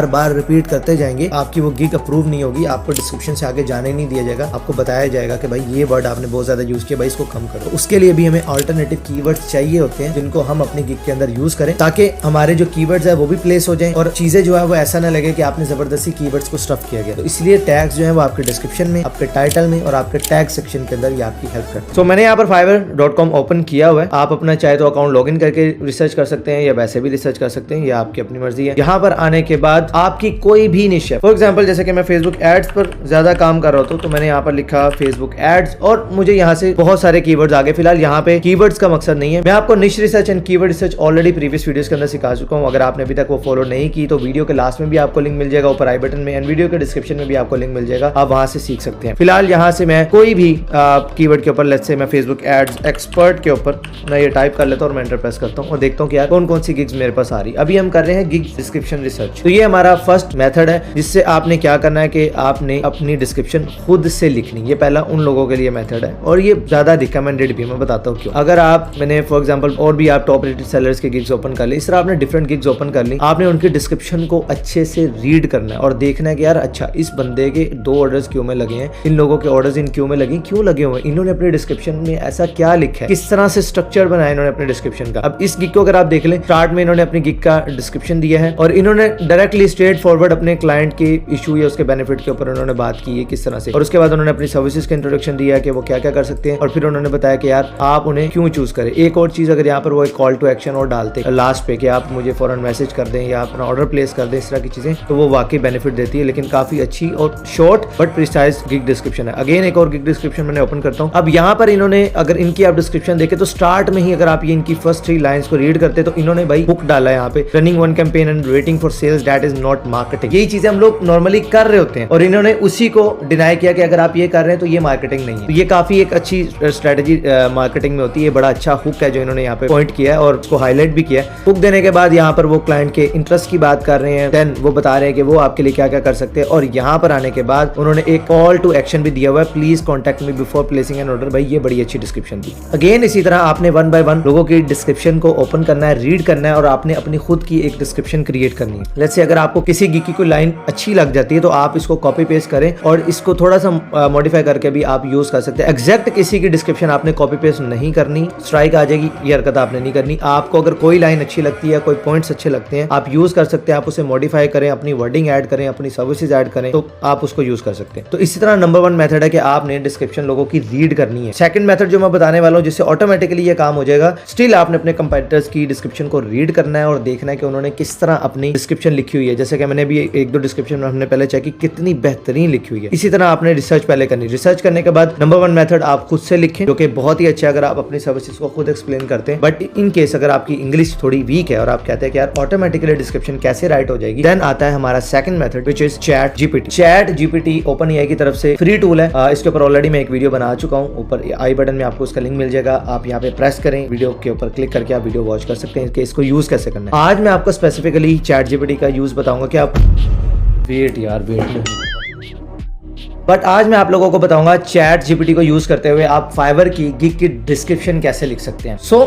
बार रिपीट करते जाएंगे, आपकी वो गिग अप्रूव नहीं होगी, आपको डिस्क्रिप्शन से आगे जाने नहीं दिया जाएगा, आपको बताया जाएगा कि भाई ये वर्ड आपने बहुत ज्यादा यूज किया, भाई इसको कम करो। उसके लिए भी हमें अल्टरनेटिव कीवर्ड्स चाहिए होते हैं जिनको हम अपनी गिग के अंदर यूज करें, ताकि हमारे जो कीवर्ड्स है वो भी प्लेस हो जाए और चीजें जो है वो ऐसा ना लगे कि आपने जबरदस्ती कीवर्ड्स को स्टफ किया गया। तो इसलिए टैग्स जो है वो आपके डिस्क्रिप्शन में, आपके टाइटल में और आपके टैग सेक्शन के अंदर ये आपकी हेल्प करते हैं। तो मैंने यहाँ पर fiverr.com ओपन किया हुआ है, आप अपना चाहे तो अकाउंट लॉगिन करके रिसर्च कर सकते हैं या वैसे भी रिसर्च कर सकते हैं, ये आपकी अपनी मर्जी है। यहाँ पर आने के बाद आपकी कोई भी निश है, फॉर एग्जाम्पल जैसे कि मैं फेसबुक एड्स पर ज्यादा काम कर रहा हूँ तो मैंने यहाँ पर लिखा फेसबुक एड्स और मुझे यहाँ से बहुत सारे कीवर्ड्स आ गए। फिलहाल यहाँ पे कीवर्ड्स का मकसद नहीं है, मैं आपको निश research and keyword research already previous videos के अंदर सिखा चुका हूँ। अगर आपने अभी तक वो फॉलो नहीं की तो वीडियो के लास्ट में भी आपको लिंक मिल जाएगा, ऊपर आई बटन में, एंड वीडियो के डिस्क्रिप्शन में भी आपको लिंक मिल जाएगा, आप वहां से सीख सकते हैं। फिलहाल यहाँ से मैं कोई भी कीवर्ड के ऊपर, लेट्स से मैं फेसबुक एड्स एक्सपर्ट के ऊपर मैं ये टाइप कर लेता हूँ और मैं एंटर प्रेस करता हूँ और देखता हूँ कि यार कौन कौन सी गिग्स मेरे पास आ रही। अभी हम कर रहे हैं गिग डिस्क्रिप्शन रिसर्च। तो ये हमारा फर्स्ट मेथड है जिससे आपने क्या करना है कि आपने अपनी डिस्क्रिप्शन खुद से लिखनी। ये पहला उन लोगों के लिए मेथड है और ये ज्यादा रिकमेंडेड भी, मैं बताता हूँ क्यों। अगर आप, मैंने फॉर एग्जाम्पल और भी आप टॉप रेटेड सेलर्स के गिग्स ओपन कर ली, इस तरह आपने डिफरेंट गिग्स ओपन कर ली, आपने उनकी डिस्क्रिप्शन को अच्छे से रीड करना है और देखना है कि यार अच्छा इस बंदे के 2 ऑर्डर्स क्यों में लगे हैं, इन लोगों के ऑर्डर्स इन क्यों में लगे, क्यों लगे हुए, इन्होंने अपने डिस्क्रिप्शन में ऐसा क्या लिखा है, किस तरह से स्ट्रक्चर बनाया इन्होंने अपने डिस्क्रिप्शन का। अब इस गिग को अगर आप देख लें, स्टार्ट में इन्होंने अपनी गिग का डिस्क्रिप्शन दिया है और इन्होंने डायरेक्टली स्ट्रेट फॉरवर्ड अपने क्लाइंट के इशू या उसके बेनिफिट के ऊपर उन्होंने बात की है किस तरह से, और उसके बाद उन्होंने अपनी सर्विसेज का इंट्रोडक्शन दिया कि वो क्या क्या कर सकते हैं और फिर उन्होंने बताया कि यार आप उन्हें क्यों चूज करें। एक और चीज, अगर यहाँ पर वो एक कॉल टू एक्शन और डालते लास्ट पे कि आप मुझे फौरन मैसेज कर दें या अपना ऑर्डर प्लेस कर दें, इस तरह की चीजें, तो वो वाकई बेनिफिट देती है। लेकिन काफी अच्छी और short but precise gig description है। अगेन एक और गिग डिस्क्रिप्शन मैंने ओपन करता हूँ। अब यहाँ पर इन्होंने, अगर इनकी आप डिस्क्रिप्शन देखें तो स्टार्ट में ही अगर आप ये इनकी फर्स्ट 3 लाइंस को रीड करते तो इन्होंने भाई हुक डाला है यहाँ पे, running 1 campaign and waiting for sales that is not marketing. यही चीजें हम लोग नॉर्मली कर रहे होते हैं और इन्होंने उसी को डिनाई किया कि अगर आप ये कर रहे हैं तो ये मार्केटिंग नहीं है। तो ये काफी एक अच्छी स्ट्रेटेजी मार्केटिंग में होती है, बड़ा अच्छा हुक है जो इन्होंने यहाँ पे पॉइंट किया है और उसको हाईलाइट भी किया है। हुक देने के बाद यहाँ पर वो क्लाइंट के इंटरेस्ट की बात कर रहे हैं, देन वो बता रहे हैं कि वो आपके लिए क्या क्या कर सकते हैं, और यहाँ पर आने के बाद उन्होंने एक कॉल टू एक्शन भी दिया हुआ है, please contact me before placing an order. भाई ये बड़ी अच्छी डिस्क्रिप्शन दी। अगेन इसी तरह आपने 1 बाय 1 लोगों की डिस्क्रिप्शन को ओपन करना है, रीड करना है और आपने अपनी खुद की एक डिस्क्रिप्शन क्रिएट करनी है। लेट्स से अगर आपको किसी गिग की कोई लाइन अच्छी लग जाती है तो आप इसको कॉपी पेस्ट करें और इसको थोड़ा सा मॉडिफाई करके भी आप यूज कर सकते हैं। एग्जैक्ट किसी की डिस्क्रिप्शन आपने कॉपी पेस्ट नहीं करनी, स्ट्राइक आ जाएगी, ये हरकत आपने नहीं करनी। आपको अगर कोई लाइन अच्छी लगती है, कोई पॉइंट्स अच्छे लगते हैं, आप यूज कर सकते हैं, आप उसे मॉडिफाई करें, अपनी वर्डिंग ऐड करें, अपनी सर्विसेज ऐड करें, तो आप उसको यूज कर सकते हैं। तो इसी तरह नंबर 1 मेथड है कि आपने डिस्क्रिप्शन लोगों की रीड करनी है। सेकंड मेथड जो मैं बताने वाला हूं जिससे ऑटोमेटिकली ये काम हो जाएगा, स्टिल आपने अपने कंपेटिटर्स की डिस्क्रिप्शन को रीड करना है और देखना है कि उन्होंने किस तरह अपनी डिस्क्रिप्शन लिखी हुई है। जैसे कि मैंने भी 1-2 डिस्क्रिप्शन में हमने पहले चेक की कितनी बेहतरीन लिखी हुई है। इसी तरह आपने रिसर्च पहले करनी। रिसर्च करने के बाद नंबर 1 मेथड आप खुद से लिखें, जो कि बहुत ही अच्छा है अगर आप अपनी सर्विसेज को खुद एक्सप्लेन करते हैं। बट इन केस अगर आपकी इंग्लिश थोड़ी वीक है और आप कहते हैं कि यार ऑटोमेटिकली डिस्क्रिप्शन कैसे राइट हो जाएगी, देन आता है हमारा second method which is chat GPT. Chat GPT open AI की तरफ से फ्री टूल है, इसके ऊपर ऑलरेडी मैं एक वीडियो बना चुका हूँ, ऊपर आई बटन में आपको उसका लिंक मिल जाएगा, आप यहाँ पे प्रेस करें, वीडियो के ऊपर क्लिक करके आप वीडियो वॉच कर सकते हैं कि इसको यूज कैसे करना है। आज मैं आपको स्पेसिफिकली चैट जीपीटी का यूज बताऊंगा कि आप वेट बट आज मैं आप लोगों को बताऊंगा चैट जीपीटी को यूज करते हुए आप फाइवर की गिग की डिस्क्रिप्शन कैसे लिख सकते हैं। सो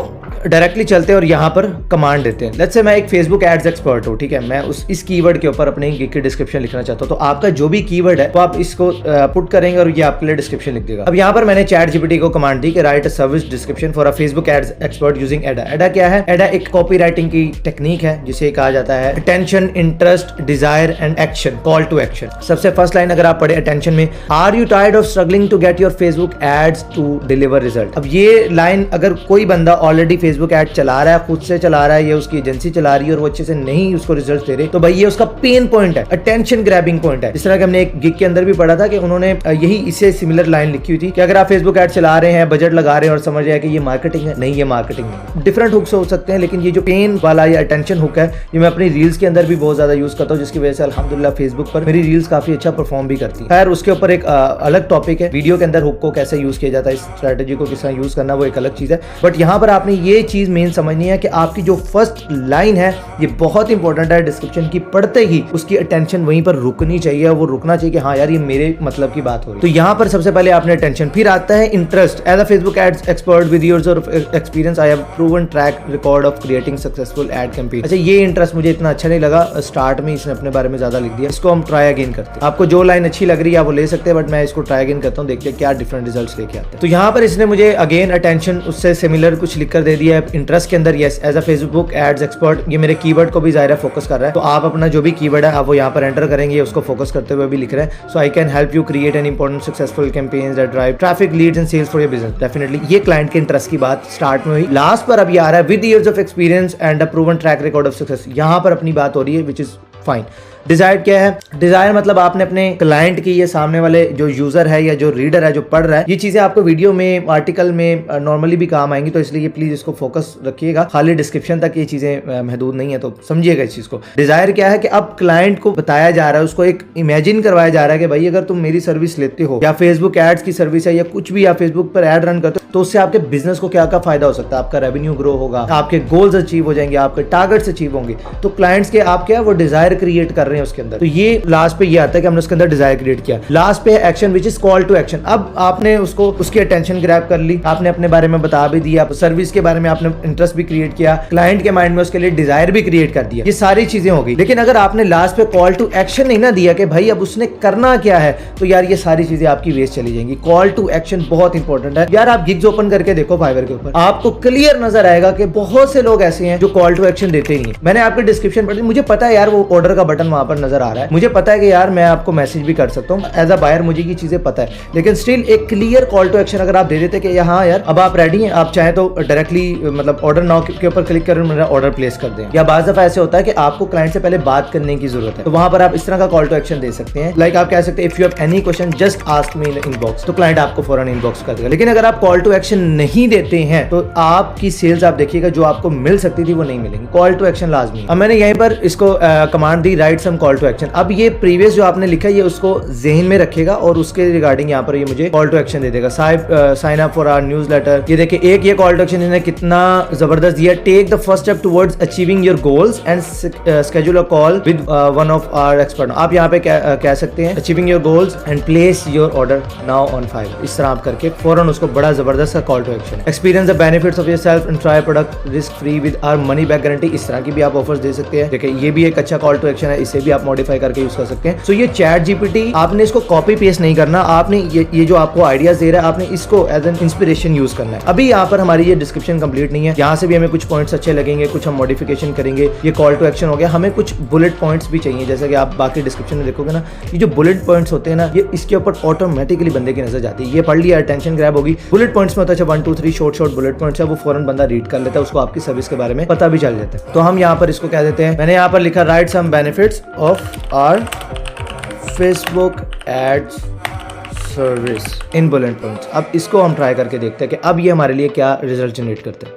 डायरेक्टली चलते हैं और यहाँ पर कमांड देते हैं। लेट्स से मैं एक फेसबुक एड्स एक्सपर्ट हूँ, ठीक है, मैं इस कीवर्ड के ऊपर अपने गिग की डिस्क्रिप्शन लिखना चाहता हूँ। तो आपका जो भी कीवर्ड है तो आप इसको पुट करेंगे और ये आपके लिए डिस्क्रिप्शन लिख देगा। अब यहाँ पर मैंने चैट जीपीटी को कमांड दी कि write a service description for a Facebook ads expert using AIDA. AIDA क्या है? एडा एक कॉपीराइटिंग की टेक्निक है जिसे कहा जाता है attention, interest, desire and action, call to action. सबसे फर्स्ट लाइन अगर आप पढ़े अटेंशन में, are you tired of struggling to get your Facebook ads to deliver result. अब ये लाइन अगर कोई बंदा ऑलरेडी फेसबुक एड चला रहा है, खुद से चला रहा है या उसकी एजेंसी चला रही है और वो अच्छे से नहीं उसको रिजल्ट दे रहे, तो भाई ये उसका पेन पॉइंट है, अटेंशन ग्रैबिंग पॉइंट है। इस तरह के हमने एक गिग के अंदर भी पढ़ा था कि उन्होंने यही इससे सिमिलर लाइन लिखी हुई थी कि अगर आप फेसबुक एड चला रहे हैं, बजट लगा रहे हैं और समझ रहे हैं कि ये मार्केटिंग है, नहीं ये मार्केटिंग नहीं। डिफरेंट हुक्स हो सकते हैं, लेकिन ये जो पेन वाला या अटेंशन हुक है ये मैं अपनी रील्स के अंदर भी बहुत ज्यादा यूज करता हूँ, जिसकी वजह से अल्हम्दुलिल्लाह फेसबुक पर मेरी रील्स काफी अच्छा परफॉर्म भी करती है। खैर उसके ऊपर एक अलग टॉपिक है, वीडियो के अंदर हुक को कैसे यूज किया जाता है, इस स्ट्रेटेजी को किस तरह यूज करना वो एक अलग चीज है। बट यहाँ पर आपने ये चीज मेन समझनी है कि आपकी जो फर्स्ट लाइन है ये बहुत इंपॉर्टेंट है। डिस्क्रिप्शन की पढ़ते ही उसकी अटेंशन वहीं पर रुकनी चाहिए, वो रुकना चाहिए कि हाँ यार ये मेरे मतलब की बात हो रही है। तो यहाँ पर सबसे पहले आपने अटेंशन, फिर आता है interest. As a Facebook ads expert with years of experience I have proven track record of creating successful ad campaign. अच्छा ये इंटरेस्ट मुझे इतना अच्छा नहीं लगा, स्टार्ट में इसने अपने बारे में ज्यादा लिख दिया, इसको हम ट्राई अगेन करते हैं। आपको जो लाइन अच्छी लग रही है वो ले सकते हैं, बट मैं इसको ट्राई अगेन करता हूँ, देखते हैं क्या डिफरेंट रिजल्ट्स लेके आते हैं। तो यहाँ पर इसने मुझे अगेन अटेंशन उससे सिमिलर कुछ लिख कर दे दिया है। इंटरेस्ट के अंदर yes as a Facebook ads expert, ये मेरे कीवर्ड को भी ज़ाहिर है फोकस कर रहा है। तो आप अपना जो भी कीवर्ड है आप वो यहाँ पर एंटर करेंगे, उसको फोकस करते हुए भी लिख रहे हैं। So I can help you create an important successful campaigns that drive traffic, leads and sales for your business. Definitely ये क्लाइंट के इंटरेस्ट की बात स्टार्ट में हुई। लास्ट पर अब ये आ रहा है with years of experience and a proven track record of success. यहाँ पर अपनी बात हो रही है विच इज फाइन। डिजायर क्या है? डिजायर मतलब आपने अपने क्लाइंट की, ये सामने वाले जो यूजर है या जो रीडर है जो पढ़ रहा है, ये चीजें आपको वीडियो में, आर्टिकल में नॉर्मली भी काम आएंगी, तो इसलिए प्लीज इसको फोकस रखिएगा। खाली डिस्क्रिप्शन तक ये चीजें महदूद नहीं है, तो समझिएगा इस चीज को। डिजायर क्या है कि अब क्लाइंट को बताया जा रहा है, उसको एक इमेजिन करवाया जा रहा है कि भाई अगर तुम मेरी सर्विस लेते हो या फेसबुक एड्स की सर्विस है या कुछ भी आप फेसबुक पर एड रन करते हो, तो उससे आपके बिजनेस को क्या क्या फायदा हो सकता है। आपका रेवेन्यू ग्रो होगा, आपके गोल्स अचीव हो जाएंगे, आपके टारगेट्स अचीव होंगे। तो क्लाइंट्स के आप क्या वो डिजायर क्रिएट कर रहे हैं उसके अंदर। तो ये लास्ट पे ये आता है कि हमने उसके अंदर डिजायर क्रिएट किया। लास्ट पे action which is call to action. अब आपने उसको उसकी अटेंशन ग्रैब कर ली, आपने अपने बारे में बता भी दिया, सर्विस के बारे में आपने इंटरेस्ट भी क्रिएट किया, क्लाइंट के माइंड में उसके लिए डिजायर भी क्रिएट कर दिया। ये सारी चीजें हो गई। लेकिन अगर आपने लास्ट पे कॉल टू एक्शन नहीं ना दिया कि भाई अब उसने करना क्या है, तो यार ये सारी चीजें आपकी वेस्ट चली जाएंगी। कॉल टू एक्शन बहुत इंपॉर्टेंट है यार। आप गिग्स ओपन करके देखो फाइवर के ऊपर, आपको क्लियर नजर आएगा कि बहुत से लोग ऐसे हैं जो कॉल टू एक्शन देते ही नहीं। मैंने आपके डिस्क्रिप्शन पढ़ी, मुझे पता है यार वो ऑर्डर का बटन वहां पर नजर आ रहा है, मुझे पता है कि यार मैं आपको मैसेज भी कर सकता हूँ एज अ बायर, मुझे ये चीजें पता है, लेकिन स्टिल एक क्लियर कॉल टू एक्शन अगर आप दे देते कि यहाँ यार अब आप रेडी हैं, आप चाहे तो डायरेक्टली मतलब ऑर्डर नाउ के ऊपर क्लिक कर मेरा ऑर्डर प्लेस कर दें। या बाज़ दफा ऐसे होता है कि आपको क्लाइंट से पहले बात करने की जरूरत है, तो वहां पर आप इस तरह का कॉल टू एक्शन दे सकते हैं। लाइक आप कह सकते हैं if you have any question just ask me in inbox, तो क्लाइंट आपको फौरन इनबॉक्स कर देगा। लेकिन अगर आप कॉल टू एक्शन नहीं देते हैं तो आपकी सेल्स आप देखिएगा जो आपको मिल सकती थी वो नहीं मिलेंगी। कॉल टू एक्शन लाजमी। अब मैंने यहीं पर इसको कमांड दी write some call to action. अब ये प्रीवियस जो आपने लिखा है ये उसको ज़हन में रखेगा और उसके रिगार्डिंग यहाँ पर ये मुझे कॉल टू एक्शन दे देगा। Sign up for our newsletter. ये देखिए एक ये कॉल टू एक्शन इन्होंने कितना जबरदस्त दिया। Take the first step towards achieving your goals and schedule a call with one of our expert. आप यहाँ पे कह सकते हैं achieving your goals and place your order now on Fiverr. इस तरह आप करके फौरन उसको बड़ा जबरदस्त सा call to action. Experience the benefits of yourself and try product risk free with our money back guarantee. इस तरह की भी आप ऑफर्स दे सकते हैं। देखिए ये भी एक अच्छा कॉल टू एक्शन है, इसे भी आप मॉडिफाई करके यूज कर सकते हैं। सो ये चैट जीपीटी आपने इसको कॉपी पेस्ट नहीं करना, आपने ये जो आपको आइडियाज दे रहा है आपने इसको एज एन इंस्पिरेशन यूज करना है। अभी यहाँ पर हमारी ये डिस्क्रिप्शन कंप्लीट नहीं है, यहाँ से भी हमें कुछ पॉइंट्स अच्छे लगेंगे, कुछ हम मॉडिफिकेशन करेंगे। ये कॉल टू एक्शन हो गया, हमें कुछ बुलेट पॉइंट्स भी चाहिए, जैसे कि आप बाकी डिस्क्रिप्शन में देखोगे ना, ये जो बुलेट पॉइंट्स होते हैं ना ये इसके ऊपर ऑटोमेटिकली बंदे की नजर जाती है। ये पढ़ लिया, अटेंशन ग्रैब होगी। बुलेट पॉइंट्स में होता है 1 2 3 शॉर्ट बुलेट पॉइंट्स है, वो फौरन बंदा रीड कर लेता है, उसको आपकी सर्विस के बारे में पता भी चल जाता है। तो हम यहाँ पर इसको कह देते हैं, मैंने यहाँ पर लिखा write some benefits of our Facebook ads service in bullet points. अब इसको हम ट्राई करके देखते हैं कि अब ये हमारे लिए क्या रिजल्ट जनरेट करते हैं।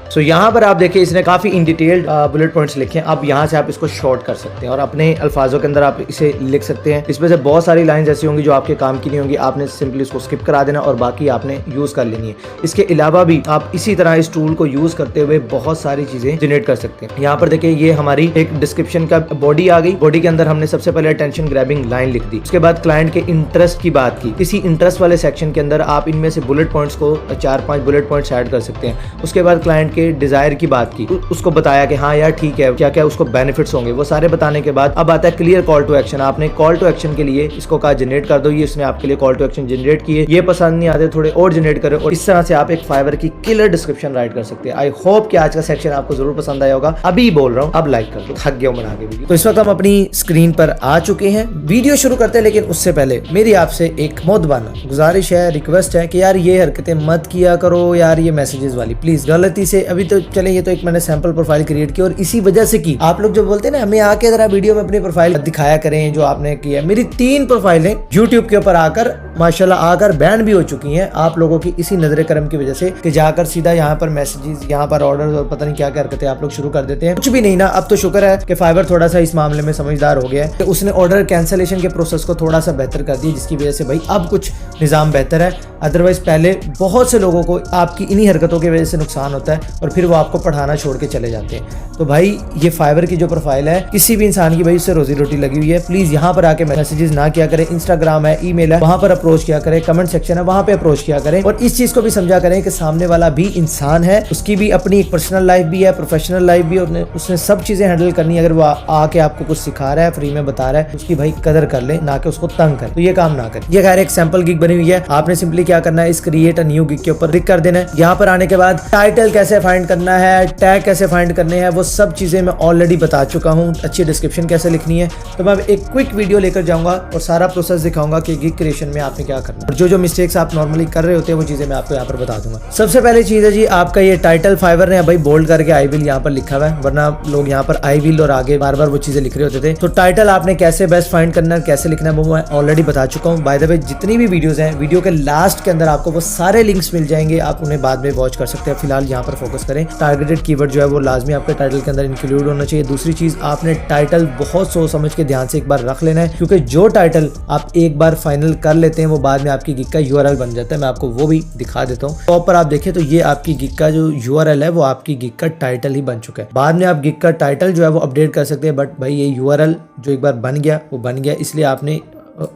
सो यहाँ पर आप देखिए इसने काफी इन डिटेल्ड बुलेट पॉइंट्स लिखे हैं। अब यहाँ से आप इसको शॉर्ट कर सकते हैं और अपने अल्फाजों के अंदर आप इसे लिख सकते हैं। इसमें से बहुत सारी लाइंस ऐसी होंगी जो आपके काम की नहीं होंगी, आपने सिंपली इसको स्किप करा देना और बाकी आपने यूज कर लेनी है। इसके अलावा भी आप इसी तरह इस टूल को यूज करते हुए बहुत सारी चीजें जनरेट कर सकते हैं। यहाँ पर देखिए ये हमारी एक डिस्क्रिप्शन का बॉडी आ गई। बॉडी के अंदर हमने सबसे पहले अटेंशन ग्रैबिंग लाइन लिख दी। उसके बाद क्लाइंट के इंटरेस्ट की बात की। इसी इंटरेस्ट वाले सेक्शन के अंदर आप इनमें से बुलेट पॉइंट्स को 4-5 बुलेट पॉइंट्स ऐड कर सकते हैं। उसके बाद क्लाइंट के डिजायर की बात की, उसको बताया कि हाँ यार ठीक है, क्या क्या उसको बेनिफिट्स होंगे, वो सारे बताने के बाद अब आता है क्लियर कॉल टू एक्शन। आपने कॉल टू एक्शन के लिए इसको कहा जनरेट कर दो। ये इसने आपके लिए कॉल टू एक्शन जनरेट किए। ये पसंद नहीं आते थोड़े और जनरेट करें और इस तरह से आप एक फाइवर की किलर डिस्क्रिप्शन राइट कर सकते हैं। आई होप कि आज का सेक्शन आपको जरूर पसंद आया होगा। अभी बोल रहा हूँ, अब लाइक कर दो, थक गया बना के वीडियो। तो इस वक्त हम अपनी स्क्रीन पर आ चुके हैं, वीडियो शुरू करते हैं। लेकिन उससे पहले मेरी आपसे एक मोहतबाना गुजारिश है, रिक्वेस्ट है कि यार ये हरकतें मत किया करो यार, ये मैसेजेस वाली प्लीज गलती से। अभी तो चले, ये तो एक मैंने सैंपल प्रोफाइल क्रिएट की और इसी वजह से की। आप लोग जो बोलते हैं ना हमें आके जरा वीडियो में अपनी प्रोफाइल दिखाया करें जो आपने किया। मेरी 3 प्रोफाइलें यूट्यूब के ऊपर आकर माशाल्लाह आकर बैन भी हो चुकी हैं आप लोगों की इसी नजर करम की वजह से कि जाकर सीधा यहाँ पर मैसेजेस, यहाँ पर ऑर्डर और पता नहीं क्या क्या हरकतें आप लोग शुरू कर देते हैं। कुछ भी नहीं ना, अब तो शुक्र है कि फाइवर थोड़ा सा इस मामले में समझदार हो गया है कि उसने ऑर्डर कैंसिलेशन के प्रोसेस को थोड़ा सा बेहतर कर दिया, जिसकी वजह से भाई अब कुछ निजाम बेहतर है। अदरवाइज पहले बहुत से लोगों को आपकी इन्हीं हरकतों की वजह से नुकसान होता है और फिर वो आपको पढ़ाना छोड़ के चले जाते हैं। तो भाई ये फाइवर की जो प्रोफाइल है किसी भी इंसान की भाई उससे रोजी रोटी लगी हुई है। प्लीज यहाँ पर आके मैसेजेस ना किया करें। इंस्टाग्राम है, ईमेल है, वहां पर अप्रोच किया करें। कमेंट सेक्शन है, वहां पे अप्रोच किया करें। और इस चीज को भी समझा करें कि सामने वाला भी इंसान है, उसकी भी अपनी एक पर्सनल लाइफ भी है, प्रोफेशनल लाइफ भी है, उसने सब चीजें हैंडल करनी है। अगर वो आके आपको कुछ सिखा रहा है, फ्री में बता रहा है, उसकी भाई कदर कर ले, ना कि उसको तंग कर। तो ये काम ना कर। ये खैर एक सैंपल गिग बनी हुई है। आपने सिंपली क्या करना है, इस क्रिएट अ न्यू गिग के ऊपर क्लिक कर देना है। यहाँ पर आने के बाद टाइटल कैसे फाइंड करना है, टैग कैसे फाइंड करने हैं, वो सब चीजें मैं ऑलरेडी बता चुका हूँ। अच्छी डिस्क्रिप्शन कैसे लिखनी है, तो मैं एक क्विक वीडियो लेकर जाऊंगा और सारा प्रोसेस दिखाऊंगा कि गिग क्रिएशन में आपने क्या करना है। और जो मिस्टेक्स आप नॉर्मली कर रहे होते हैं वो चीजें मैं आपको यहाँ पर बता दूंगा। सबसे पहले चीज है जी आपका ये टाइटल। फाइवर ने भाई बोल्ड करके आई विल यहाँ पर लिखा हुआ है, वरना लोग यहाँ पर आई विल और आगे बार बार वो चीजें लिख रहे होते थे। तो टाइटल आपने कैसे बेस्ट फाइंड करना है, कैसे लिखना है, वो मैं ऑलरेडी बता चुका हूँ। बाय द वे जितनी भी वीडियोस हैं, वीडियो के लास्ट के अंदर आपको वो सारे लिंक्स मिल जाएंगे, आप उन्हें बाद में वॉच कर सकते हैं। फिलहाल यहाँ पर फोकस करें। टारगेटेड कीवर्ड जो है वो लाजमी आपके टाइटल के अंदर इंक्लूड होना चाहिए। दूसरी चीज आपने टाइटल बहुत सोच समझ के ध्यान से एक बार रख लेना है, क्योंकि जो टाइटल आप एक बार फाइनल कर लेते हैं वो बाद में आपकी गिग का यूआरएल बन जाता है। मैं आपको वो भी दिखा देता हूँ। टॉप पर आप देखें तो ये आपकी गिग का जो यूआरएल है वो आपकी गिग का टाइटल ही बन चुका है। बाद में आप गिग का टाइटल जो है वो अपडेट कर सकते हैं, बट भाई ये यूआरएल जो एक बार बन गया वो बन गया, इसलिए आपने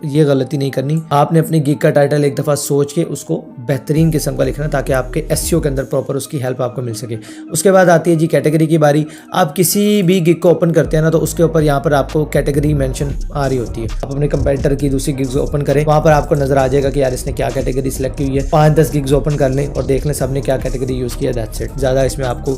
ये गलती नहीं करनी। आपने अपनी गिग का टाइटल एक दफा सोच के उसको बेहतरीन किस्म का लिखना, ताकि आपके एसईओ के अंदर प्रॉपर उसकी हेल्प आपको मिल सके। उसके बाद आती है जी कैटेगरी की बारी। आप किसी भी गिग को ओपन करते हैं ना, तो उसके ऊपर यहाँ पर आपको कैटेगरी मेंशन आ रही होती है। आप अपने कंपेटिटर की दूसरी गिग्स ओपन करें, वहां पर आपको नजर आ जाएगा कि यार इसने क्या कैटेगरी सिलेक्ट की हुई है। 5-10 गिग्स ओपन कर लें और देख लें सबने क्या कैटेगरी यूज किया, दैट्स इट। ज्यादा इसमें आपको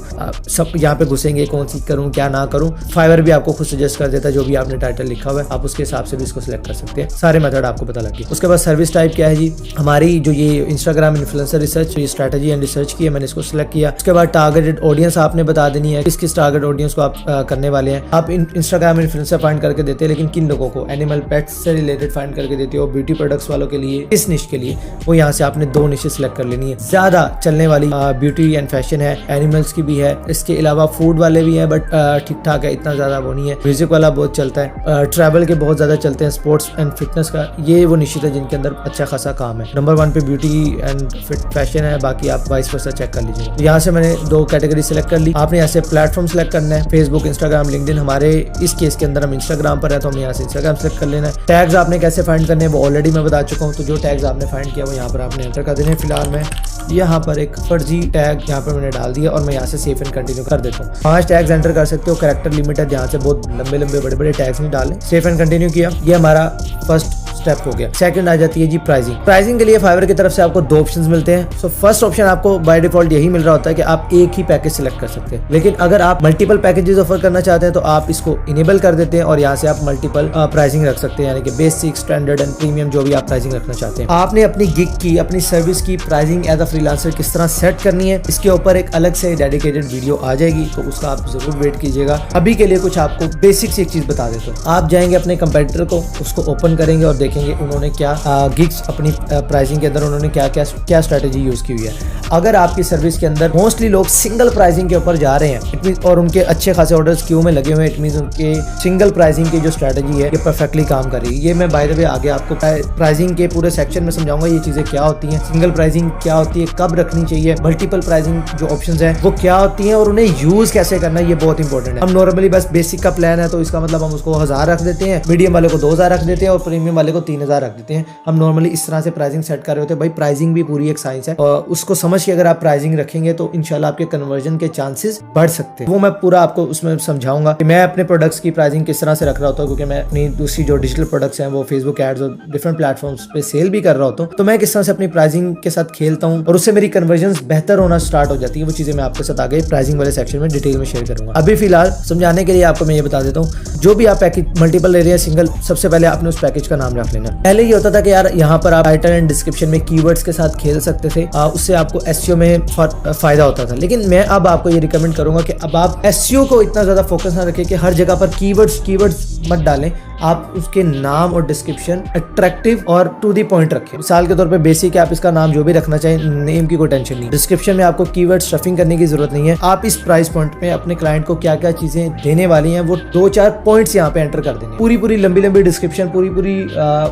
सब यहाँ पे घुसेंगे कौन सी करूँ क्या ना करूँ, फाइवर भी आपको खुद सजेस्ट कर देता है। जो भी आपने टाइटल लिखा हुआ है आप उसके हिसाब से भी इसको सिलेक्ट कर सकते हैं। सारे मेथड आपको पता लग गया। उसके बाद सर्विस टाइप क्या है जी, हमारी जो ये इंस्टाग्राम इन्फ्लुएंसर रिसर्च, ये स्ट्रेटजी एंड रिसर्च की है, मैंने इसको सिलेक्ट किया। उसके बाद टारगेटेड ऑडियंस आपने बता देनी है, किस टारगेट ऑडियंस को आप करने वाले हैं। आप इंस्टाग्राम इन्फ्लुएंसर फाइंड करके देते हैं, लेकिन किन लोगों को, एनिमल पेट्स से रिलेटेड फाइंड करके देते हो, ब्यूटी प्रोडक्ट्स वालों के लिए, इस निश के लिए, वो यहाँ से आपने 2 निशें सिलेक्ट कर लेनी है। ज्यादा चलने वाली ब्यूटी एंड फैशन है, एनिमल्स की भी है, इसके अलावा फूड वाले भी है, बट ठीक ठाक है, इतना ज्यादा वो नहीं है। म्यूजिक वाला बहुत चलता है, ट्रैवल के बहुत ज्यादा चलते हैं, स्पोर्ट्स एंड फिटनेस का ये वो निश्चित है जिनके अंदर अच्छा खासा काम है। नंबर 1 पे ब्यूटी एंड फिट फैशन है, बाकी आप वाइस वर्सा चेक कर लीजिए। तो यहाँ से मैंने 2 कैटेगरी सिलेक्ट कर ली। आपने यहाँ से प्लेटफॉर्म सिलेक्ट करना है, फेसबुक, इंस्टाग्राम, लिंक्डइन। हमारे इस केस के अंदर हम इंस्टाग्राम पर है, तो हम यहाँ से इंस्टाग्राम सिलेक्ट कर लेना है। टैग्स आपने कैसे फाइंड करने हैं वो ऑलरेडी मैं बता चुका हूँ, तो जो टैग्स आपने फाइंड किया वो यहाँ पर आपने एंटर कर देने हैं। फिलहाल मैं यहाँ पर एक फर्जी टैग यहाँ पर मैंने डाल दिया और मैं यहाँ से सेव एंड कंटिन्यू कर देता हूँ। 5 टैग्स एंटर कर सकते हो, कैरेक्टर लिमिट है, ध्यान से बहुत लंबे बड़े टैग्स नहीं डालें। सेव एंड कंटिन्यू किया, ये हमारा फर्स्ट स्टेप हो गया। सेकंड आ जाती है जी प्राइसिंग। प्राइसिंग के लिए फाइवर की तरफ से आपको 2 ऑप्शंस मिलते हैं। सो फर्स्ट ऑप्शन आपको बाय डिफॉल्ट यही मिल रहा होता है कि आप एक ही पैकेज सिलेक्ट कर सकते हैं, लेकिन अगर आप मल्टीपल पैकेजेस ऑफर करना चाहते हैं तो आप इसको इनेबल कर देते हैं और यहाँ से आप मल्टीपल प्राइसिंग रख सकते हैं, यानी कि बेसिक, स्टैंडर्ड एंड प्रीमियम, जो भी आप प्राइसिंग रखना चाहते हैं। आपने अपनी गिग की, अपनी सर्विस की प्राइसिंग एज अ फ्रीलांसर किस तरह सेट करनी है, इसके ऊपर एक अलग से डेडिकेटेड वीडियो आ जाएगी, तो उसका आप जरूर वेट कीजिएगा। अभी के लिए कुछ आपको बेसिक सी एक चीज बता देता हूँ। आप जाएंगे अपने कंपेटिटर को, उसको ओपन करेंगे और देखें देखेंगे उन्होंने क्या गिग्स अपनी प्राइसिंग के अंदर उन्होंने क्या स्ट्रेटेजी यूज की हुई है। अगर आपकी सर्विस के अंदर मोस्टली लोग सिंगल प्राइसिंग के ऊपर जा रहे हैं इट मीन और उनके अच्छे खासे ऑर्डर्स क्यू में लगे हुए हैं, इट मीन उनके सिंगल प्राइसिंग की जो स्ट्रेटेजी है ये परफेक्टली काम कर रही है। ये मैं बाय द वे आगे आपको प्राइसिंग के पूरे सेक्शन में समझाऊंगा ये चीजें क्या होती हैं, सिंगल प्राइसिंग क्या होती है, कब रखनी चाहिए, मल्टीपल प्राइसिंग जो ऑप्शंस हैं वो क्या होती हैं और उन्हें यूज कैसे करना है, ये बहुत इंपॉर्टेंट है। हम नॉर्मली बस बेसिक का प्लान है तो इसका मतलब हम उसको 1000 रख देते हैं, मीडियम वाले को 2000 रख देते हैं और प्रीमियम वाले को 3000 रख देते हैं। हम नॉर्मली इस तरह से प्राइसिंग सेट कर रहे होते हैं। भाई प्राइसिंग भी पूरी एक साइंस है और उसको समझ के अगर आप प्राइसिंग रखेंगे तो इंशाल्लाह आपके कन्वर्जन के चांसेस बढ़ सकते हैं। वो मैं पूरा आपको उसमें समझाऊंगा कि मैं अपने प्रोडक्ट्स की प्राइसिंग किस तरह से रख रहा होता हूँ, क्योंकि मैं अपनी दूसरी जो डिजिटल प्रोडक्ट्स हैं वो फेसबुक एड्स और डिफरेंट प्लेटफॉर्म्स पे सेल भी कर रहा होता हूँ, तो मैं किस तरह से अपनी प्राइसिंग के साथ खेलता हूँ और उससे मेरी कन्वर्जन बेहतर होना स्टार्ट हो जाती है। वो चीजें मैं आपके साथ आगे प्राइसिंग वाले सेक्शन में डिटेल में शेयर करूंगा। अभी फिलहाल समझाने के लिए आपको मैं ये बता देता हूँ, जो भी आप पैकेज मल्टीपल ले रहे हैं सिंगल, सबसे पहले आपने उस पैकेज का नाम रख लेना। पहले ये होता था कि यार यहाँ पर आप टाइटल एंड डिस्क्रिप्शन में कीवर्ड्स के साथ खेल सकते थे, उससे आपको एसईओ में फायदा होता था। लेकिन मैं अब आपको ये रिकमेंड करूंगा कि अब आप एसईओ को इतना ज्यादा फोकस ना रखें कि हर जगह पर कीवर्ड्स मत डालें, आप उसके नाम और डिस्क्रिप्शन अट्रैक्टिव और टू द पॉइंट रखें। मिसाल के तौर पे बेसिक है, आप इसका नाम जो भी रखना चाहें, नेम की कोई टेंशन नहीं। डिस्क्रिप्शन में आपको कीवर्ड स्टफिंग करने की जरूरत नहीं है। आप इस प्राइस पॉइंट पे अपने क्लाइंट को क्या क्या चीजें देने वाली हैं वो 2-4 पॉइंट्स यहाँ पे एंटर कर देंगे। पूरी लंबी डिस्क्रिप्शन पूरी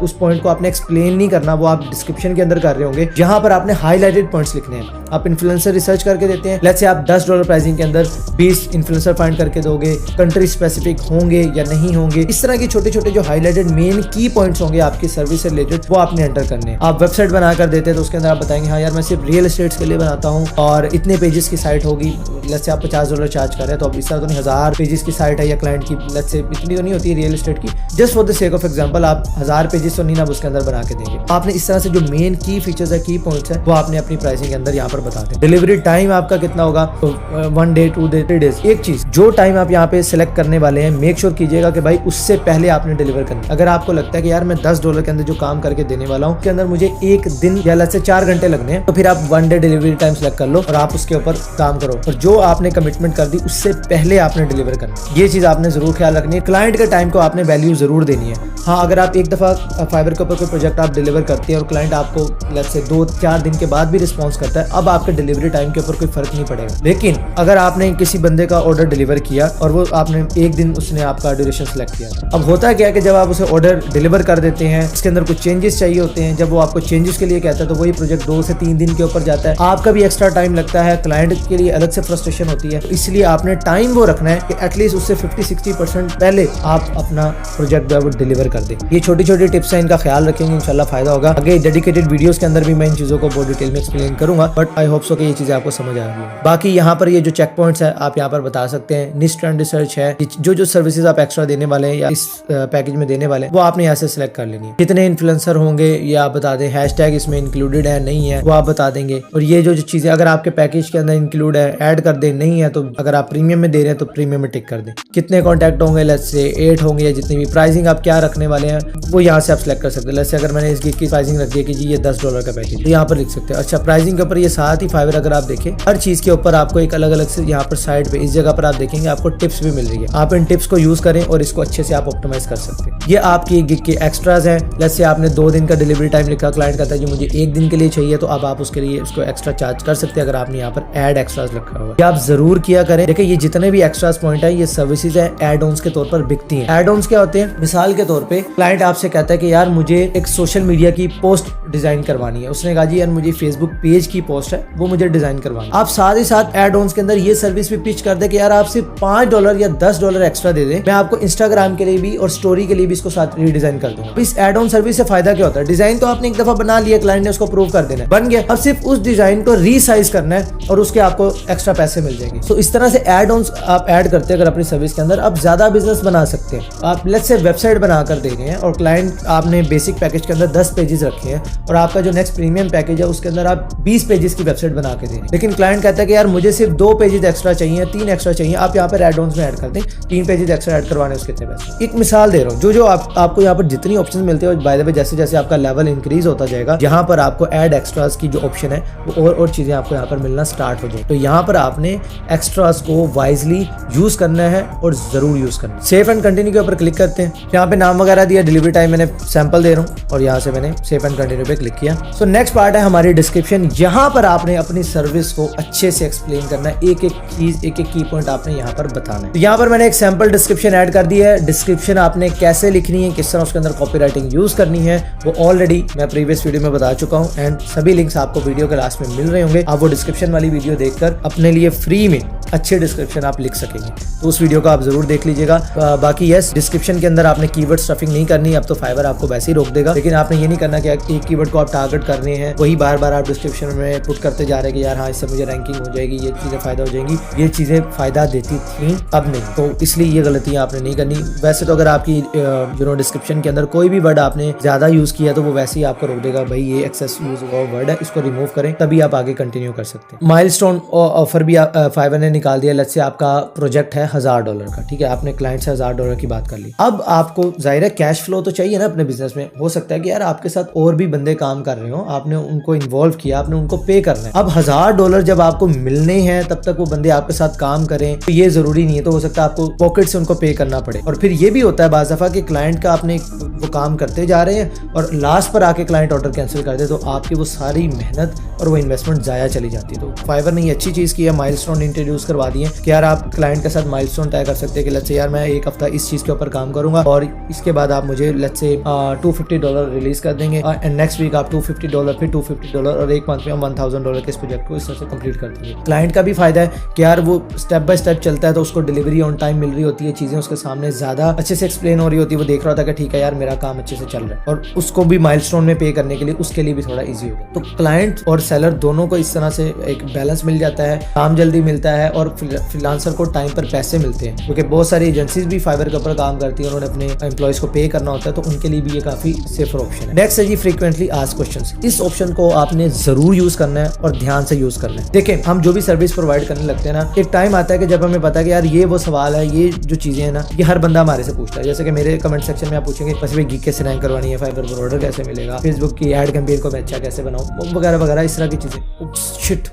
उस पॉइंट को आपने एक्सप्लेन नहीं करना, वो आप डिस्क्रिप्शन के अंदर कर रहे होंगे जहां पर आपने हाईलाइटेड पॉइंट्स लिखने हैं। आप इन्फ्लुएंसर रिसर्च करके देते हैं, लेट्स से आप $10 प्राइसिंग के अंदर 20 इन्फ्लुएंसर फाइंड करके दोगे, कंट्री स्पेसिफिक होंगे या नहीं होंगे, इस तरह की छोटे जो हाईलाइटेड मेन की पॉइंट्स होंगे आपकी सर्विस से रिलेटेड वो आपने एंटर करने हैं। आप वेबसाइट बनाकर देते हैं तो उसके अंदर आप बताएंगे हाँ यार मैं सिर्फ रियल एस्टेट्स के लिए बनाता हूँ और इतने पेजेस की साइट होगी, लेट्स से आप $50 चार्ज कर रहे हैं तो अब इस तरह तो नहीं, 1000 पेजेस की साइट है या क्लाइंट की, लेट्स से इतनी तो नहीं होती है रियल एस्टेट की, just for the sake of example आप 1000 पेजेस तो नहीं ना उसके अंदर बना के देंगे। आपने इस तरह से जो मेन की फीचर्स है, की पॉइंट्स है, वो आपने अपनी प्राइसिंग के अंदर यहाँ पर बता दें। डिलीवरी टाइम आपका कितना होगा, तो 1 डे 2 डे 3 डेज। एक चीज, जो टाइम आप यहाँ पे सिलेक्ट करने वाले हैं मेक श्योर कीजिएगा कि भाई उससे पहले आपने डिलीवर करना। अगर आपको लगता है कि यार मैं $10 के अंदर जो काम करके देने वाला हूँ उसके अंदर मुझे 1 दिन या लेट्स से 4 घंटे लगने हैं, तो फिर आप 1 डे डिलीवरी टाइम सिलेक्ट कर लो और आप उसके ऊपर काम करो। और जो आपने कमिटमेंट कर दी उससे पहले आपने डिलीवर करना। ये चीज आपने जरूर ख्याल रखनी है। क्लाइंट के टाइम को आपने वैल्यू जरूर देनी है। हाँ, अगर आप एक दफा फाइवर के ऊपर कोई प्रोजेक्ट आप डिलीवर करते हैं और क्लाइंट आपको लेट्स से 2-4 दिन के बाद भी रिस्पॉन्स करता है, अब आपके डिलीवरी टाइम के ऊपर कोई फर्क नहीं पड़ेगा। लेकिन अगर आपने किसी बंदे का ऑर्डर डिलीवर किया और वो आपने 1 दिन उसने आपका ड्यूरेशन सेलेक्ट किया, अब होता क्या है कि जब आप उसे ऑर्डर डिलीवर कर देते हैं उसके अंदर कुछ चेंजेस चाहिए होते हैं, जब वो आपको चेंजेस के लिए कहता है तो वही प्रोजेक्ट 2 से 3 दिन के ऊपर जाता है, आपका भी एक्स्ट्रा टाइम लगता है, क्लाइंट के लिए अलग से फ्रस्ट्रेशन होती है। इसलिए आपने टाइम वो रखना है कि एटलीस्ट उससे 50-60% पहले आप अपना प्रोजेक्ट जो है वो डिलीवर कर दें। ये छोटी टिप्स हैं, इनका ख्याल रखेंगे, इंशाल्लाह फायदा होगा। आगे डेडिकेटेड वीडियोस के अंदर भी मैं इन चीजों को बहुत डिटेल में एक्सप्लेन करूंगा, बट आई होप सो कि ये चीजें आपको समझ आ रही है। बाकी यहाँ पर ये जो चेक पॉइंट्स है आप यहाँ पर बता सकते हैं। निश ट्रेंड रिसर्च है, जो सर्विसेज आप एक्स्ट्रा देने वाले हैं या इस पैकेज में देने वाले हैं वो आपने यहाँ से सिलेक्ट कर लेनी है। कितने इन्फ्लुएंसर होंगे ये आप बता दें, हैशटैग इसमें इंक्लूडेड है नहीं है वो आप बता देंगे। और ये जो चीजें अगर आपके पैकेज के अंदर इंक्लूड है ऐड कर दें, नहीं है तो अगर आप प्रीमियम में दे रहे हैं तो प्रीमियम में टिक कर दें। कितने कॉन्टैक्ट होंगे, लेट्स से 8 होंगे या जितनी भी प्राइसिंग आप क्या रखने वाले हैं वो यहाँ से आप सिलेक्ट कर सकते हैं। जैसे अगर मैंने इस गिग की प्राइसिंग रख दी कि जी ये $10 का पैकेज, तो यहाँ पर लिख सकते हैं। अच्छा, प्राइसिंग के ऊपर ये साथ ही फाइवर अगर आप देखें हर चीज के ऊपर आपको एक अलग अलग से यहाँ पर साइड पे इस जगह पर आप देखेंगे आपको टिप्स भी मिल रही है। आप इन टिप्स को यूज करें और इसको अच्छे से आप ऑप्टिमाइज कर सकते हैं। ये आपकी गिग के एक्स्ट्राज हैं। लेट्स से आपने 2 दिन का डिलीवरी टाइम लिखा, क्लाइंट कहता है जी मुझे 1 दिन के लिए चाहिए, तो अब आप उसके लिए उसको एक्स्ट्रा चार्ज कर सकते हैं अगर आपने यहाँ पर एड एक्स्ट्राज लिखा हुआ है। आप जरूर किया करें। देखिए ये जितने भी एक्स्ट्राज पॉइंट है ये सर्विसेज है एड ऑन्स के तौर पर बिकती है। एड ऑन्स क्या होते हैं, मिसाल के तौर पे क्लाइंट आपसे कहता है कि यार मुझे एक सोशल मीडिया की पोस्ट डिजाइन करवानी है। उसने कहा जी यार मुझे फेसबुक पेज की पोस्ट है वो मुझे डिजाइन करवानी है। आप साथ ही साथ एड ऑन्स के अंदर ये सर्विस भी पिच कर दे कि यार आप सिर्फ $5 या $10 एक्स्ट्रा दे दें, मैं आपको इंस्टाग्राम के लिए भी और स्टोरी के लिए भी इसको साथ रीडिजाइन कर दूंगा। इस एड ऑन सर्विस से फायदा क्या होता है, डिजाइन तो आपने एक दफा बना लिया, क्लाइंट ने उसको अप्रूव कर देना है, बन गया। अब सिर्फ उस डिजाइन को रीसाइज करना है और उसके आपको एक्स्ट्रा पैसे मिल जाएंगे। तो इस तरह से एड ऑन्स आप ऐड करते हैं अगर अपनी सर्विस के अंदर, आप ज्यादा बिजनेस बना सकते हैं। आप लेट्स से वेबसाइट बनाकर दे रहे हैं और क्लाइंट आपने बेसिक पैकेज के अंदर 10 पेजेस रखे हैं और आपका जो नेक्स्ट प्रीमियम पैकेज है उसके अंदर आप 20 पेजेस की वेबसाइट बना के दे रहे हैं, लेकिन क्लाइंट कहता है कि यार मुझे सिर्फ 2 पेजेस एक्स्ट्रा चाहिए, 3 एक्स्ट्रा चाहिए। आप यहाँ पर एड ऑन्स में ऐड कर दें, 3 पेजेस एक्स्ट्रा ऐड करवाने उसके कितने पैसे। एक मिसाल दे रहा हूँ, जो आपको यहाँ पर जितनी ऑप्शन मिलते हैं बाय द वे जैसे जैसे आपका लेवल इंक्रीज होता जाएगा, यहाँ पर आपको एड एक्स्ट्रास की जो ऑप्शन है वो और चीजें आपको यहाँ पर मिलना स्टार्ट हो जाए। तो यहाँ पर आपने एक्स्ट्रास को वाइजली यूज करना है और जरूर यूज करना है। सेव एंड कंटिन्यू के ऊपर क्लिक करते हैं। यहाँ पे नाम वगैरह दिया, डिलीवरी टाइम मैंने मैंने सैंपल दे रहा हूँ और यहाँ से मैंने सेव एंड कंटिन्यू पे क्लिक किया। सो नेक्स्ट पार्ट है हमारी डिस्क्रिप्शन। यहाँ पर आपने अपनी सर्विस को अच्छे से एक्सप्लेन करना है, एक एक चीज, एक एक की पॉइंट आपने यहाँ पर बताना है। तो यहाँ पर मैंने एक सैंपल डिस्क्रिप्शन ऐड कर दी है। डिस्क्रिप्शन आपने कैसे लिखनी है, किस तरह उसके अंदर कॉपीराइटिंग यूज करनी है, वो ऑलरेडी मैं प्रीवियस वीडियो में बता चुका हूँ एंड सभी लिंक्स आपको वीडियो के लास्ट में मिल रहे होंगे। आप वो डिस्क्रिप्शन वाली वीडियो देखकर अपने लिए फ्री में अच्छे डिस्क्रिप्शन आप लिख सकेंगे, तो उस वीडियो को आप जरूर देख लीजिएगा। बाकी यस, डिस्क्रिप्शन के अंदर आपने कीवर्ड स्टफिंग नहीं करनी, अब तो फाइवर आपको वैसे ही रोक देगा, लेकिन आपने ये नहीं करना कि एक कीवर्ड को आप टारगेट करने हैं, वही बार बार आप डिस्क्रिप्शन में पुट करते जा रहे हैं कि यार हाँ इससे मुझे रैंकिंग हो जाएगी, ये चीजें फायदा हो जाएंगी। ये चीजें फायदा देती थी, अब नहीं, तो इसलिए ये गलतियां आपने नहीं करनी। वैसे तो अगर आपकी डिस्क्रिप्शन के अंदर कोई भी वर्ड आपने ज्यादा यूज किया तो वो वैसे ही आपको रोक देगा, भाई ये एक्सेस यूज हुआ वर्ड है, इसको रिमूव करें, तभी आप आगे कंटिन्यू कर सकते हैं। माइलस्टोन ऑफर भी फाइवर ने निकाल दिया। लेट्स से आपका प्रोजेक्ट है $1000 का, ठीक है, आपने क्लाइंट से $1000 की बात कर ली। अब आपको जाहिर है कैश फ्लो तो चाहिए ना अपने बिजनेस में। हो सकता है कि यार आपके साथ और भी बंदे काम कर रहे हो, आपने उनको इन्वॉल्व किया, आपने उनको पे करना है। अब $1000 जब आपको मिलने हैं तब तक वो बंदे आपके साथ काम करें, तो ये जरूरी नहीं है, तो हो सकता है आपको पॉकेट से उनको पे करना पड़े। और फिर ये भी होता है बाज़ दफा कि क्लाइंट का आपने वो काम करते जा रहे हैं और लास्ट पर आके क्लाइंट ऑर्डर कैंसिल कर दे, तो आपकी वो सारी मेहनत और वो इन्वेस्टमेंट जाया चली जाती है। तो फाइवर ने ये अच्छी चीज की है, माइलस्टोन इंट्रोड्यूस करवा दिए कि यार आप क्लाइंट के साथ माइलस्टोन तय कर सकते हैं कि लेट्स से यार मैं एक हफ्ता इस चीज के ऊपर काम करूंगा और इसके बाद आप मुझे लेट्स से $250 रिलीज कर देंगे एंड नेक्स्ट वीक आप $250, फिर $250 और एक मंथ में $1000 के इस प्रोजेक्ट को इस तरह से कंप्लीट कर देंगे। क्लाइंट का भी फायदा है कि यार वो स्टेप बाय स्टेप चलता है, तो उसको डिलीवरी ऑन टाइम मिल रही होती है, चीजें उसके सामने ज्यादा अच्छे से एक्सप्लेन हो रही होती है, वो देख रहा होता है कि ठीक है यार मेरा काम अच्छे से चल रहा है, और उसको भी माइलस्टोन में पे करने के लिए उसके लिए भी थोड़ा ईजी हो गया। तो क्लाइंट और सेलर दोनों को इस तरह से एक बैलेंस मिल जाता है, काम जल्दी मिलता है और फ्रीलांसर को टाइम पर पैसे मिलते हैं, क्योंकि बहुत सारी एजेंसीज भी फाइवर के ऊपर काम करती है, उन्होंने अपने एम्प्लॉयज को पे करना होता है, तो उनके लिए भी ये काफी सेफर ऑप्शन है। नेक्स्ट है जी फ्रीक्वेंटली आस्क्ड क्वेश्चंस। इस ऑप्शन को आपने जरूर यूज करना है और ध्यान से यूज करना है। देखिए हम जो भी सर्विस प्रोवाइड करने लगते हैं ना, एक टाइम आता है कि जब हमें पता है कि यार ये वो सवाल है, ये जो चीजें हैं ना, ये हर बंदा हमारे से पूछता है। जैसे कि मेरे कमेंट सेक्शन में आप पूछेंगे बस गिग कैसे रैंक करवानी है, फाइवर पर ऑर्डर कैसे मिलेगा, फेसबुक की एड कैंपेन को मैं अच्छा कैसे बनाऊं, वगैरह वगैरह, इस तरह की चीजें। शिट।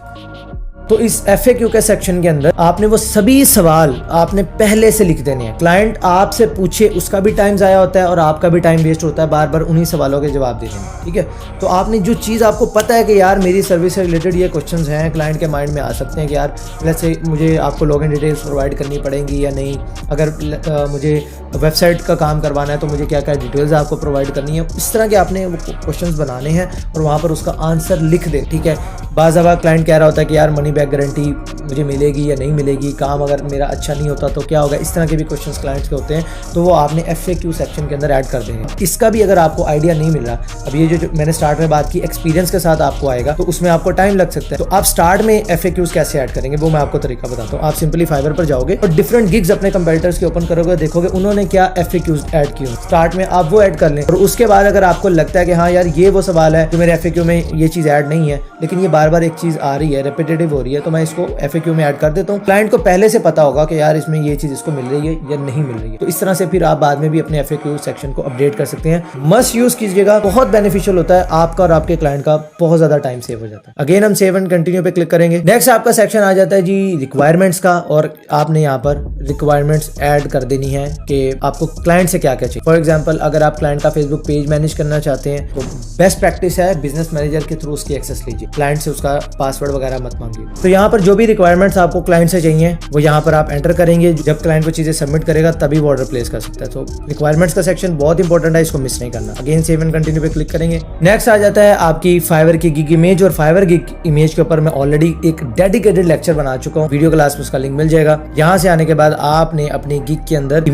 तो इस FAQ के सेक्शन के अंदर आपने वो सभी सवाल आपने पहले से लिख देने हैं। क्लाइंट आपसे पूछे उसका भी टाइम जाया होता है और आपका भी टाइम वेस्ट होता है बार बार उन्हीं सवालों के जवाब देने में, ठीक है। तो आपने जो चीज़ आपको पता है कि यार मेरी सर्विस से रिलेटेड ये क्वेश्चंस हैं, क्लाइंट के माइंड में आ सकते हैं कि यार वैसे मुझे आपको लॉगिन डिटेल्स प्रोवाइड करनी पड़ेंगी या नहीं, अगर मुझे वेबसाइट का काम करवाना है तो मुझे क्या क्या डिटेल्स आपको प्रोवाइड करनी है, इस तरह के आपने वो क्वेश्चंस बनाने हैं और वहाँ पर उसका आंसर लिख दे, ठीक है। बाज़ दफ़ा क्लाइंट कह रहा होता है कि यार मनी बैक गारंटी मुझे मिलेगी या नहीं मिलेगी, काम अगर मेरा अच्छा नहीं होता तो क्या होगा, इस तरह के भी क्वेश्चंस क्लाइंट्स के होते हैं, तो वो आपने FAQ सेक्शन के अंदर ऐड कर देंगे। इसका भी अगर आपको आइडिया नहीं मिल रहा, अब ये जो मैंने स्टार्ट में बात की एक्सपीरियंस के साथ आपको आएगा, तो उसमें आपको टाइम लग सकता है। तो आप स्टार्ट में FAQs कैसे ऐड करेंगे वो मैं आपको तरीका बताता हूँ। आप सिंपली फाइवर पर जाओगे और डिफरेंट गिग्स अपने कंपेटिटर्स के ओपन करोगे, देखोगे उन्होंने क्या FAQs ऐड किए। स्टार्ट में आप वो ऐड कर लें और उसके बाद अगर आपको लगता है कि हाँ यार ये वो सवाल है जो मेरे FAQ में ये चीज ऐड नहीं है, लेकिन ये बार बार एक चीज आ रही है, रिपीटेटिव हो रही है, तो मैं इसको FAQ में ऐड कर देता हूँ। क्लाइंट को पहले से पता होगा कि यार इसमें ये चीज इसको मिल रही है या नहीं मिल रही है, तो इस तरह से फिर आप बाद में भी अपने FAQ सेक्शन को अपडेट कर सकते हैं। मस्ट यूज कीजिएगा, बहुत बेनिफिशियल होता है, आपका और आपके क्लाइंट का बहुत ज्यादा टाइम सेव हो जाता है। अगेन हम सेव एंड कंटिन्यू पे क्लिक करेंगे। नेक्स्ट आपका सेक्शन आ जाता है जी रिक्वायरमेंट्स का, और आपने यहाँ पर रिक्वायरमेंट्स ऐड कर देनी है कि आपको क्लाइंट से क्या क्या चाहिए। फॉर एग्जाम्पल अगर आप क्लाइंट का फेसबुक पेज मैनेज करना चाहते हैं तो बेस्ट प्रैक्टिस है बिजनेस मैनेजर के थ्रू उसकी एक्सेस लीजिए, क्लाइंट से उसका पासवर्ड वगैरह मत मांगिए। तो यहाँ पर जो भी रिक्वायरमेंट्स आपको क्लाइंट से चाहिए वो यहाँ पर आप एंटर करेंगे। जब क्लाइंट को चीजें सबमिट करेगा तभी वो ऑर्डर प्लेस कर सकता है। तो रिक्वायरमेंट्स का सेक्शन बहुत इंपॉर्टेंट है, इसको मिस नहीं करना। अगेन सेव एंड कंटिन्यू पे क्लिक करेंगे। नेक्स्ट आ जाता है आपकी फाइवर की गिग इमेज, और फाइवर गिग इमेज के ऊपर मैं ऑलरेडी एक डेडिकेटेड लेक्चर बना चुका हूँ, वीडियो क्लास में उसका लिंक मिल जाएगा। यहाँ से आने के बाद आपने अपनी गिग के अंदर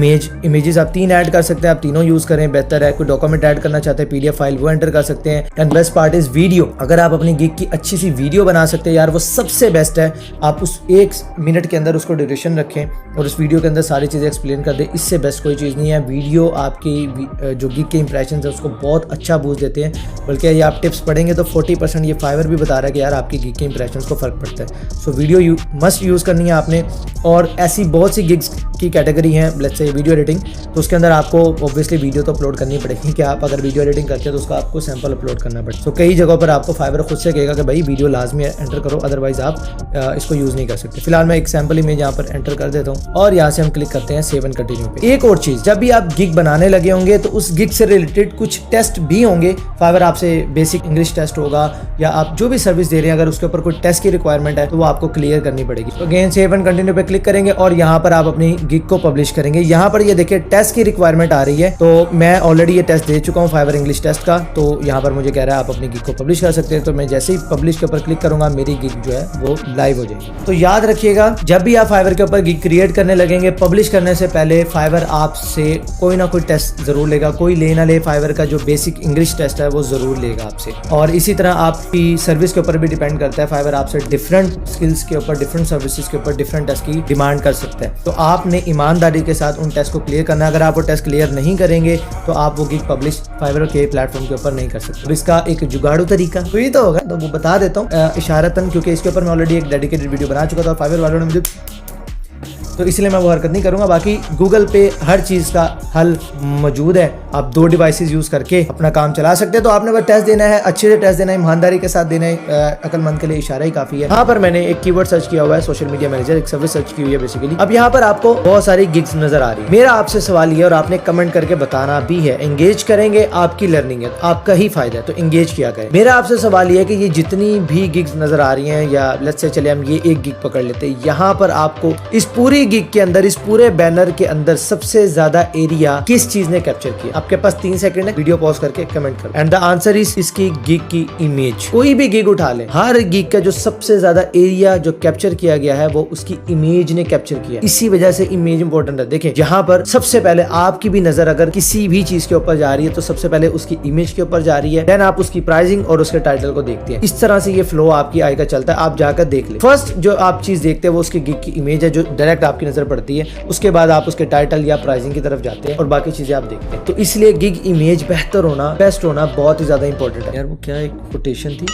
इमेजेस आप 3 ऐड कर सकते हैं, आप तीनों यूज करें बेहतर है। कोई डॉक्यूमेंट ऐड करना चाहते हैं PDF फाइल वो एंटर कर सकते हैं। And best part is video, अगर आप अपनी गिग की अच्छी सी वीडियो बना सकते हैं यार वो सबसे बेस्ट है। आप उस 1 मिनट के अंदर उसको ड्यूरेशन रखें और उस वीडियो के अंदर सारी चीजें एक्सप्लेन कर दे, इससे बेस्ट कोई चीज नहीं है। वीडियो आपकी जो गिग के इंप्रेशन है उसको बहुत अच्छा बूस्ट देते हैं, बल्कि ये आप टिप्स पढ़ेंगे तो 40% ये फाइवर भी बता रहा है कि यार आपकी गिग के इंप्रेशन को फर्क पड़ता है। सो वीडियो मस्ट यूज करनी है आपने। और ऐसी बहुत सी गिग्स की कैटेगरी है, लेट्स से वीडियो एडिटिंग, तो उसके अंदर आपको ऑब्वियसली वीडियो तो अपलोड करनी पड़ेगी कि आप अगर वीडियो एडिटिंग करते हैं तो उसका आपको सैंपल अपलोड करना पड़ेगा। तो कई जगहों पर आपको फाइवर खुद से कहेगा कि भाई वीडियो लाजमी एंटर करो, अदरवाइज आप इसको यूज नहीं कर सकते। फिलहाल मैं एक सैंपल इमेज यहाँ पर एंटर कर देता हूँ और यहाँ से हम क्लिक करते हैं सेव एंड कंटिन्यू पे। एक और चीज, जब भी आप गिग बनाने लगे होंगे तो उस गिग से रिलेटेड कुछ टेस्ट भी होंगे। फाइवर आपसे बेसिक इंग्लिश टेस्ट होगा या आप जो भी सर्विस दे रहे हैं, अगर उसके ऊपर कोई टेस्ट की रिक्वायरमेंट है तो वो आपको क्लियर करनी पड़ेगी। तो अगेन सेव एंड कंटिन्यू पे क्लिक करेंगे और यहाँ पर आप अपनी गिग को पब्लिश करेंगे। यहाँ पर ये देखिए टेस्ट की रिक्वायरमेंट आ रही है, तो मैं ऑलरेडी ये टेस्ट दे चुका हूँ फाइवर इंग्लिश टेस्ट का। तो यहाँ पर मुझे कह रहा है आप अपनी गिग को पब्लिश कर सकते हैं। तो मैं जैसे ही पब्लिश के ऊपर क्लिक करूंगा मेरी गिग जो है वो लाइव हो जाएगी। तो याद रखिएगा, जब भी आप फाइवर के ऊपर गिग क्रिएट करने लगेंगे, पब्लिश करने से पहले फाइवर आपसे कोई ना कोई टेस्ट जरूर लेगा। कोई ले ना ले, फाइवर का जो बेसिक इंग्लिश टेस्ट है वो जरूर लेगा आपसे। और इसी तरह आपकी सर्विस के ऊपर भी डिपेंड करता है। फाइवर आपसे डिफरेंट स्किल्स के ऊपर, डिफरेंट सर्विसेज के ऊपर डिफरेंट टेस्ट की डिमांड कर सकता है। तो आपने ईमानदारी के साथ उन टेस्ट को क्लियर करना है। अगर आप वो टेस्ट क्लियर नहीं करेंगे तो आप वो गिग पब्लिश फाइवर के प्लेटफॉर्म के ऊपर नहीं कर सकते। तो इसका एक जुगाड़ू तरीका तो ये तो होगा, तो वो बता देता हूँ इशारतन, क्योंकि इसके ऊपर मैं ऑलरेडी एक डेडिकेटेड वीडियो बना चुका था फाइवर वालों ने मुझे, तो इसलिए मैं वो हरकत नहीं करूंगा। बाकी गूगल पे हर चीज़ का हल मौजूद है। आप 2 डिवाइसेस यूज़ करके अपना काम चला सकते हैं। तो आपने बस टेस्ट देना है, अच्छे से टेस्ट देना है, ईमानदारी के साथ देना है। अक्लमंद के लिए इशारा ही काफ़ी है। यहाँ पर मैंने एक कीवर्ड सर्च किया हुआ है, सोशल मीडिया मैनेजर, एक सर्विस सर्च की हुई है बेसिकली। अब यहाँ पर आपको बहुत सारी गिग्स नजर आ रही है। मेरा आपसे सवाल ये, और आपने कमेंट करके बताना भी है, एंगेज करेंगे, आपकी लर्निंग है, आपका ही फायदा है, तो एंगेज किया करें। मेरा आपसे सवाल ये है कि ये जितनी भी गिग्स नजर आ रही है, या लेट्स से चले हम ये एक गिग पकड़ लेते हैं, यहाँ पर आपको इस पूरी गिग के अंदर, इस पूरे बैनर के अंदर सबसे ज्यादा एरिया किस चीज ने कैप्चर किया? आपके पास 3 सेकंड है, वीडियो पॉज करके कमेंट करो। एंड द आंसर इज इसकी गिग की इमेज। कोई भी गिग उठा ले, हर गिग का जो सबसे ज्यादा एरिया जो कैप्चर किया गया है वो उसकी इमेज ने कैप्चर किया। इसी वजह से इमेज इंपॉर्टेंट है। देखिए यहाँ पर सबसे पहले आपकी भी नजर अगर किसी भी चीज के ऊपर जा रही है तो सबसे पहले उसकी इमेज के ऊपर जा रही है, देन आप उसकी प्राइसिंग और उसके टाइटल को देखते हैं। इस तरह से ये फ्लो आपकी आई का चलता है। आप जाकर देख ले, फर्स्ट जो आप चीज देखते हैं वो उसकी गिग की इमेज है, जो डायरेक्ट आपकी नजर पड़ती है। उसके बाद आप उसके टाइटल या प्राइसिंग की तरफ जाते हैं और बाकी चीजें आप देखते हैं। तो इसलिए गिग इमेज बेहतर होना, बेस्ट होना बहुत ही ज्यादा इंपॉर्टेंट है। यार वो क्या एक कोटेशन थी,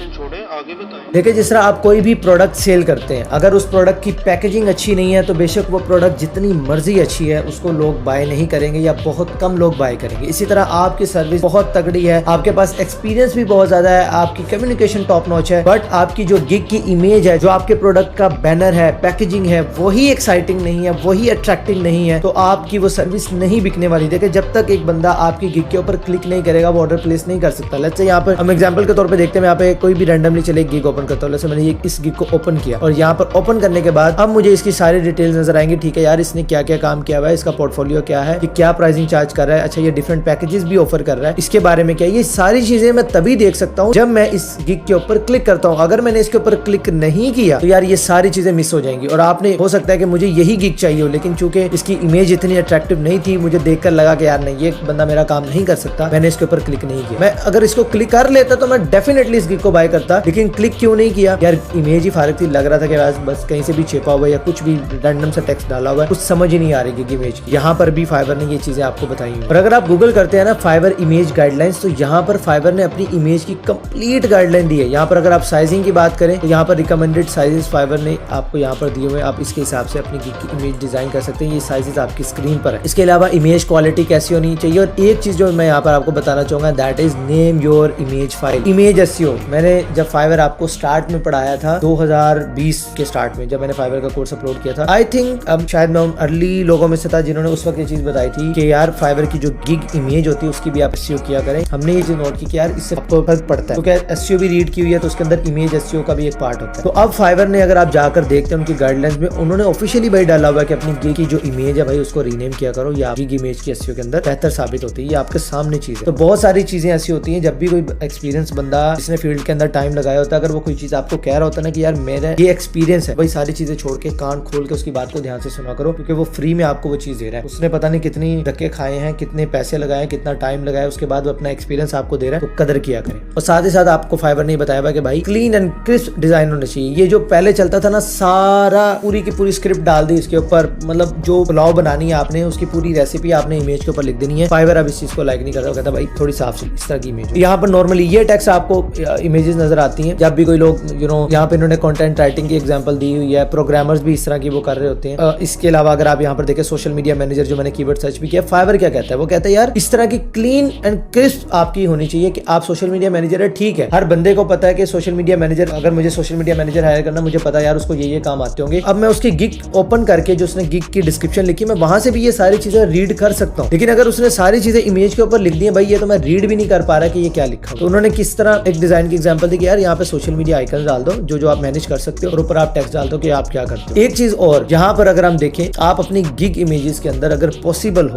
छोड़े आगे बताएं। देखिए जिस तरह आप कोई भी प्रोडक्ट सेल करते हैं, अगर उस प्रोडक्ट की पैकेजिंग अच्छी नहीं है तो बेशक वो प्रोडक्ट जितनी मर्जी अच्छी है उसको लोग बाय नहीं करेंगे या बहुत कम लोग बाय करेंगे। इसी तरह आपकी सर्विस बहुत तगड़ी है, आपके पास एक्सपीरियंस भी बहुत ज्यादा है, आपकी कम्युनिकेशन टॉप नॉच है, बट आपकी जो गिग की इमेज है, जो आपके प्रोडक्ट का बैनर है, पैकेजिंग है, वही एक्साइटिंग नहीं है, वही अट्रैक्टिव नहीं है, तो आपकी वो सर्विस नहीं बिकने वाली। देखिए जब तक एक बंदा आपकी गिग के ऊपर क्लिक नहीं करेगा वो ऑर्डर प्लेस नहीं कर सकता। लेट्स से यहाँ पर हम एग्जांपल के तौर पे देखते हैं, यहाँ पे कोई भी रैंडमली चले गिग ओपन करता हूँ। जैसे मैंने ये इस गिग को ओपन किया और यहाँ पर ओपन करने के बाद अब मुझे इसकी सारी डिटेल्स नजर आएंगी। ठीक है यार, इसने क्या क्या काम किया हुआ है, इसका पोर्टफोलियो क्या है, ये क्या प्राइसिंग चार्ज कर रहा है, अच्छा ये डिफरेंट पैकेजेस भी ऑफर कर रहा है, इसके बारे में क्या, ये सारी चीजें मैं तभी देख सकता हूँ जब मैं इस गिग के ऊपर क्लिक करता हूँ। अगर मैंने इसके ऊपर क्लिक नहीं किया तो यार ये सारी चीजें मिस हो जाएंगी। और आपने हो सकता है कि मुझे यही गिग चाहिए हो, लेकिन चूंकि इसकी इमेज इतनी अट्रैक्टिव नहीं थी, मुझे देखकर लगा कि यार नहीं ये बंदा मेरा काम नहीं कर सकता, मैंने इसके ऊपर क्लिक नहीं किया। मैं अगर इसको क्लिक कर लेता तो मैं डेफिनेटली इस गिग को बाय करता, लेकिन क्लिक क्यों नहीं किया? यार इमेज ही फारक थी, लग रहा था कि बस कहीं से भी छेपा हुआ है या कुछ भी रैंडम सा टेक्स्ट डाला हुआ है, कुछ समझ ही नहीं आ रही गिग इमेज की। यहाँ पर भी फाइवर ने ये चीजें आपको बताई हैं। और अगर आप गूगल करते हैं ना फाइवर इमेज गाइडलाइंस, तो यहाँ पर फाइवर ने अपनी इमेज की कंप्लीट गाइडलाइन दी है। यहाँ पर अगर आप साइजिंग की बात करें तो यहाँ पर रिकमेंडेड साइजेस फाइवर ने आपको यहाँ पर दिए हुए, आप इसके हिसाब से अपनी गिग की इमेज डिजाइन कर सकते हैं। ये साइजेस आपकी स्क्रीन पर है। इसके अलावा इमेज क्वालिटी कैसी होनी चाहिए, और एक चीज जो मैं यहाँ पर आपको बताना चाहूंगा, that is name your image file. Image SEO मैंने जब फाइवर आपको स्टार्ट में पढ़ाया था 2020 के स्टार्ट में, जब मैंने फाइवर का कोर्स अपलोड किया था, आई थिंक अब शायद मैं उन अर्ली लोगों में से था जिन्होंने उस वक्त ये चीज बताई थी कि यार फाइवर की जो गिग इमेज होती है उसकी भी आप एसईओ किया करें। हमने ये चीज नोट की कि यार इससे आपको फर्क पड़ता है, तो क्या एसईओ भी रीड की हुई है तो उसके अंदर इमेज एसईओ का भी एक पार्ट होता है। तो अब फाइवर ने अगर आप जाकर देखते हैं उनकी गाइडलाइंस में, उन्होंने ऑफिशियली भाई डाला हुआ है कि अपनी गिग की जो इमेज है भाई उसको रीनेम किया करो, या गिग इमेज की एसईओ के अंदर बेहतर साबित होती है। ये आपके सामने चीज है। तो बहुत सारी चीजें ऐसी होती हैं, जब भी कोई एक्सपीरियंस बंदा जिसने फील्ड के अंदर टाइम लगाया होता है, अगर वो कोई चीज आपको कह रहा होता है ना कि यार मेरा ये एक्सपीरियंस है, भाई सारी चीजें छोड़ के कान खोल के उसकी बात को ध्यान से सुना करो, क्योंकि वो फ्री में आपको वो चीज दे रहा है। उसने पता नहीं कितनी धक्के खाए हैं, कितने पैसे लगाए, कितना टाइम लगाया, उसके बाद वो अपना एक्सपीरियंस आपको दे रहा है, तो कदर किया करें। और साथ ही साथ आपको फाइवर ने बताया कि भाई क्लीन एंड क्रिस्प डिजाइन होना चाहिए। ये जो पहले चलता था ना, सारा पूरी की पूरी स्क्रिप्ट डाल दी इसके ऊपर, मतलब जो पुलाव बनानी है आपने उसकी पूरी रेसिपी आपने इमेज के ऊपर लिख देनी है। फाइवर अब इस चीज को लाइक नहीं करता, वो कहता भाई थोड़ी साफ इस तरह की इमेज। यहाँ पर नॉर्मली ये टेक्स्ट टेक्स्ट आपको इमेजेस नजर आती हैं। जब भी कोई लोग यहाँ पे इन्होंने कंटेंट राइटिंग की एग्जांपल दी हुई है, प्रोग्रामर्स भी इस तरह की वो कर रहे होते हैं। इसके अलावा अगर आप यहाँ पर देखें सोशल मीडिया मैनेजर, जो मैंने कीवर्ड सर्च भी किया, फाइवर क्या कहता है, वो कहता है यार इस तरह की क्लीन एंड क्रिस्प आपकी होनी चाहिए कि आप सोशल मीडिया मैनेजर है, ठीक है, हर बंदे को पता है कि सोशल मीडिया मैनेजर, अगर मुझे सोशल मीडिया मैनेजर हायर करना, मुझे पता है यार उसको ये काम आते होंगे। अब मैं उसकी गिग ओपन करके जो उसने गिग की डिस्क्रिप्शन लिखी, मैं वहां से भी ये सारी चीजें रीड कर सकता हूँ। लेकिन अगर उसने सारी चीजें इमेज के ऊपर लिख दी है, भाई ये तो मैं रीड भी नहीं कर पा रहा कि ये क्या लिखा। तो उन्होंने किस तरह एक डिजाइन की एग्जांपल दी कि यार यहाँ पे सोशल मीडिया आइकन डाल दो जो आप मैनेज कर सकते हो, और ऊपर आप टेक्स्ट डाल दो कि आप क्या करते हो। एक चीज और, यहाँ पर अगर हम देखें, आप अपनी गिग इमेजेस के अंदर अगर पॉसिबल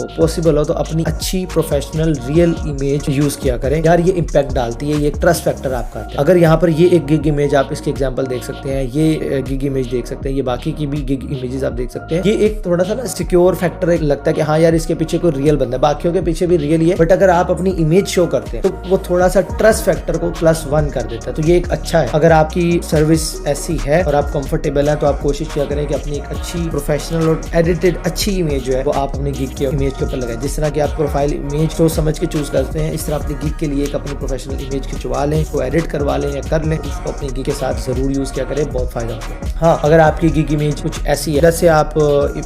हो तो अपनी अच्छी प्रोफेशनल रियल इमेज यूज किया करें। यार ये इंपैक्ट डालती है, ये एक ट्रस्ट फैक्टर आपका आता है। अगर यहाँ पर ये एक गिग इमेज, आप इसके एग्जांपल देख सकते हैं, ये गिग इमेज देख सकते हैं, ये बाकी की भी गिग इमेजेस आप देख सकते हैं। ये एक थोड़ा सा ना सिक्योर फैक्टर एक लगता है कि हाँ यार इसके पीछे कोई रियल बंदा है, बाकियों के पीछे भी रियल ही है, बट अगर आप अपनी इमेज शो करते हैं तो वो थोड़ा सा ट्रस्ट फैक्टर को +1 कर देता है। तो ये एक अच्छा है। अगर आपकी सर्विस ऐसी है और आप कंफर्टेबल हैं, तो आप कोशिश किया करें कि अपनी एक अच्छी प्रोफेशनल और एडिटेड अच्छी इमेज जो है वो आप अपनी गिग के इमेज के ऊपर लगाएं। जिस तरह की आप प्रोफाइल इमेज सोच समझ के चूज करते हैं, इस तरह अपनी गिग के लिए एक अपनी प्रोफेशनल इमेज खिंचवा लें, उसको एडिट करवा लें या कर लें, उसको अपनी गिग के साथ जरूर यूज किया करें, बहुत फायदा होता है। हाँ, अगर आपकी गिग इमेज कुछ ऐसी है जैसे आप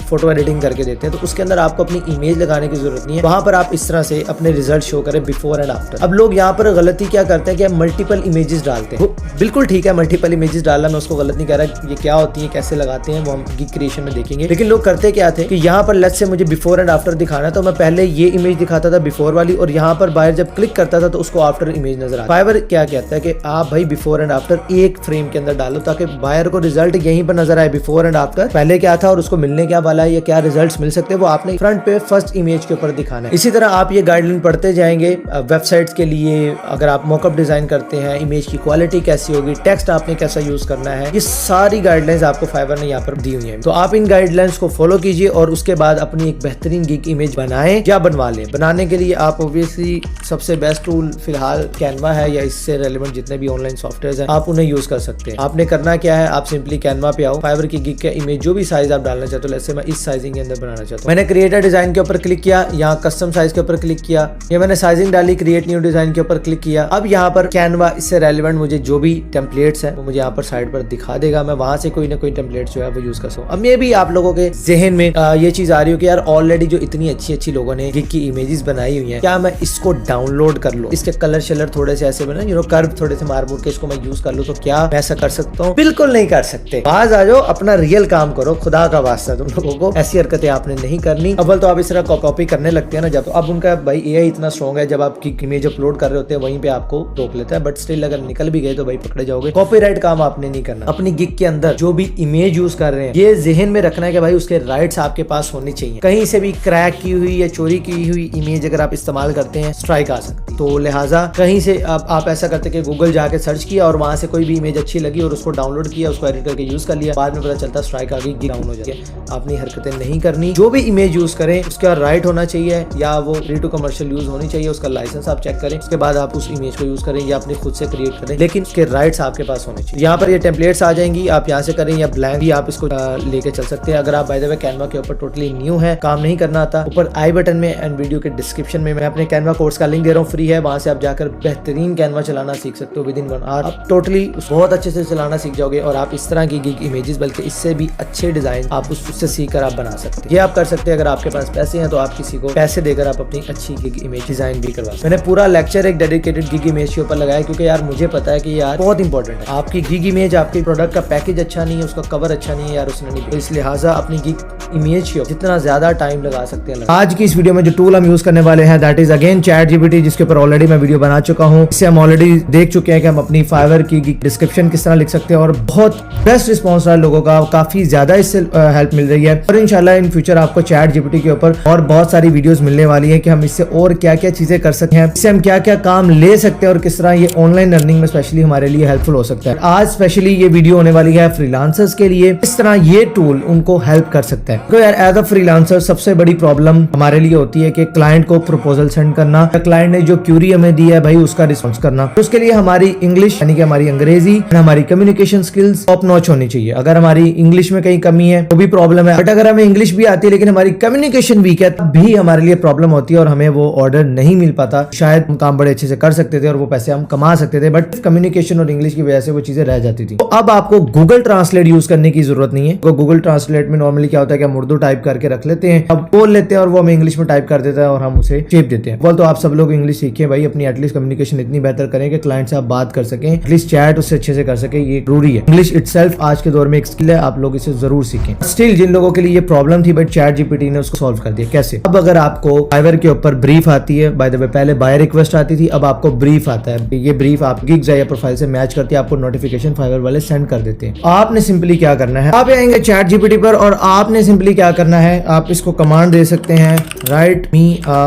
फोटो एडिटिंग करके देते हैं, तो उसके अंदर आपको अपनी इमेज लगाने की जरूरत नहीं है। वहां पर आप इस तरह से अपने रिजल्ट शो करें बिफोर एंड आफ्टर। अब लोग यहाँ पर गलती क्या करते हैं कि मल्टीपल इमेजेस डालते हैं। बिल्कुल ठीक है, मल्टीपल इमेजेस डालना, मैं उसको गलत नहीं कह रहा। ये क्या होती है, कैसे लगाते हैं, वो हम गिग क्रिएशन में देखेंगे। लेकिन लोग करते क्या थे कि यहाँ पर लेट्स से मुझे बिफोर एंड आफ्टर दिखाना है, तो मैं पहले ये इमेज दिखाता था बिफोर वाली, और यहाँ पर बाहर जब क्लिक करता था तो उसको आफ्टर इमेज नजर आता। फाइवर क्या कहता है कि आप भाई बिफोर एंड आफ्टर एक फ्रेम के अंदर डालो, ताकि बायर को रिजल्ट यहीं पर नजर आए, बिफोर एंड आफ्टर पहले क्या था और उसको मिलने क्या वाला है या क्या रिजल्ट्स मिल सकते हैं, वो आपने फ्रंट पे फर्स्ट इमेज के ऊपर दिखाना है। इसी तरह आप ये गाइडलाइन पढ़ते जाएंगे वेबसाइट्स के लिए। अगर आप मॉकअप डिजाइन करते हैं, इमेज की क्वालिटी कैसी होगी, टेक्स्ट आपने कैसा यूज करना है, ये सारी गाइडलाइंस आपको फाइवर ने यहाँ पर दी हुई है। तो आप इन गाइडलाइंस को फॉलो कीजिए और उसके बाद अपनी एक बेहतरीन गिग इमेज बनाएं या बनवा लें। बनाने के लिए आप ऑब्वियसली सबसे बेस्ट टूल फिलहाल कैनवा है, या इससे रेलेवेंट जितने भी ऑनलाइन सॉफ्टवेयर हैं आप उन्हें यूज कर सकते हैं। आपने करना क्या है, आप सिंपली कैनवा पे आओ, फाइवर की गिग का इमेज जो भी साइज आप डालना चाहते हो, जैसे मैं इस साइजिंग के अंदर बनाना चाहता हूँ, मैंने क्रिएटर डिजाइन के ऊपर क्लिक किया, यहाँ कस्टम साइज के ऊपर क्लिक किया, ये मैंने साइजिंग डाली, क्रिएट न्यू डिजाइन के ऊपर क्लिक किया। अब यहाँ पर कैनवा इससे रेलेवेंट मुझे जो भी टेम्पलेट्स है वो मुझे यहाँ पर साइड पर दिखा देगा। मैं वहां से कोई ना कोई टेम्पलेट्स जो है वो यूज कर सकूँ। अब ये भी आप लोगों के जहन में ये चीज आ रही हो कि यार ऑलरेडी जो इतनी अच्छी अच्छी लोगों ने गिग की इमेजेस बनाई हुई हैं, क्या मैं इसको डाउनलोड कर लूं, इसके कलर शलर थोड़े से ऐसे बने, कर्व थोड़े से मार मुड़ के इसको मैं यूज कर लूं, तो क्या मैं ऐसा कर सकता हूँ? बिल्कुल नहीं कर सकते। बाज आ जाओ, अपना रियल काम करो, खुदा का वास्ता तुम लोगों को ऐसी हरकतें आपने नहीं करनी। अव्वल तो आप इस तरह कॉपी करने लगते हैं ना, जब अब उनका भाई एआई इतना स्ट्रॉन्ग है, जब आप इमेज अपलोड कर रहे होते हैं वहीं पे आपको रोक लेता है, बट स्टिल अगर निकल भी गए तो भाई पकड़े जाओगे। कॉपीराइट काम आपने नहीं करना। अपनी गिग के अंदर जो भी इमेज यूज कर रहे हैं, ये जहन में रखना है कि भाई उसके राइट्स आपके पास होनी चाहिए। कहीं से भी क्रैक की हुई या चोरी की हुई इमेज अगर आप इस्तेमाल करते हैं, स्ट्राइक आ सकती है। तो लिहाजा कहीं से आप ऐसा करते कि गूगल जाके सर्च किया और वहां से कोई भी इमेज अच्छी लगी और उसको डाउनलोड किया, उसको एडिट करके यूज कर लिया, बाद में पता चलता स्ट्राइक आ गई, डाउन हो जाती है। आपने हरकतें नहीं करनी। जो भी इमेज यूज करें उसका राइट होना चाहिए, या वो फ्री टू कमर्शियल यूज होनी चाहिए, उसका लाइसेंस आप चेक करें, उसके बाद आप उस इमेज को यूज करें या अपने खुद से क्रिएट करें, लेकिन उसके राइट्स आपके पास होने चाहिए। यहाँ पर ये टेम्पलेट्स आ जाएंगी, आप यहाँ से करें या ब्लैंक भी आप इसको लेके चल सकते हैं। अगर आप बाय द वे कैनवा के ऊपर टोटली न्यू है, काम नहीं करना आता, ऊपर आई बटन में एंड वीडियो के डिस्क्रिप्शन में मैं अपने कैनवा कोर्स का लिंक दे रहा हूँ, फ्री है, वहां से आप जाकर बेहतरीन कैनवा चलाना सीख सकते हो विद इन 1 आवर। आप टोटली बहुत अच्छे से चलाना सीख जाओगे और आप इस तरह की गिग इमेजेस, बल्कि इससे भी अच्छे डिजाइन आप उससे सीखकर आप बना सकते हैं। ये आप कर सकते हैं। अगर आपके पास पैसे हैं तो आप किसी को पैसे देकर आप अपनी अच्छी गिग इमेज डिजाइन भी करवा सकते हैं। मैंने पूरा लेक्चर एक डेडिकेटेड गिग इमेज के ऊपर लगाया, क्योंकि यार मुझे पता है कि यार बहुत इंपॉर्टेंट है। आपकी गिग इमेज, आपके प्रोडक्ट का पैकेज अच्छा नहीं है, उसका कवर अच्छा नहीं है यार, उसने नहीं, तो इस लिहाजा अपनी गिग इमेज के जितना ज्यादा टाइम लगा सकते हैं। आज की इस वीडियो में जो टूल हम यूज करने वाले हैं दैट इज अगेन ChatGPT, जिसके ऊपर ऑलरेडी मैं वीडियो बना चुका हूँ। इससे हम ऑलरेडी देख चुके हैं कि हम अपनी फाइवर की डिस्क्रिप्शन किस तरह लिख सकते हैं, और बहुत बेस्ट रिस्पॉन्स रहा लोगों का, काफी ज्यादा इससे हेल्प मिल रही है। और इंशाल्लाह इन फ्यूचर आपको ChatGPT के ऊपर और बहुत सारी वीडियोस मिलने वाली है कि हम इससे और क्या क्या चीजें कर सकते हैं, इससे हम क्या क्या काम ले सकते हैं और किस तरह ये ऑनलाइन लर्निंग में स्पेशली हमारे लिए हेल्पफुल हो सकता है। आज स्पेशली ये वीडियो होने वाली है फ्रीलांसर्स के लिए, इस तरह ये टूल उनको हेल्प कर सकता है। तो यार एज अ फ्रीलांसर सबसे बड़ी प्रॉब्लम हमारे लिए होती है कि क्लाइंट को प्रपोजल सेंड करना, क्लाइंट ने जो क्यूरी हमें दिया है भाई उसका रिस्पॉन्स करना। तो उसके लिए हमारी इंग्लिश यानी कि हमारी अंग्रेजी, हमारी कम्युनिकेशन स्किल्स टॉप नॉच होनी चाहिए। अगर हमारी इंग्लिश में कहीं कमी है तो भी प्रॉब्लम है, बट अगर हमें इंग्लिश भी आती है लेकिन हमारी कम्युनिकेशन वीक है तब भी हमारे लिए प्रॉब्लम होती है और हमें वो ऑर्डर नहीं मिल पाता। शायद हम काम बड़े अच्छे से कर सकते थे और वो पैसे हम कमा सकते थे, बट कम्युनिकेशन और इंग्लिश की वजह से वो चीजें रह जाती थी। तो अब आपको गूगल ट्रांसलेट यूज करने की जरूरत नहीं है। तो गूगल ट्रांसलेट में नॉर्मली क्या होता है कि हम उर्दू टाइप करके रख लेते हैं, अब बोल लेते हैं और वो हमें इंग्लिश में टाइप कर देता है और हम उसे शेप देते हैं। बोल तो आप सब लोग इंग्लिश सीखें भाई, अपनी एटलीस्ट कम्युनिकेशन इतनी बेहतर करें कि क्लाइंट से आप बात कर सकें, एटलीस्ट चैट उससे अच्छे से कर सके, ये जरूरी है। इंग्लिश इटसेल्फ आज के दौर में एक स्किल है, आप लोग इसे जरूर सीखें। स्टिल जिन लोगों के लिए ये प्रॉब्लम थी बट चैट जीपीटी ने उसको सॉल्व कर दिया। कैसे? अब अगर आपको फाइवर के ऊपर ब्रीफ आती है, बाय द वे पहले बाय रिक्वेस्ट आती थी, अब आपको ब्रीफ आता है। ये ब्रीफ आप गिग्स या प्रोफाइल से मैच करती है, आपको नोटिफिकेशन फाइवर वाले सेंड कर देते हैं। आपने सिंपली क्या करना है, आप आएंगे चैट जीपीटी पर और आपने सिंपली क्या करना है, आप इसको कमांड दे सकते हैं, right me a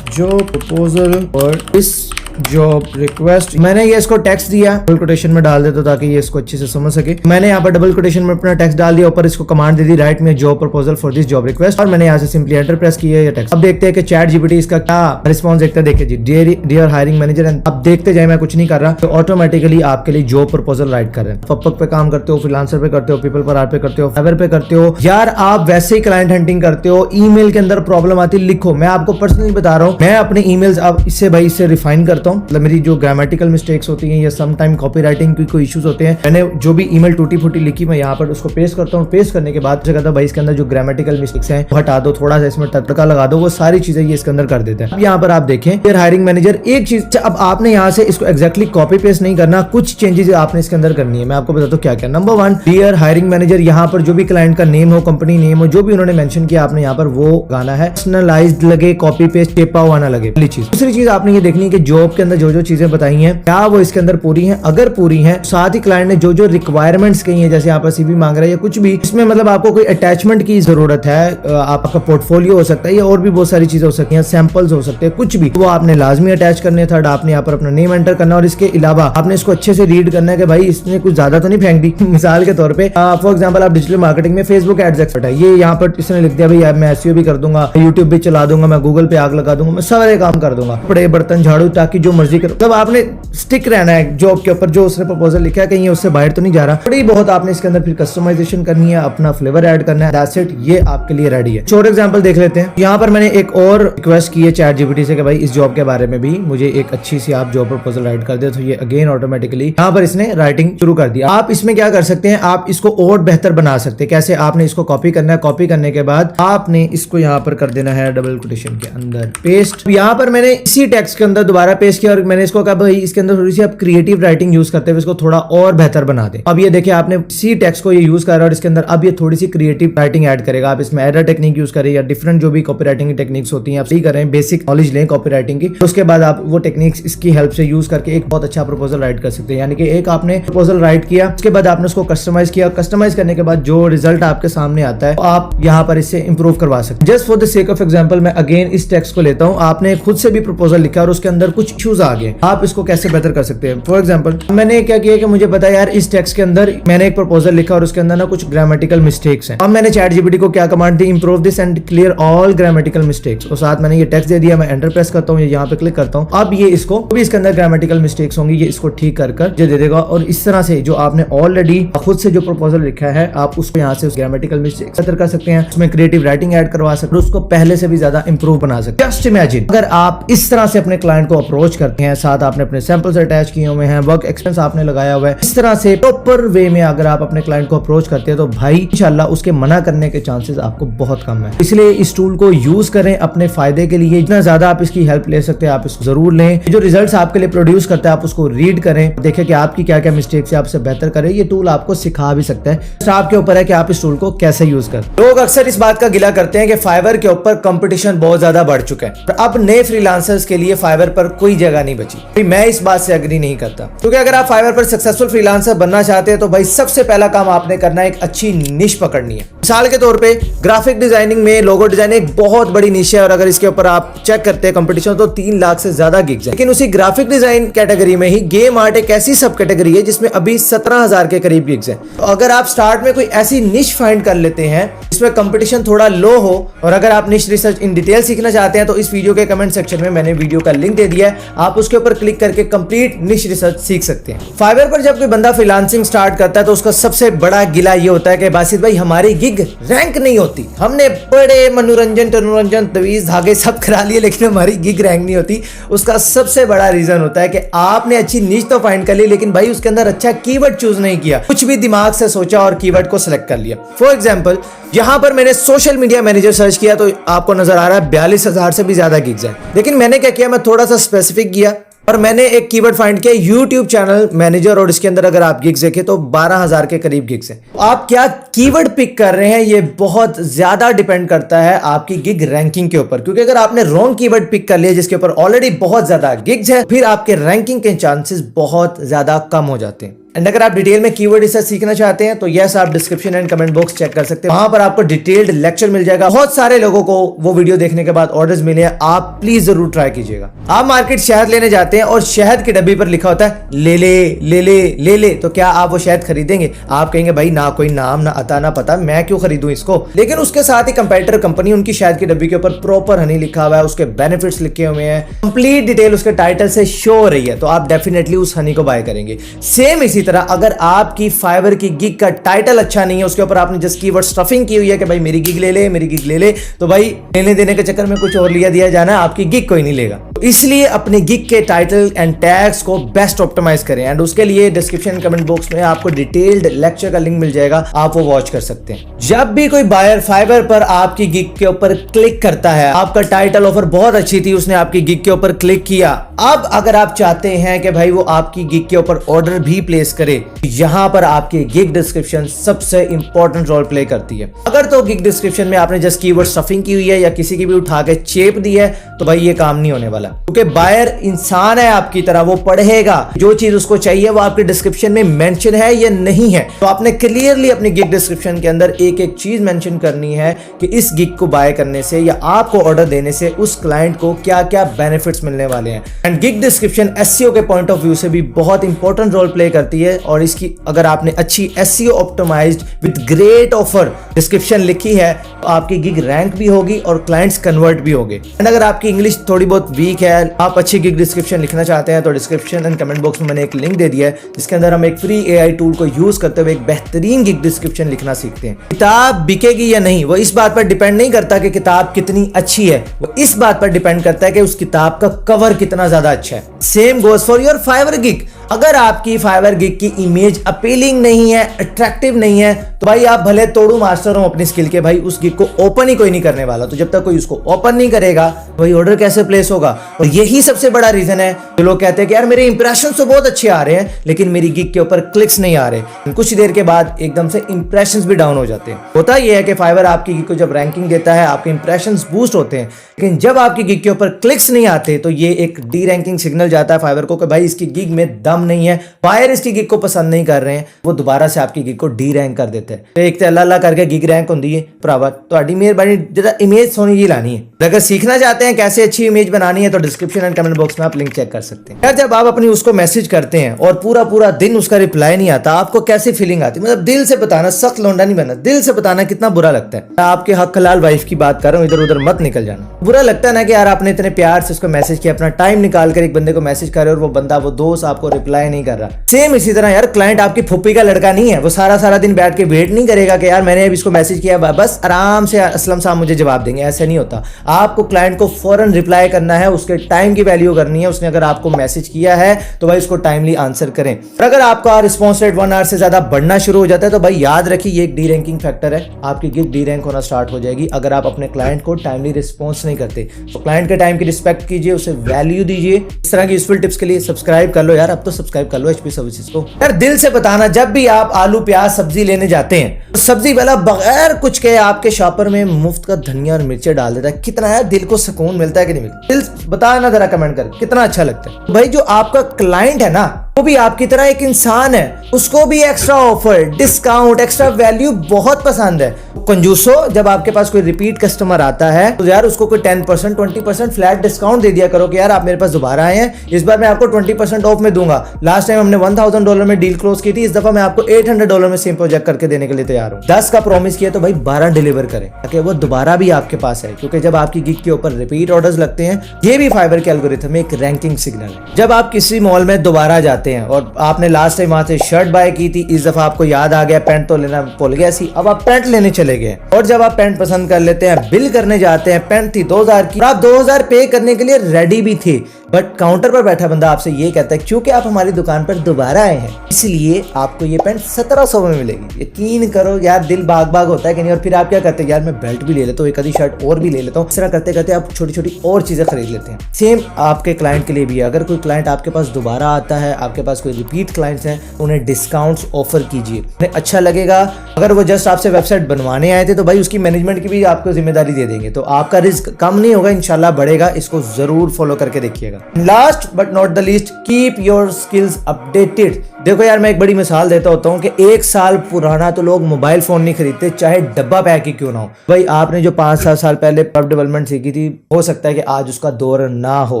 job proposal और इस जॉब रिक्वेस्ट। मैंने ये इसको टेक्स्ट दिया, डबल कोटेशन में डाल देता ताकि ये इसको अच्छे से समझ सके। मैंने यहाँ पर डबल कोटेशन में अपना टेक्स्ट डाल दिया, ऊपर इसको command they the, right me job proposal for this job request, और मैंने यहाँ से सिंपली एंटर प्रेस किया ये टेक्स्ट। अब देखते हैं कि चैट जीपीटी इसका क्या रिस्पॉन्स देखते हैं। देखिए जी, डियर हायरिंग मैनेजर, अब देखते जाए, मैं कुछ नहीं कर रहा, तो ऑटोमेटिकली आपके लिए जॉब प्रपोजल राइट कर रहे हैं। फपक पे काम करते हो, फ्रीलांसर पे करते हो, पीपल पर आर्ट पे करते हो, फाइवर पे करते हो, यार आप वैसे ही क्लाइंट हंटिंग करते हो, ईमेल के अंदर प्रॉब्लम आती है, लिखो। मैं आपको पर्सनली बता रहा हूँ, मैं अपने ईमेल्स अब इससे भाई इससे रिफाइन करता हूँ। मतलब मेरी जो ग्रामेटिकल मिस्टेक्स होती हैं या सम टाइम कॉपीराइटिंग की कोई इश्यूज होते हैं, मैंने जो भी ईमेल टूटी फूटी लिखी मैं यहाँ पर उसको पेस्ट करता हूँ। पेस्ट करने के बाद कहता भाई इसके अंदर जो ग्रामेटिकल मिस्टेक्स हैं वो हटा दो, थोड़ा सा इसमें तड़का लगा दो, वो सारी चीजें ये इसके अंदर कर देते हैं। अब यहाँ पर आप देखें फिर हायरिंग मैनेजर, एक चीज अब आपने यहाँ से इसको एक्जैक्टली कॉपी पेस्ट नहीं करना, कुछ चेंजेस आपने इसके अंदर करनी है। मैं आपको बताता हूँ क्या क्या। नंबर 1, डियर हायरिंग मैनेजर, यहाँ पर जो भी क्लाइंट का नेम हो, कंपनी नेम हो, जो भी उन्होंने मेंशन किया आपने यहाँ पर वो गाना है, पर्सनलाइज्ड लगे, कॉपी पेस्ट टेपा हुआ ना लगे। पहली चीज। दूसरी चीज आपने ये देखनी है कि जॉब के अंदर जो जो चीजें बताई हैं क्या वो इसके अंदर पूरी हैं। अगर पूरी हैं, साथ ही क्लाइंट ने जो जो रिक्वायरमेंट्स कही है, जैसे यहाँ पर सीवी मांग रहा है या कुछ भी, इसमें मतलब आपको कोई अटैचमेंट की जरूरत है, आपका पोर्टफोलियो हो सकता है या और भी बहुत सारी चीजें हो सकती हैं, सैंपल्स हो सकते हैं, कुछ भी, वो आपने लाजमी अटैच करने। थर्ड, आपने यहाँ पर अपना नेम एंटर करना और इसके अलावा आपने इसको अच्छे से रीड करना है कि भाई इसने कुछ ज्यादा तो नहीं फेंक दी। मिसाल के तौर पे फॉर एग्जाम्पल आप डिजिटल मार्केटिंग में फेसबुक एड्स एक्सपर्ट है, ये यहाँ पर इसने लिख दिया भाई मैं एसईओ भी कर दूंगा, यूट्यूब भी चला दूंगा, मैं गूगल पे आग लगा दूंगा, मैं सारे काम कर दूंगा, कपड़े बर्तन झाड़ू ताकि जो मर्जी करो। तब आपने स्टिक रहना है जॉब के ऊपर, जो उसने प्रपोजल लिखा है कहीं उससे बाहर तो नहीं जा रहा। थोड़ी बहुत आपने इसके अंदर फिर कस्टमाइजेशन करनी है, अपना फ्लेवर ऐड करना है, दैट्स इट, ये आपके लिए रेडी है। और एग्जांपल देख लेते हैं। यहाँ पर मैंने एक और रिक्वेस्ट की है चैट जीपीटी से कि भाई इस जॉब के बारे में भी मुझे एक अच्छी सी आप जॉब प्रपोजल राइट कर दे, तो ये अगेन ऑटोमेटिकली यहाँ पर इसने राइटिंग शुरू कर दिया। आप इसमें क्या कर सकते हैं, आप इसको और बेहतर बना सकते हैं। कैसे? आपने इसको कॉपी करना है, कॉपी करने के बाद आपने इसको यहाँ पर कर देना है डबल कोटेशन के अंदर पेस्ट। यहाँ पर मैंने इसी टेक्स्ट के अंदर दोबारा पेस्ट किया और मैंने इसको कहा भाई इसके अंदर थोड़ी सी आप क्रिएटिव राइटिंग यूज करते हुए इसको थोड़ा और बेहतर बना दे। अब ये देखिए आपने सी टेक्स्ट को ये यूज कर रहा है और इसके अंदर अब ये थोड़ी सी क्रिएटिव राइटिंग ऐड करेगा। आप इसमें एरर टेक्निक यूज करें या डिफरेंट जो भी कॉपीराइटिंग की टेक्निक्स होती हैं आप सही करें, बेसिक नॉलेज लें कॉपीराइटिंग की, तो उसके बाद आप वो टेक्निक्स इसकी हेल्प से यूज करके एक बहुत अच्छा प्रपोजल राइट कर सकते हैं। यानी कि एक आपने प्रपोजल राइट किया, उसके बाद आपने उसको कस्टमाइज किया, कस्टमाइज करने के बाद जो रिजल्ट आपके सामने आता है आप यहाँ पर इससे इंप्रूव करवा सकते हैं। Just for the sake of example मैं अगेन इस टेक्स्ट को लेता हूँ, आपने खुद से भी प्रपोजल लिखा और उसके अंदर कुछ इश्यूज आ गए, आप इसको कैसे बेहतर कर सकते हैं। फॉर एग्जांपल मैंने क्या किया कि मुझे पता है यार इस टेक्स्ट के अंदर मैंने एक प्रपोजल लिखा और उसके अंदर ना कुछ ग्रामेटिकल मिस्टेक्स हैं। अब मैंने चैट जीपीटी को क्या command the, improve this and clear all grammatical mistakes, और साथ मैंने ये टेक्स्ट दे दिया। मैं एंटर प्रेस करता हूँ, यहाँ पे क्लिक करता हूँ, अब ये इसको भी इसके अंदर ग्रामेटिकल मिस्टेक्स होंगी ये इसको ठीक कर दे देगा। और इस तरह से जो आपने ऑलरेडी खुद से जो प्रपोजल लिखा है आप उसको यहाँ से ग्रामेटिकल मिस्टेक्स बेहतर कर सकते हैं, उसमें क्रिएटिव राइटिंग ऐड करवा सकते हैं, उसको पहले से भी ज्यादा इंप्रूव बना सकते हैं। जस्ट इमेजिन अगर आप इस तरह से अपने क्लाइंट को अप्रोच करते हैं, साथ आपने अपने सैंपल्स अटैच किए हुए हैं, वर्क एक्सपीरियंस आपने लगाया हुआ है, इस तरह से प्रॉपर वे में अगर आप अपने क्लाइंट को अप्रोच करते हैं तो भाई इंशाल्लाह उसके मना करने के चांसेस आपको बहुत कम है। इसलिए इस टूल को यूज करें अपने फायदे के लिए, जितना ज्यादा आप इसकी हेल्प ले सकते हैं आप इसको जरूर लें। जो रिजल्ट्स आपके लिए प्रोड्यूस करता है आप उसको रीड करें, देखें कि आपकी क्या क्या मिस्टेक्स है, आपसे बेहतर करें। ये टूल आपको सिखा भी सकता है, आपके ऊपर है कि आप इस टूल को कैसे यूज करें। लोग अक्सर इस बात का गिला करते हैं कि फाइवर के ऊपर कंपटीशन बहुत ज्यादा बढ़ चुका है, अब नए फ्रीलांसर्स के लिए फाइवर पर कोई जगह नहीं बची। मैं इस बात से एग्री नहीं करता, क्योंकि अगर आप फाइवर पर सक्सेसफुल फ्रीलांसर बनना चाहते हैं तो भाई सबसे पहला काम आपने करना है एक अच्छी निश पकड़नी है। मिसाल के तौर पे ग्राफिक डिजाइनिंग में लोगो डिजाइनिंग एक बहुत बड़ी निश है और अगर इसके ऊपर आप चेक करते हैं कंपटीशन तो 3 लाख से ज्यादा गिग्स है। लेकिन उसी ग्राफिक डिजाइन कैटेगरी में ही गेम आर्ट एक ऐसी सब कैटेगरी है जिसमें अभी 17,000 के करीब गिग्स है। तो अगर आप स्टार्ट में कोई ऐसी निश फाइंड कर लेते हैं जिसमें कंपटीशन थोड़ा लो हो और अगर आप निश रिसर्च इन डिटेल सीखना चाहते हैं तो इस वीडियो के कमेंट सेक्शन में मैंने वीडियो का लिंक दे दिया है, आप उसके ऊपर क्लिक करके कंप्लीट निश रिसर्च सीख सकते हैं। फाइवर पर जब कोई बंदा फ्रीलांसिंग स्टार्ट करता है तो उसका सबसे बड़ा गिला ये होता है कि बासित भाई हमारी गिग रैंक नहीं होती, हमने बड़े मनोरंजन तवीज धागे सब करा लिए लेकिन हमारी गिग रैंक नहीं होती। उसका सबसे बड़ा रीजन होता है कि आपने अच्छी निश तो फाइंड कर ली लेकिन भाई उसके अंदर अच्छा कीवर्ड चूज नहीं किया, कुछ भी दिमाग से सोचा और कीवर्ड को सिलेक्ट कर लिया। फॉर एग्जांपल यहां पर मैंने सोशल मीडिया मैनेजर सर्च किया तो आपको नजर आ रहा है 42,000 से भी ज्यादा गिग्स है। लेकिन मैंने क्या किया, मैं थोड़ा सा स्पेसिफिक किया और मैंने एक कीवर्ड फाइंड किया यूट्यूब चैनल मैनेजर और इसके अंदर अगर आप गिग्स देखें तो 12,000 के करीब गिग्स हैं। आप क्या कीवर्ड पिक कर रहे हैं ये बहुत ज्यादा डिपेंड करता है आपकी गिग रैंकिंग के ऊपर, क्योंकि अगर आपने रॉन्ग कीवर्ड पिक कर लिया जिसके ऊपर ऑलरेडी बहुत ज्यादा गिग्स है फिर आपके रैंकिंग के चांसेस बहुत ज्यादा कम हो जाते हैं। एंड अगर आप डिटेल में कीवर्ड रिसर्च सीखना चाहते हैं तो यस आप description and comment box check कर सकते हैं, वहां पर आपको डिटेल्ड लेक्चर मिल जाएगा। बहुत सारे लोगों को वो वीडियो देखने के बाद ऑर्डर्स मिले हैं, आप प्लीज जरूर ट्राई कीजिएगा। आप मार्केट शहद लेने जाते हैं और शहद की डब्बी पर लिखा होता है ले ले ले ले ले ले, तो क्या आप वो शहद खरीदेंगे? आप कहेंगे भाई ना कोई नाम ना अता ना पता, मैं क्यों खरीदूं इसको। लेकिन उसके साथ ही कंपेटिटर कंपनी उनकी शहद की डब्बी के ऊपर प्रॉपर हनी लिखा हुआ है, उसके बेनिफिट्स लिखे हुए हैं, कंप्लीट डिटेल उसके टाइटल से शो हो रही है, तो आप डेफिनेटली उस हनी को बाय करेंगे। सेम इसी तरह अगर आपकी फाइवर की गिग का टाइटल अच्छा नहीं है, उसके ऊपर आपने जस्ट कीवर्ड स्टफिंग की हुई है कि भाई मेरी गिग ले ले मेरी गिग ले ले, तो भाई लेने देने के चक्कर में कुछ और लिया दिया जाना, आपकी गिग कोई नहीं लेगा। तो इसलिए अपने गिग के टाइटल एंड टैग्स को बेस्ट ऑप्टिमाइज करें एंड उसके लिए डिस्क्रिप्शन कमेंट बॉक्स में आपको डिटेल्ड लेक्चर का लिंक मिल जाएगा, आप वो वॉच कर सकते हैं। जब भी कोई बायर फाइवर पर आपकी गिग के ऊपर क्लिक करता है, आपका टाइटल ऑफर बहुत अच्छी थी, उसने आपकी गिग के ऊपर क्लिक किया, अब अगर आप चाहते हैं कि भाई वो आपकी गिग के ऊपर ऑर्डर भी प्लेस करे, यहां पर आपकी गिग डिस्क्रिप्शन सबसे इंपॉर्टेंट रोल प्ले करती है। अगर तो गिग डिस्क्रिप्शन में आपने जस्ट कीवर्ड स्टफिंग की हुई है या किसी की भी उठा के चेप दी है तो भाई ये काम नहीं होने वाला, क्योंकि बायर इंसान है आपकी तरह, वो पढ़ेगा जो चीज उसको चाहिए वो आपके डिस्क्रिप्शन में मेंशन है या नहीं है। तो आपने क्लियरली अपनी गिग डिस्क्रिप्शन के अंदर एक एक चीज मेंशन करनी है कि इस गिग को बाय करने से या आपको ऑर्डर देने से उस क्लाइंट को क्या क्या बेनिफिट्स मिलने वाले हैं। एंड गिग डिस्क्रिप्शन एसईओ के पॉइंट ऑफ व्यू से भी बहुत इंपॉर्टेंट रोल प्ले करती है और इसकी अगर आपने अच्छी SEO optimised with great offer description लिखी है तो आपकी गिग रैंक भी होगी और क्लाइंट्स कन्वर्ट भी होंगे। एंड अगर आपकी इंग्लिश थोड़ी बहुत वीक है, आप अच्छी गिग डिस्क्रिप्शन लिखना चाहते हैं तो डिस्क्रिप्शन एंड कमेंट बॉक्स में मैंने एक लिंक दे दिया है जिसके अंदर हम एक फ्री एआई टूल को यूज करते हुए एक बेहतरीन गिग डिस्क्रिप्शन लिखना सीखते हैं। किताब बिकेगी या नहीं वो इस बात पर डिपेंड नहीं करता कि किताब कितनी अच्छी है, वो इस बात पर डिपेंड करता है कि उस किताब का कवर कितना ज्यादा अच्छा है। Same goes for your Fiverr gig. अगर आपकी फाइवर गिग की इमेज अपीलिंग नहीं है, अट्रैक्टिव नहीं है, तो भाई आप भले तोड़ू मास्टर हो अपनी स्किल के, भाई उस गिग को ओपन ही कोई नहीं करने वाला। तो जब तक कोई उसको ओपन नहीं करेगा वही ऑर्डर कैसे प्लेस होगा। और यही सबसे बड़ा रीजन है जो लोग कहते हैं कि यार मेरे इंप्रेशन तो बहुत अच्छे आ रहे हैं लेकिन मेरी गिग के ऊपर क्लिक्स नहीं आ रहे। कुछ देर के बाद एकदम से इंप्रेशन भी डाउन हो जाते हैं। होता यह है कि फाइवर आपकी गिग को जब रैंकिंग देता है आपके इंप्रेशन बूस्ट होते हैं, लेकिन जब आपकी गिग के ऊपर क्लिक्स नहीं आते तो ये एक डी रैंकिंग सिग्नल जाता है फाइवर को कि भाई इसकी गिग में दम नहीं है, बायर इसकी गिग को पसंद नहीं कर रहे हैं, वो दोबारा से आपकी गिग को डी रैंक कर देते हैं। तो एक तो अल्लाह करके गिग रैंक होती है भरावा, तो मेहरबानी जरा इमेज सोनी जी लानी है। अगर सीखना चाहते हैं कैसे अच्छी इमेज बनानी है तो डिस्क्रिप्शन एंड कमेंट बॉक्स में आप लिंक चेक कर सकते हैं। यार जब आप अपनी उसको मैसेज करते हैं और पूरा पूरा दिन उसका रिप्लाई नहीं आता, आपको कैसी फीलिंग आती है? मतलब दिल से बताना, सख्त लौंडा नहीं बनना, दिल से बताना कितना बुरा लगता है। मैं आपके हक हलाल वाइफ की बात कर रहा हूँ, इधर उधर मत निकल जाना। बुरा लगता है ना कि यार आपने इतने प्यार से उसको मैसेज किया, अपना टाइम निकाल कर एक बंदे को मैसेज कर रहे हो और वो बंदा वो दोस्त आपको रिप्लाई नहीं कर रहा। सेम इसी तरह यार क्लाइंट आपकी फुप्पी का लड़का नहीं है, वो सारा दिन बैठ के वेट नहीं करेगा कि यार मैंने अब इसको मैसेज किया बस आराम से असलम साहब मुझे जवाब देंगे, ऐसे नहीं होता। आपको क्लाइंट को फौरन रिप्लाई करना है, उसके टाइम की वैल्यू करनी है। उसने अगर आपको मैसेज किया है तो भाई उसको टाइमली आंसर करें। और अगर आपका रिस्पॉन्स रेट 1 आवर से ज्यादा बढ़ना शुरू हो जाता है तो भाई याद रखिए ये एक डी रैंकिंग फैक्टर है, आपकी गिग डी रैंक होना स्टार्ट हो जाएगी अगर आप अपने क्लाइंट को टाइमली रिस्पॉन्स नहीं करते। तो क्लाइंट के टाइम की रिस्पेक्ट कीजिए, उसे वैल्यू दीजिए। इस तरह की यूजफुल टिप्स के लिए सब्सक्राइब कर लो यार, अब तो सब्सक्राइब कर लो एचपी सर्विसेज को। यार दिल से बताना, जब भी आप आलू प्याज सब्जी लेने जाते हैं तो सब्जी वाला बगैर कुछ के आपके शॉपर में मुफ्त का धनिया और मिर्चे डाल देता है, कितना यार दिल को सुकून मिलता है कि नहीं मिलता? दिल बताना जरा कमेंट कर, कितना अच्छा लगता है। भाई जो आपका क्लाइंट है ना वो भी आपकी तरह एक इंसान है, उसको भी extra offer, discount, extra value बहुत पसंद है। कंजूसो, जब आपके पास कोई रिपीट कस्टमर आता है तो यार उसको कोई 10% 20% फ्लैट डिस्काउंट दे दिया करो कि यार आप मेरे पास दोबारा आए हैं, इस बार मैं आपको 20% ऑफ में दूंगा। लास्ट टाइम हमने $1000 में डील क्लोज की थी, इस दफा मैं आपको $800 में सेम प्रोजेक्ट करके देने के लिए तैयार हूँ। 10 का प्रॉमिस किया तो भाई 12 डिलीवर करें ताकि वो दोबारा भी आपके पास है, क्योंकि जब आपकी गिग के ऊपर रिपीट ऑर्डर्स लगते हैं, ये भी फाइवर के एल्गोरिथम में एक रैंकिंग सिग्नल है। जब आप किसी मॉल में दोबारा जाते हैं और आपने लास्ट टाइम वहां से शर्ट बाय की थी, इस दफा आपको याद आ गया पैंट तो लेना भूल गया सी, अब आप पैंट लेने चले गए और जब आप पैंट पसंद कर लेते हैं, बिल करने जाते हैं, पैंट थी 2000 की, आप 2000 पे करने के लिए रेडी भी थे, बट काउंटर पर बैठा बंदा आपसे ये कहता है क्योंकि आप हमारी दुकान पर दोबारा आए हैं इसलिए आपको ये पैंट 1700 में मिलेगी। यकीन करो यार, दिल बाग बाग होता है कि नहीं। और फिर आप क्या करते हैं, यार मैं बेल्ट भी ले लेता हूँ, एक आधी शर्ट और भी ले लेता हूँ। इस तरह करते करते आप छोटी छोटी और चीजें खरीद लेते हैं। सेम आपके क्लाइंट के लिए भी है, अगर कोई क्लाइंट आपके पास दोबारा आता है, आपके पास कोई रिपीट क्लाइंट्स हैं, उन्हें डिस्काउंट्स ऑफर कीजिए, उन्हें अच्छा लगेगा। अगर वो जस्ट आपसे वेबसाइट बनवाने आए थे तो भाई उसकी मैनेजमेंट की भी आपको जिम्मेदारी दे देंगे, तो आपका रिस्क कम नहीं होगा, इंशाल्लाह बढ़ेगा। इसको जरूर फॉलो करके देखिएगा। Last but not the least, keep your skills updated. देखो यार, मैं एक बड़ी मिसाल देता होता हूँ कि 1 साल पुराना तो लोग मोबाइल फोन नहीं खरीदते, चाहे डब्बा पैक ही क्यों ना हो। भाई आपने जो 5-7 साल पहले वेब डेवलपमेंट सीखी थी, हो सकता है कि आज उसका दौर ना हो।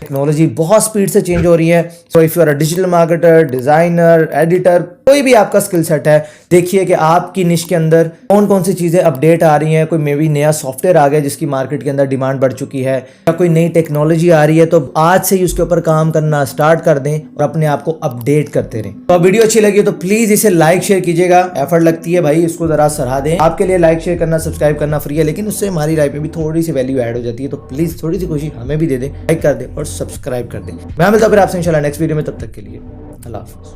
टेक्नोलॉजी बहुत स्पीड से चेंज हो रही है। So if you are a digital marketer, designer, editor, कोई भी आपका स्किल सेट है, देखिए कि आपकी निश के अंदर कौन कौन सी चीजें अपडेट आ रही हैं। कोई मे बी नया सॉफ्टवेयर आ गया जिसकी मार्केट के अंदर डिमांड बढ़ चुकी है, या कोई नई टेक्नोलॉजी आ रही है, तो आज से ही उसके ऊपर काम करना स्टार्ट कर दें और अपने आप को अपडेट करते रहें। तो वीडियो अच्छी लगी तो प्लीज इसे लाइक शेयर कीजिएगा, एफर्ट लगती है भाई, इसको जरा सराहा दें। आपके लिए लाइक शेयर करना, सब्सक्राइब करना फ्री है, लेकिन उससे हमारी लाइफ में भी थोड़ी सी वैल्यू ऐड हो जाती है। तो प्लीज थोड़ी सी खुशी हमें भी दे दें, लाइक कर दें और सब्सक्राइब कर दें। मैं मिलता हूं फिर आपसे इंशाल्लाह नेक्स्ट वीडियो में, तब तक के लिए अल्लाह हाफ़िज़।